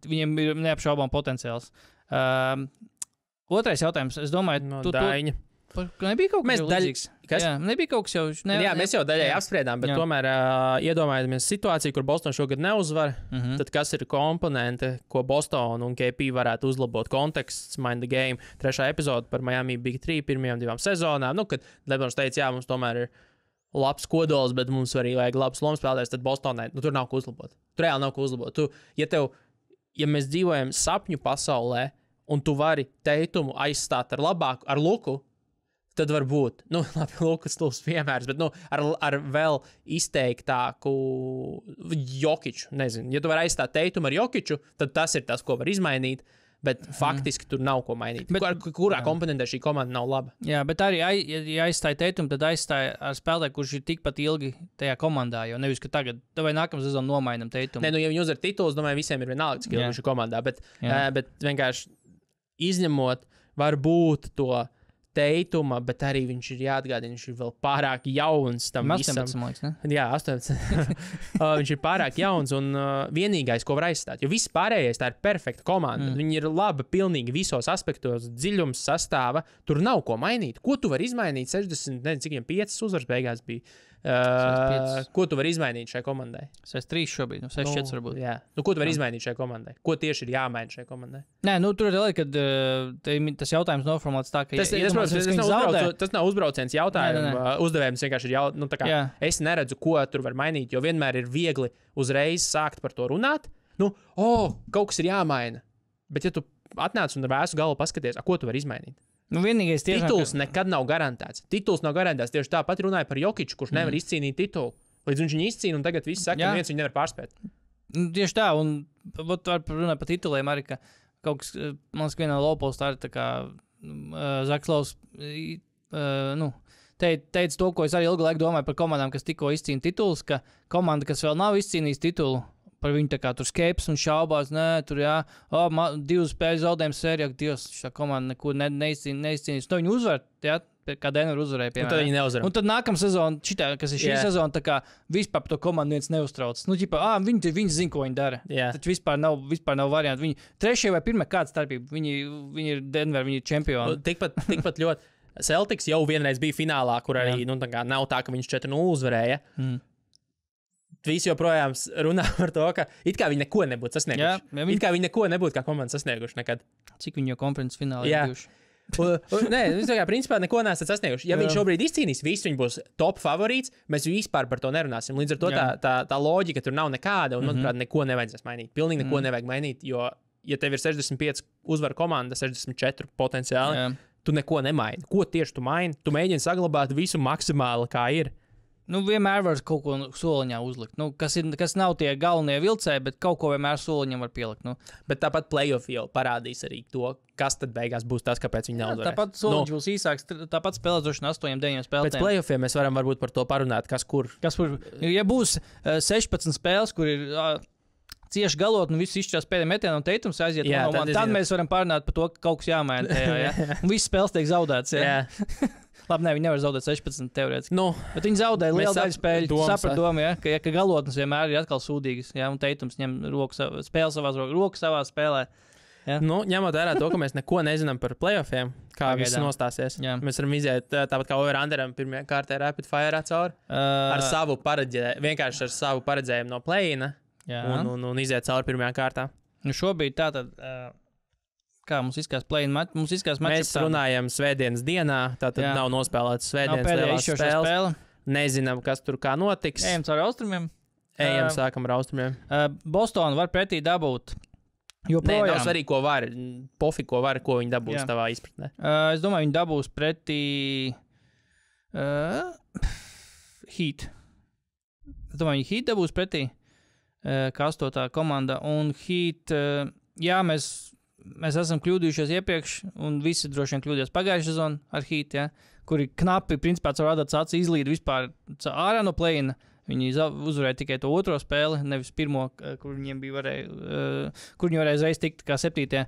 S2: viņiem ir neapšaubām potenciāls. Otrais jautājums, es domāju, Daiņa. Nebija kaut kas līdzīgs. Nebija kaut kas jau...
S3: Mēs jau daļai apspriedām, bet tomēr iedomājamies situāciju, kur Boston šogad neuzvar, tad kas ir komponente, ko Boston un KP varētu uzlabot? Konteksts, Mind the Game, 3. epizode par Miami Big 3 pirmajām 2 sezonām. Kad Lebrons teica, mums tomēr ir labs kodols, bet mums arī vajag labs lomas spēlētājs, tad Bostonai, tur nav ko uzlabot. Tur reāli nav ko uzlabot. Ja mēs dzīvojam sapņu pasaulē, un tu vari Teitumu aizstāt ar Luku, tad varbūt, Lukas stulbs piemērs, bet, ar vēl izteiktāku Jokiču, nezinu. Ja tu vari aizstāt Teitumu ar Jokiču, tad tas ir tas, ko var izmainīt, bet faktiski tur nav ko mainīt. Kurā komponentē šī komanda nav laba?
S2: Jā, bet arī, ja aizstāja Teitumu, tad aizstāja ar spēlētāju, kurš ir tikpat ilgi tajā komandā, jo nevis, ka tagad, vai nākamā sezona nomainam Teitumu.
S3: Nē, ja viņi uzvar titulus, domāju, visiem ir vienalga, cik ilgi šī komandā, bet vienkārši izņemot varbūt to Teituma, bet arī viņš ir jāatgādina, viņš ir vēl pārāk jauns tam visam.
S2: 18, man liekas, ne?
S3: Jā, 18. Viņš ir pārāk jauns un vienīgais, ko var aizstāt. Jo viss pārējais tā ir perfekta komanda. Viņi ir labi pilnīgi visos aspektos, dziļums, sastāva. Tur nav ko mainīt. Ko tu vari izmainīt? 60, nezinu, cik 5 uzvaras beigās bija. Ko tu vari izmainīt šai komandai?
S2: 6-3 šobrīd, 6-4 varbūt.
S3: Jā. Ko tu vari izmainīt šai komandai? Ko tieši ir jāmaina šai komandai?
S2: Nē, tur ir lieta, ka tas jautājums noformulēts tā, ka
S3: tas nav uzbrauciens jautājums. Uzdevējums vienkārši ir es neredzu, ko tur var mainīt, jo vienmēr ir viegli uzreiz sākt par to runāt. Kaut kas ir jāmaina. Bet ja tu atnāc un ar vēsu galvu paskaties, ko tu vari izmainīt?
S2: Vienīgais
S3: tituls nekad nav garantēts. Tituls nav garantēts. Tieši tāpat runāja par Jokiču, kurš nevar izcīnīt titulu. Līdz viņš viņu izcīna, un tagad viss saka, ka viens viņu nevar pārspēt.
S2: Tieši tā, un var runāt par tituliem arī, ka kaut kas, man liekas, vienā lowpostā ir tā kā Zakslavs, teica to, ko es arī ilgu laiku domāju par komandām, kas tikko izcīna titulus, ka komanda, kas vēl nav izcīnījis titulu, par viņu tā kā tur skepsis un šaubās, tur 2 spēļu zaudējumu sērijā, Dievs, šā komanda neko neizcīnīs. Viņi uzvar, kā Denver uzvarēja, piemēram.
S3: Un tad viņi neuzvar.
S2: Un tad nākamā sezona, kas ir šī sezona, tā kā vispār par to komandu neviens neuztrauc. Viņi zina, ko viņi dara. Tad vispār nav variantu. Viņi trešie vai pirmie kāda starpība. Viņi ir Denver, viņi ir čempioni.
S3: Tikpat ļoti. Celtics jau vienreiz bija finālā, kur arī nav tā, ka viņš 4-0 uzvarēja. Visi joprojām runā par to, ka it kā viņi neko nebūtu sasnieguši. It kā viņi neko nebūtu kā komanda sasnieguši nekad.
S2: Cik viņi jau konferences finālā ir bijuši?
S3: Nē, viņš principā neko nesat sasnieguši. Ja viņš šobrīd izcīnīs visu, viņš būs top favorīts, mēs vispār par to nerunāsim. Līdz ar to tā loģika tur nav nekāda, un manuprāt, neko nevajadzēs mainīt. Pilnīgi neko nevajag mainīt, jo, ja tev ir 65 uzvaru komanda, 64 potenciāli, tu neko nemaini. Ko tieši tu maini? Tu mēģini saglabāt visu maksimāli, kā ir.
S2: Vienmēr var kaut ko soliņā uzlikt. Kas nav tie galvenie vilcēji, bet kaut ko vienmēr soliņam var pielikt.
S3: Bet tāpat playoff jau parādīs arī to, kas tad beigās būs tas, kāpēc viņi nav uzvarējuši.
S2: Tāpat soliņš būs īsāks, tāpat spēlēs 8-9 spēlēm.
S3: Pēc playoffiem mēs varam varbūt par to parunāt, kas kur.
S2: Ja būs 16 spēles, kur ir cieši galot un viss izšķirās pēdējā metienā un Teitums aiziet, tad mēs varam parunāt par to, ka kaut kas jāmaina tajā. Un viss spēles tiek zaudēts. Labi, viņi nevar zaudēt 16 teorētiski. Bet viņi zaudēja lielu daļu spēļu. Sapratu domu, ka galotnes vienmēr ir atkal sūdīgas. Un Teitums ņem spēli savā spēlē.
S3: Ņemot vērā to, ka mēs neko nezinām par playoffiem, kā viss nostāsies. Mēs varam iziet tāpat kā over-underam pirmajā kārtā rapid fire cauri. Vienkārši ar savu paredzējumu no play-ina un iziet cauri pirmajā kārtā.
S2: Šobrīd tātad... Kā mums izskatās play-in match?
S3: Mēs runājam svētdienas dienā, tātad nav nospēlēts svētdienas lielās spēle. Nezinām, kas tur kā notiks.
S2: Ejam caur austrumiem.
S3: Sākam ar austrumiem.
S2: Bostonu var pretī dabūt.
S3: Nē, nav svarīgi, ko var. Pofi, ko viņi dabūs tavā izpratnē.
S2: Es domāju, viņi dabūs pretī Heat. Es domāju, viņi Heat dabūs pretī kā 8. komanda. Un Heat, mēs esam kļūdījušies iepriekš, un visi droši vien kļūdījās pagājušajā sezonā ar Heat, kuri knapi, principā, caur adats acis izlīd vispār ārā no play-ina. Viņi uzvarēja tikai to otro spēli, nevis pirmo, kur viņiem bija kur viņi varēja uzreiz tikt kā 7.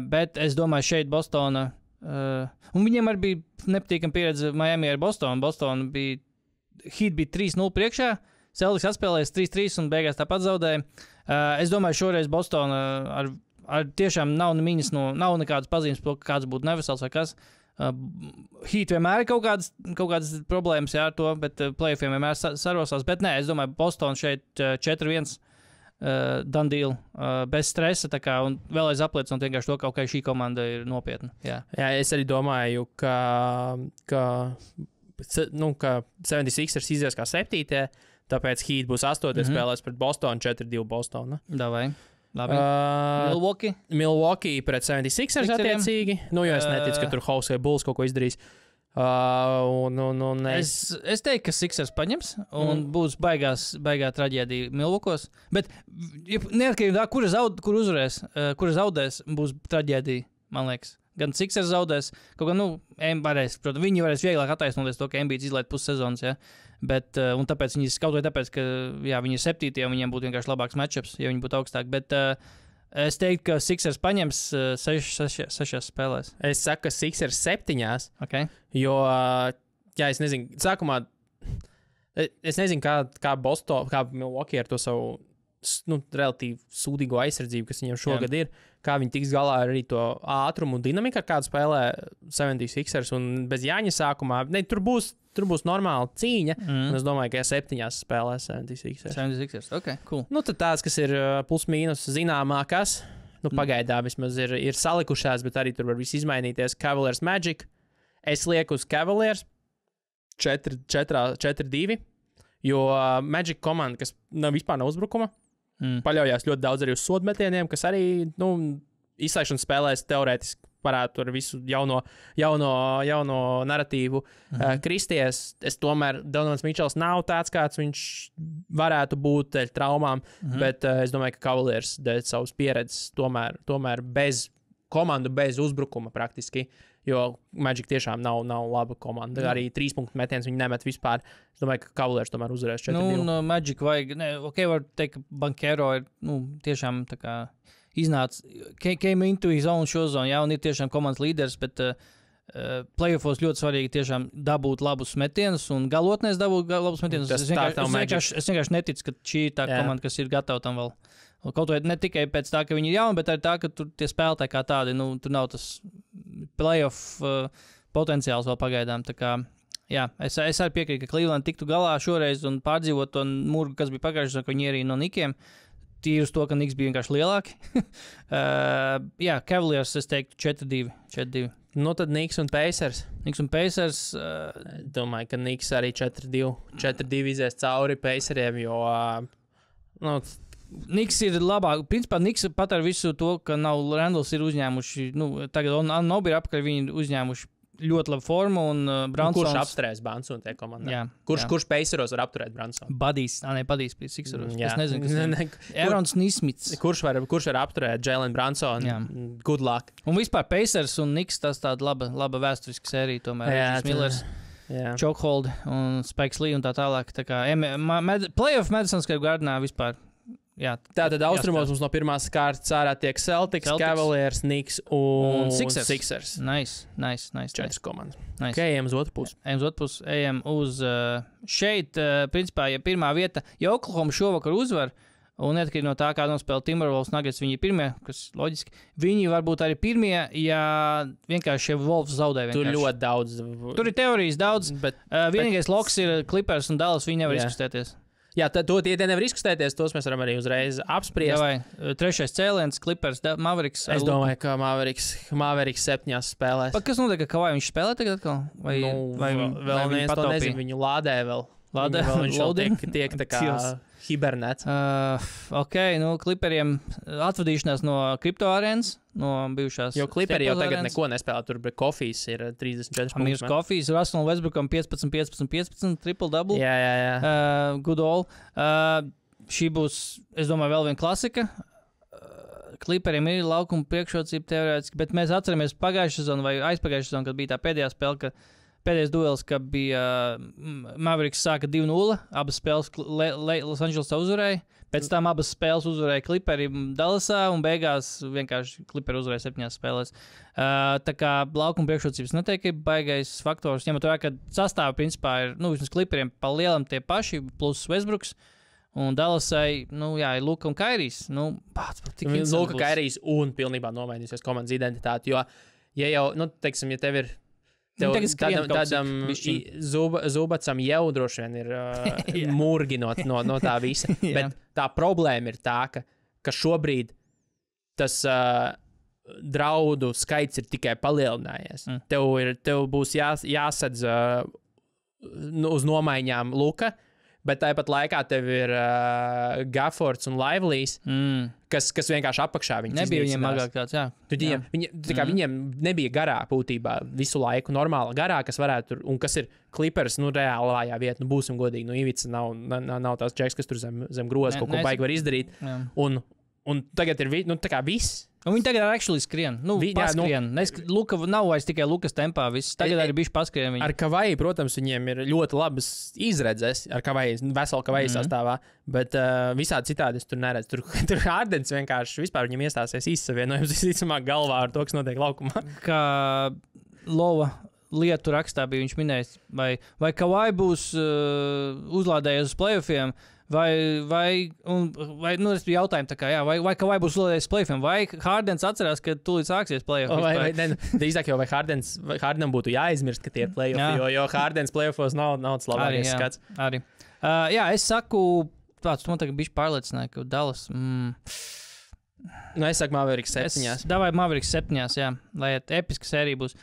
S2: Bet es domāju, šeit Bostona, un viņiem arī bija nepatīkama pieredze Miami ar Bostonu. Bostona Heat bija 3-0 priekšā, Celtics atspēlējas 3-3 un beigās tāpat zaudēja. Es domāju, šoreiz Bostona tiešām nav nekādas pazīmes, kāds būtu nevesels vai kas. Heat vienmēr ir kaut kādas problēmas ar to, bet playoffiem vienmēr sarosās. Bet nē, es domāju, Boston šeit 4-1 done deal, bez stresa, un vēlreiz apliecinot vienkārši to, ka šī komanda ir nopietna. Jā,
S3: es arī domāju, ka 76ers izies kā 7. Tāpēc Heat būs 8. spēlēs pret Bostonu, 4-2 Bostonu.
S2: Davai. Labi.
S3: Milwaukee pret 76ers attiecīgi. Jo es neticu, ka tur Hawks vai Bulls kaut ko izdarīs.
S2: Es teiktu, ka Sixers paņems un būs baigā traģēdija Milwaukeeos. Bet neatkarīgi no tā, kur uzvarēs, kur zaudēs, būs traģēdija, man liekas. Gan Sixers zaudēs, kaut kā, protams, viņi varēs vieglāk attaisnoties to, ka Embiids izlaid pussezonas, bet, un tāpēc viņi kaut vai tāpēc, ka, viņi ir 7. un viņiem būtu vienkārši labāks matchups, ja viņi būtu augstāk, bet Es teiktu, ka Sixers paņems 6 spēlēs.
S3: Es saku, ka Sixers 7.
S2: Okay.
S3: Jo, es nezinu, sākumā, es nezinu, kā Boston, kā Milwaukee ar to savu, relatīvi sūdīgo aizsardzību, kas viņiem šogad ir, kā viņi tiks galā ar arī to ātrumu un dinamiku, ar kādu spēlē 76ers, un bez Jāņa sākumā, tur būs normāla cīņa, un es domāju, ka 7 spēlēs 76ers.
S2: Ok, cool.
S3: Tad tāds, kas ir plus mīnus zināmākās, pagaidām vismaz ir salikušās, bet arī tur var viss izmainīties. Cavaliers Magic, es lieku uz Cavaliers 4-2, jo Magic komanda, kas vispār nav uzbrukuma, paļaujās ļoti daudz arī uz sodmetieniem, kas arī, izslēgšanas spēlēs teorētiski varētu ar visu jauno narratīvu kristies. Es tomēr, Donovans Mičels nav tāds, kāds viņš varētu būt ar traumām, bet es domāju, ka Cavaliers dēļ savas pieredzes tomēr bez komandu, bez uzbrukuma praktiski, jo Magic tiešām nav laba komanda. Arī 3 punktu metiens viņi nemet vispār. Es domāju, ka Cavaliers tomēr uzvarēs 4-2.
S2: Magic vajag, var teikt, ka Bankero ir, tiešām tā kā came into his own show zone, un ir tiešām komandas līderis, bet playoffos ļoti svarīgi tiešām dabūt labus metienus, un galotnēs dabūt labus metienus. Es vienkārši neticu, ka šī ir tā komanda, kas ir gatava tam vēl. Kaut vai ne tikai pēc tā, ka viņi ir jauni, bet arī tā, ka tur tie spēlētāji kā tādi, tur nav tas playoff potenciāls vēl pagaidām. Tā kā, es arī piekrītu, ka Cleveland tiktu galā šoreiz un pārdzīvot to murgu, kas bija pagājušajā, ka viņi ierīja no Nikiem. Tīri uz to, ka Niks bija vienkārši lielāki. Cavaliers, es teiktu, 4-2.
S3: Tad Niks un Pacers.
S2: Domāju,
S3: ka Niks arī 4-2 izies cauri Paceriem, jo...
S2: Niks ir labāk. Principā Niks pat ar visu to, ka nav Randalls ir uzņēmuši, tagad Nobi ir apkārt, viņi ir uzņēmuši ļoti labu formu un Brunsons.
S3: Kurš apturēs Brunsonu tie komandā? Kurš Paceros var apturēt Brunsonu?
S2: Badīs pie Sixeros. Es nezinu, kas Aarons Nismits.
S3: Kurš var apturēt Jalen Brunsonu? Good luck.
S2: Un vispār Pacers un Niks tas tāda laba vēsturiska sērija tomēr. Millers. Chokehold un Spikes Lee un tā tālāk. Tā kā playoff Madison Square Gardenā vispār.
S3: Tātad austrumos mums no pirmās kārtas ārā tiek Celtics, Cavaliers, Knicks un Sixers.
S2: Nice.
S3: 4 komandas.
S2: Nice.
S3: Okay, ejam uz otru pusi.
S2: Ejam uz šeit, principā, ja pirmā vieta, ja Oklahoma šovakar uzvar, un neatkarīgi no tā, kā nospēlē Timberwolves Nuggets, viņi ir pirmie, kas loģiski, viņi varbūt arī pirmie, ja vienkārši Wolves zaudē vienkārši.
S3: Tur ļoti daudz.
S2: Tur ir teorijas daudz, bet vienīgais loks ir Clippers un Dallas, viņi nevar izkustēties.
S3: Tie nevar izkustēties, tos mēs varam arī uzreiz apspriest.
S2: Trešais cēliens, Clippers, Mavericks.
S3: Es domāju, ka Mavericks 7 spēlēs.
S2: Kas notiek, ka Kawhi viņš spēlē tagad atkal? Vai
S3: vēl neviens to nezinu, viņu lādē vēl. Viņš vēl tiek tā kā hibernēts.
S2: Clipperiem atvadīšanās no kriptoarēnas, no bijušās.
S3: Jo Clipperi jau tagad neko nespēlē, tur Coffees ir 34 punkti.
S2: Mirs Coffees, Russell Westbrookam 15, triple-double.
S3: Jā.
S2: Good all. Šī būs, es domāju, vēl viena klasika. Clipperiem ir laukuma priekšrocība teorētiski, bet mēs atceramies pagājušā sezonu vai aizpagājušā sezonu, kad bija tā pēdējā spēle, pēdējais duels, kad bija Mavericks sāka 2-0, abas spēles Los Angelesā uzvarēja, pēc tam abas spēles uzvarēja Clipperi Dallasā un beigās vienkārši Clipperi uzvarēja 7 spēlēs. Tā kā laukuma priekšrocības neteikti ir baigais faktors, ņemot vērā, ka sastāvi principā ir, vismaz Clipperiem pa lielam tie paši, plus Westbrooks. Un Dallasai, ir Luka un Kairijs.
S3: Luka, Kairijs un pilnībā nomainīsies komandas identitāti, jo, ja jau, teiksim, ja tev ir tādam Zubacam jau droši vien ir murgi no tā visa. Bet tā problēma ir tā, ka šobrīd tas draudu skaits ir tikai palielinājies. Tev būs jāsadz uz nomaiņām Luka, bet tāpat laikā tev ir Gaffords un Lively's, kas vienkārši apakšā viņus
S2: nebija viņiem magāk tāds,
S3: Viņiem nebija garā būtībā visu laiku normāla garā, kas varētu, un kas ir Clippers, reāli vājā vieta, būsim godīgi, Ivica nav tās džeks, kas tur zem groza kaut ko baigi var izdarīt, un tagad ir, tā kā viss,
S2: Un viņi tagad actually skrien. Paskrien. Luka nav vairs tikai Lukas tempā. Tagad arī bišķi paskrien.
S3: Ar Kavaju, protams, viņiem ir ļoti labas izredzes. Ar Kavaju, veselu Kavaju sastāvā. Bet visādi citādi es tur neredzu. Tur Hardens vienkārši vispār viņam iestāsies izsavienojums visticamāk galvā ar to, kas notiek laukumā.
S2: Kā Lova lietu rakstā bija viņš minējis, vai Kavaju būs uzlādējies uz playoffiem, vai jautājumi tā kā, jā, vai Kavaju būs uzlādējies uz playoffiem, vai Hardens atcerās, ka tūlīt sāksies playoffs.
S3: Drīzāk jau vai Hardenam būtu jāizmirst, ka tie ir playoffi, jo Hardens playoffos nav tas labākais skats.
S2: Arī. Jā, es saku, tāds man tagad bišķi pārliecināja, ka Dallas...
S3: Es saku Mavericks 7.
S2: Davai Mavericks 7, jā, lai episka sērija būs.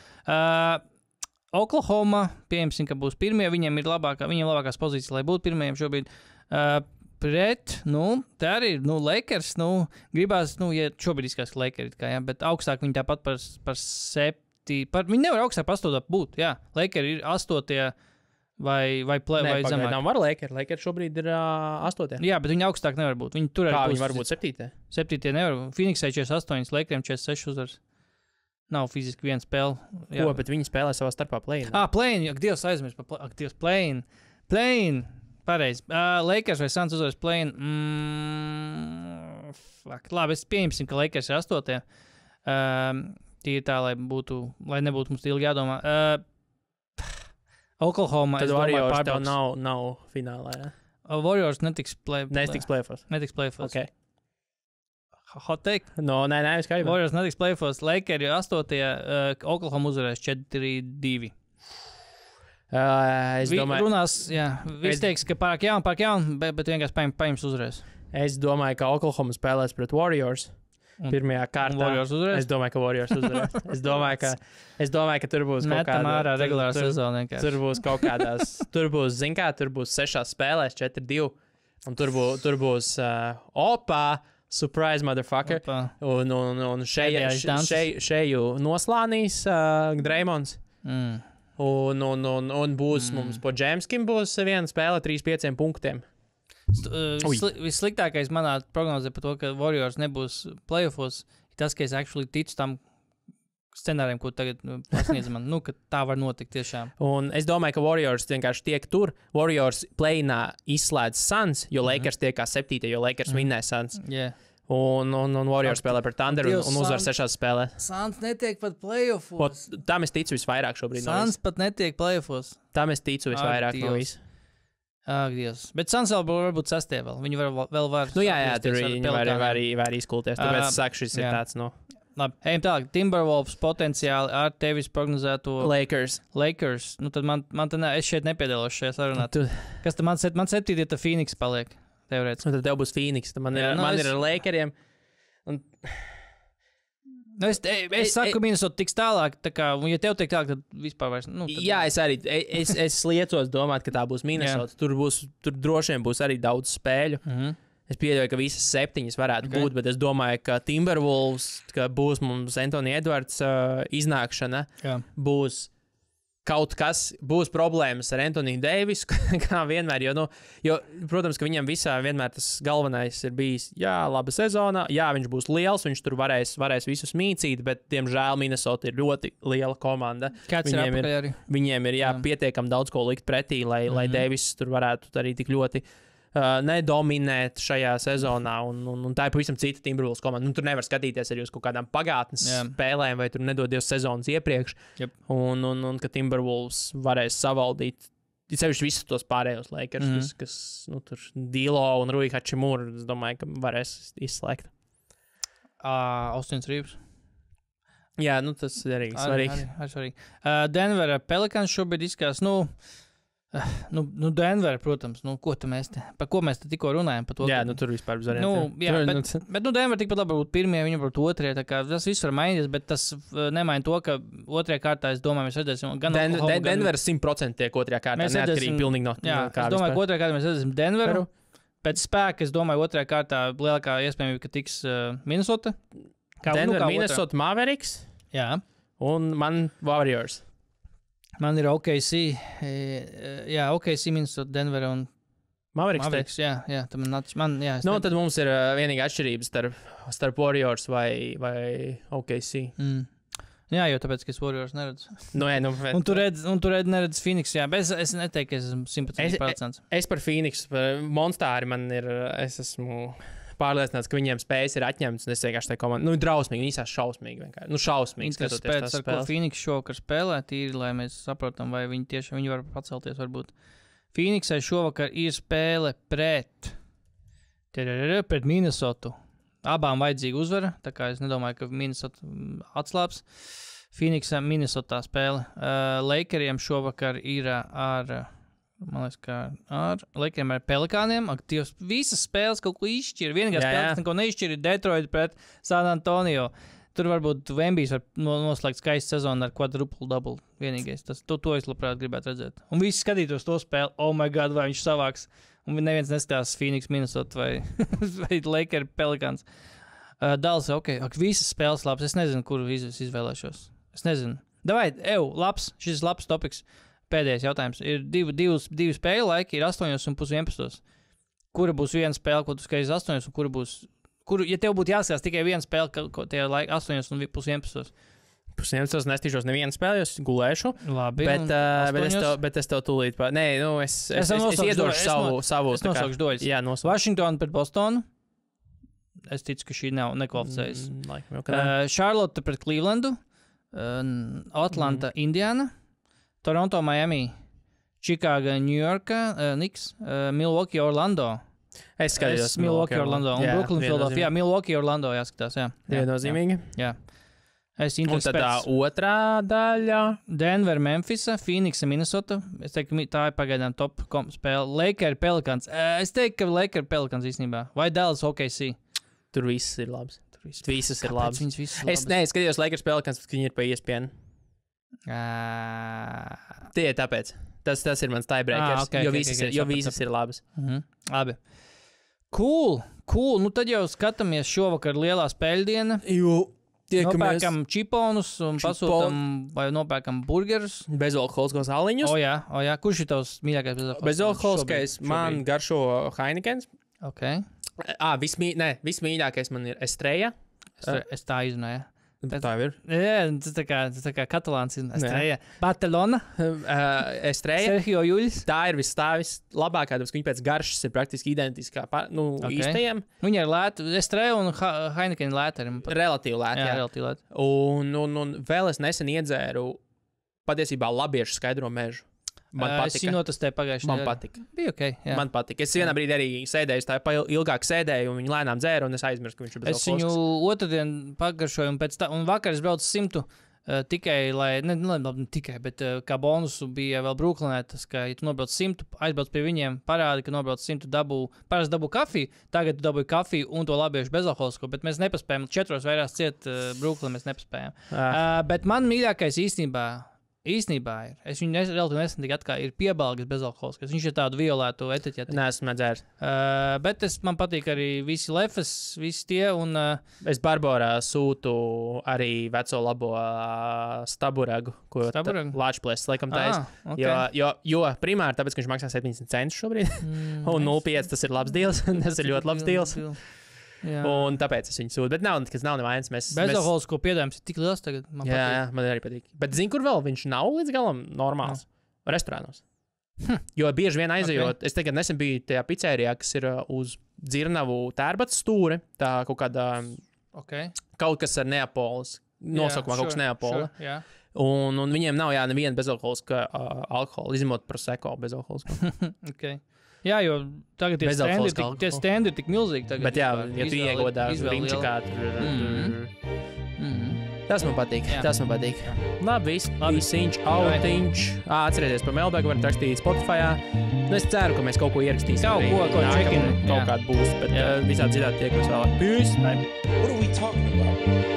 S2: Oklahoma, pieņemsim, ka būs pirmie, viņiem ir labākās pozīcijas, lai būtu pirmajiem šobrīd. Pret, te arī, Lakers, gribās, ja šobrīd izskatās, ka Lakers, bet augstāk viņi tāpat par 7, viņi nevar augstāk par 8 būt, jā. Lakers ir 8. vai zemāk.
S3: Nav var Lakers šobrīd ir 8.
S2: Jā, bet viņi augstāk nevar būt. Viņi tur arī
S3: viņi var būt 7.
S2: 7 nevar. Phoenixai 48, Lakeriem 46 uzvaras. Nav fiziski viena spēle.
S3: Jā. Ko, bet viņi spēlē savā starpā play-in?
S2: Play-in, ak, Dievs aizmirst par play-in. Play-in, pareizi. Lakers vai Suns uzvaras play-in. Labi, es pieņemsim, ka Lakers ir 8. Tīri tā, lai nebūtu mums ilgi jādomā. Oklahoma.
S3: Tad Warriors tev nav finālā, jā?
S2: Warriors netiks
S3: playoffs.
S2: Netiks playoffs.
S3: Okay.
S2: Hot take?
S3: Nē, es kā jau.
S2: Warriors netiks playoffs. Lakers ir 8. Oklahoma uzvarēs 4-2.
S3: Es domāju...
S2: Runās, jā. Viss teiks, ka pārāk jaun, bet vienkārši paņems uzvarēs.
S3: Es domāju, ka Oklahoma spēlēs pret Warriors. Pirmajā kārtā. Es domāju, ka Warriors uzvarēs. Es domāju, ka tur būs kaut kādā...
S2: Metam ārā regulārā sezonā.
S3: Tur būs kaut kādās... Tur būs, tur būs 6 spēlēs, 4-2. Un tur būs surprise motherfucker. Un šeju noslānīs Draymonds. Un būs mums po Džemskim būs viena spēle 3-5 punktiem.
S2: Vissliktākais manā prognozē par to, ka Warriors nebūs playoffos, ir tas, ka es actually ticu tam scenārijam, ko tagad pasniedz man, ka tā var notikt tiešām.
S3: Un es domāju, ka Warriors vienkārši tiek tur. Warriors play-inā izslēdz Suns, jo Lakers tiek kā 7, jo Lakers vinnē Suns.
S2: Yeah.
S3: Un Warriors spēlē par Thunder un uzvar 6 spēlēs.
S2: Suns netiek pat playoffos.
S3: Tam es ticu visvairāk šobrīd.
S2: Suns pat netiek playoffos.
S3: Tam es ticu visvairāk no visu.
S2: Ak, Dievs. Bet Suns vēl būt 6. vēl. Viņi vēl var...
S3: Jā, tur viņi var izkulties. Tāpēc es saku, šis ir tāds,
S2: Labi, ejam tālāk. Timberwolves potenciāli ar tevis prognozēto...
S3: Lakers.
S2: Tad man es šeit nepiedalos šajā sarunā. Kas tad man 7. ja tad Phoenix paliek? Teorētiski.
S3: Un tad tev būs Phoenix. Man ir ar Lakeriem.
S2: Es saku, Minnesota tiks tālāk, tā kā, ja tev tiek tālāk, tad vispār vairs...
S3: Jā, es arī, es liecos domāt, ka tā būs Minnesota. Tur droši vien būs arī daudz spēļu. Es pieļauju, ka visas 7 varētu būt, bet es domāju, ka Timberwolves, ka būs mums Anthony Edwards iznākšana, būs kaut kas, būs problēmas ar Anthony Davisu, kā vienmēr, jo, protams, ka viņam visā vienmēr tas galvenais ir bijis, laba sezona, viņš būs liels, viņš tur varēs visus mīcīt, bet, diemžēl, Minnesota ir ļoti liela komanda. Viņiem ir pietiekami daudz ko likt pretī, lai Davis tur varētu arī tik ļoti nedominēt šajā sezonā, un tā ir pavisam cita Timberwolves komanda. Tur nevar skatīties arī uz kaut kādām pagātnes spēlēm, vai tur nedodies sezonas iepriekš, un ka Timberwolves varēs savaldīt sevišķi visus tos pārējos Lakers, kas tur Dilo un Rui Hachimura, es domāju, ka varēs izslēgt.
S2: Austins Reeves.
S3: Jā, tas ir arī svarīgi.
S2: Denver Pelicans šobrīd izskatās, Denver, protams, par ko mēs te tikko runājam? Par to,
S3: tur vispār bija
S2: bet Denver tikpat labi būt pirmie, viņi varbūt otrie, tā kā tas viss var mainīties, bet tas nemaina to, ka otrajā kārtā, es domāju, mēs redzēsim
S3: Denver 100% tiek otrajā kārtā, neatkarīgi pilnīgi no kā
S2: es domāju, ka otrajā kārtā mēs redzēsim Denveru, pēc spēka, es domāju, otrajā kārtā lielākā iespējamība, ka tiks Minnesota.
S3: Denver, Minnesota, Mavericks, un man Warriors.
S2: Man ir OKC, OKC, Minnesota, Denver un
S3: Mavericks,
S2: jā,
S3: tad mums ir vienīga atšķirība starp Warriors vai OKC.
S2: Jā, jo tāpēc, ka es Warriors neredzu.
S3: Bet...
S2: Un tu neredz Phoenix, jā, bet es neteiktu, ka es esmu 100%.
S3: Es par Phoenix, Monstāri es esmu pārliecināts, ka viņiem spējas ir atņemtas, un es vienkārši tā komanda, drausmīgi, īsās šausmīgi vienkārši. Šausmīgi skatoties tās spēles.
S2: Ko Phoenix šovakar spēlē, tīri, lai mēs saprotam, vai viņi var pacelties varbūt. Phoenixai šovakar ir spēle pret Minnesotu. Abām vajadzīga uzvara, tā kā es nedomāju, ka Minnesota atslāps. Phoenixam Minnesotā spēle. Lakeriem šovakar ir Lakeriem ar Pelikāniem. Visas spēles kaut ko izšķir. Vienīgā spēle, kas neko neizšķir, ir Detroit pret San Antonio. Tur varbūt Vembijs var noslēgt skaistu sezonu ar quadruple-double. Vienīgais. To es labprāt gribētu redzēt. Un visi skatītos to spēli. Oh my God, vai viņš savāks. Un neviens neskatās Phoenix, Minnesota vai Laker Pelikāns. Dallas, visas spēles labs. Es nezinu, kuru izvēlēšos. Es nezinu. Davai, labs. Šis labs topiks. Pēdējais jautājums. Ir divi spēļu laiki, ir 8:30. Kura būs viena spēle, ko tu skaties 8, un kura būs... ja tev būtu jāskatās tikai viena spēle, ko tie laiki 8:30.
S3: Pusdienas nestīšos nevienu spēli, es gulēšu.
S2: Labi,
S3: bet es tev tūlīt es iedošu savu.
S2: Es nosaukšu doļas.
S3: Jā, nosaukšu.
S2: Washington pret Bostonu. Es ticu, ka šī nav nekvalificējas. Charlotte pret Clevelandu. Atlanta, Indiana. Toronto, Miami. Chicago, New York, Knicks. Milwaukee, Orlando.
S3: Es skatījos
S2: Milwaukee, Orlando. Un Brooklyn, Philadelphia. Jā, Milwaukee, Orlando jāskatās, jā.
S3: Viennozīmīgi.
S2: Jā.
S3: Un tad tā otrā daļa.
S2: Denver, Memphis, Phoenix, Minnesota. Es teiktu, ka tā ir pagaidām top spēle. Laker, Pelikāns. Es teiktu, ka Laker, Pelikāns īstenībā. Vai Dallas, OKC.
S3: Tur viss ir labs. Visas ir labas.
S2: Es
S3: skatījos Lakers, Pelikāns, bet viņi ir pa ESPN. Tie ir tāpēc. Tas ir mans tiebreakers, jo visas ir labas.
S2: Labi. Cool. Nu tad jau skatāmies šovakar lielā spēļdiena. Nopērkam čiponus un pasūtam vai nopērkam burgerus.
S3: Bezalkoholiskos aliņus.
S2: O jā. Kurš ir tavs mīļākais bezalkoholiskais?
S3: Bezalkoholiskais man garšo Heinekens. Vismīļākais man ir Estrella.
S2: Es tā izrunāju.
S3: Tā ir.
S2: Jā, tas tā kā katalāns ir Estrella. Barcelona.
S3: Estrella.
S2: Sergio Juļs.
S3: Tā ir vislabākā, tāpēc, ka viņa pēc garšas ir praktiski identiskā īstajiem.
S2: Viņa ir lēta. Estrella un Heineken lēta.
S3: Relatīvi lēta, jā.
S2: Relatīvi lēta.
S3: Un vēl es nesen iedzēru patiesībā labiešu skaidro mežu. Man patika.
S2: Es viņu notestēju pagājušajā.
S3: Man patika.
S2: Bija ok, jā.
S3: Man patika. Es vienā brīdī arī sēdēju, tā ilgāk sēdēju, un viņi lēnām dzēru, un es aizmirsu, ka viņš ir bezalkoholisks.
S2: Es viņu otrdien pagaršoju, un vakar es braucu 100 tikai, bet kā bonusu bija vēl Brooklynē, tas, ka, ja tu nobrauc 100, aizbrauc pie viņiem, parādi, ka nobrauc 100 parasti dabū kafiju, tagad tu dabūji kafiju un to labiešu bezalkoholisko, bet mēs nepaspējam, 4 vairās ciet Brooklyn mēs nepaspējam. Bet man mīļākais īstenībā ir. Es viņu relatīvi nesen tik atklāju, ir piebalgas bezalkoholiskais. Viņš ir tādu violētu etiķeti.
S3: Neesmu nedzērs.
S2: Bet man patīk arī visi lefas, visi tie. Un,
S3: es Barborā sūtu arī veco labo staburagu, ko Lāčplēs laikam taisa. Okay. Jo primāri tāpēc, ka viņš maksā 70 centus šobrīd. Un 0,5 tas ir labs deals. Tas ir ļoti labs deals. Jā. Un tāpēc es viņu sūtu. Bet nav nevainas.
S2: Bezalkoholisko piedāvājums ir tik liels tagad.
S3: Jā, man arī patīk. Bet zini, kur vēl viņš nav līdz galam normāls? Restorānos. Jo bieži vien aizejot, es tagad nesen biju tajā picērijā, kas ir uz Dzirnavu Tērbats stūri. Tā kaut kāda, kaut kas ar Neapolis. Nosaukumā kaut kas Neapola. Un viņiem nav neviena bezalkoholiska alkohola, izņemot Prosecco bezalkoholisko.
S2: Jā, jo tagad tie stendi ir tik milzīgi. Tagad
S3: bet jā, ja tu iegodā riņčikā, tas man patīk. Tas man patīk. Labi, īsiņš, autiņš. Atcerieties par Melbegu, varat rakstīt Spotifyā. Es ceru, ka mēs kaut ko ierakstīsim. Kaut kādu būs, bet visādi dzirdāt tiekamies vēlāk. Peace!
S1: What are we talking about?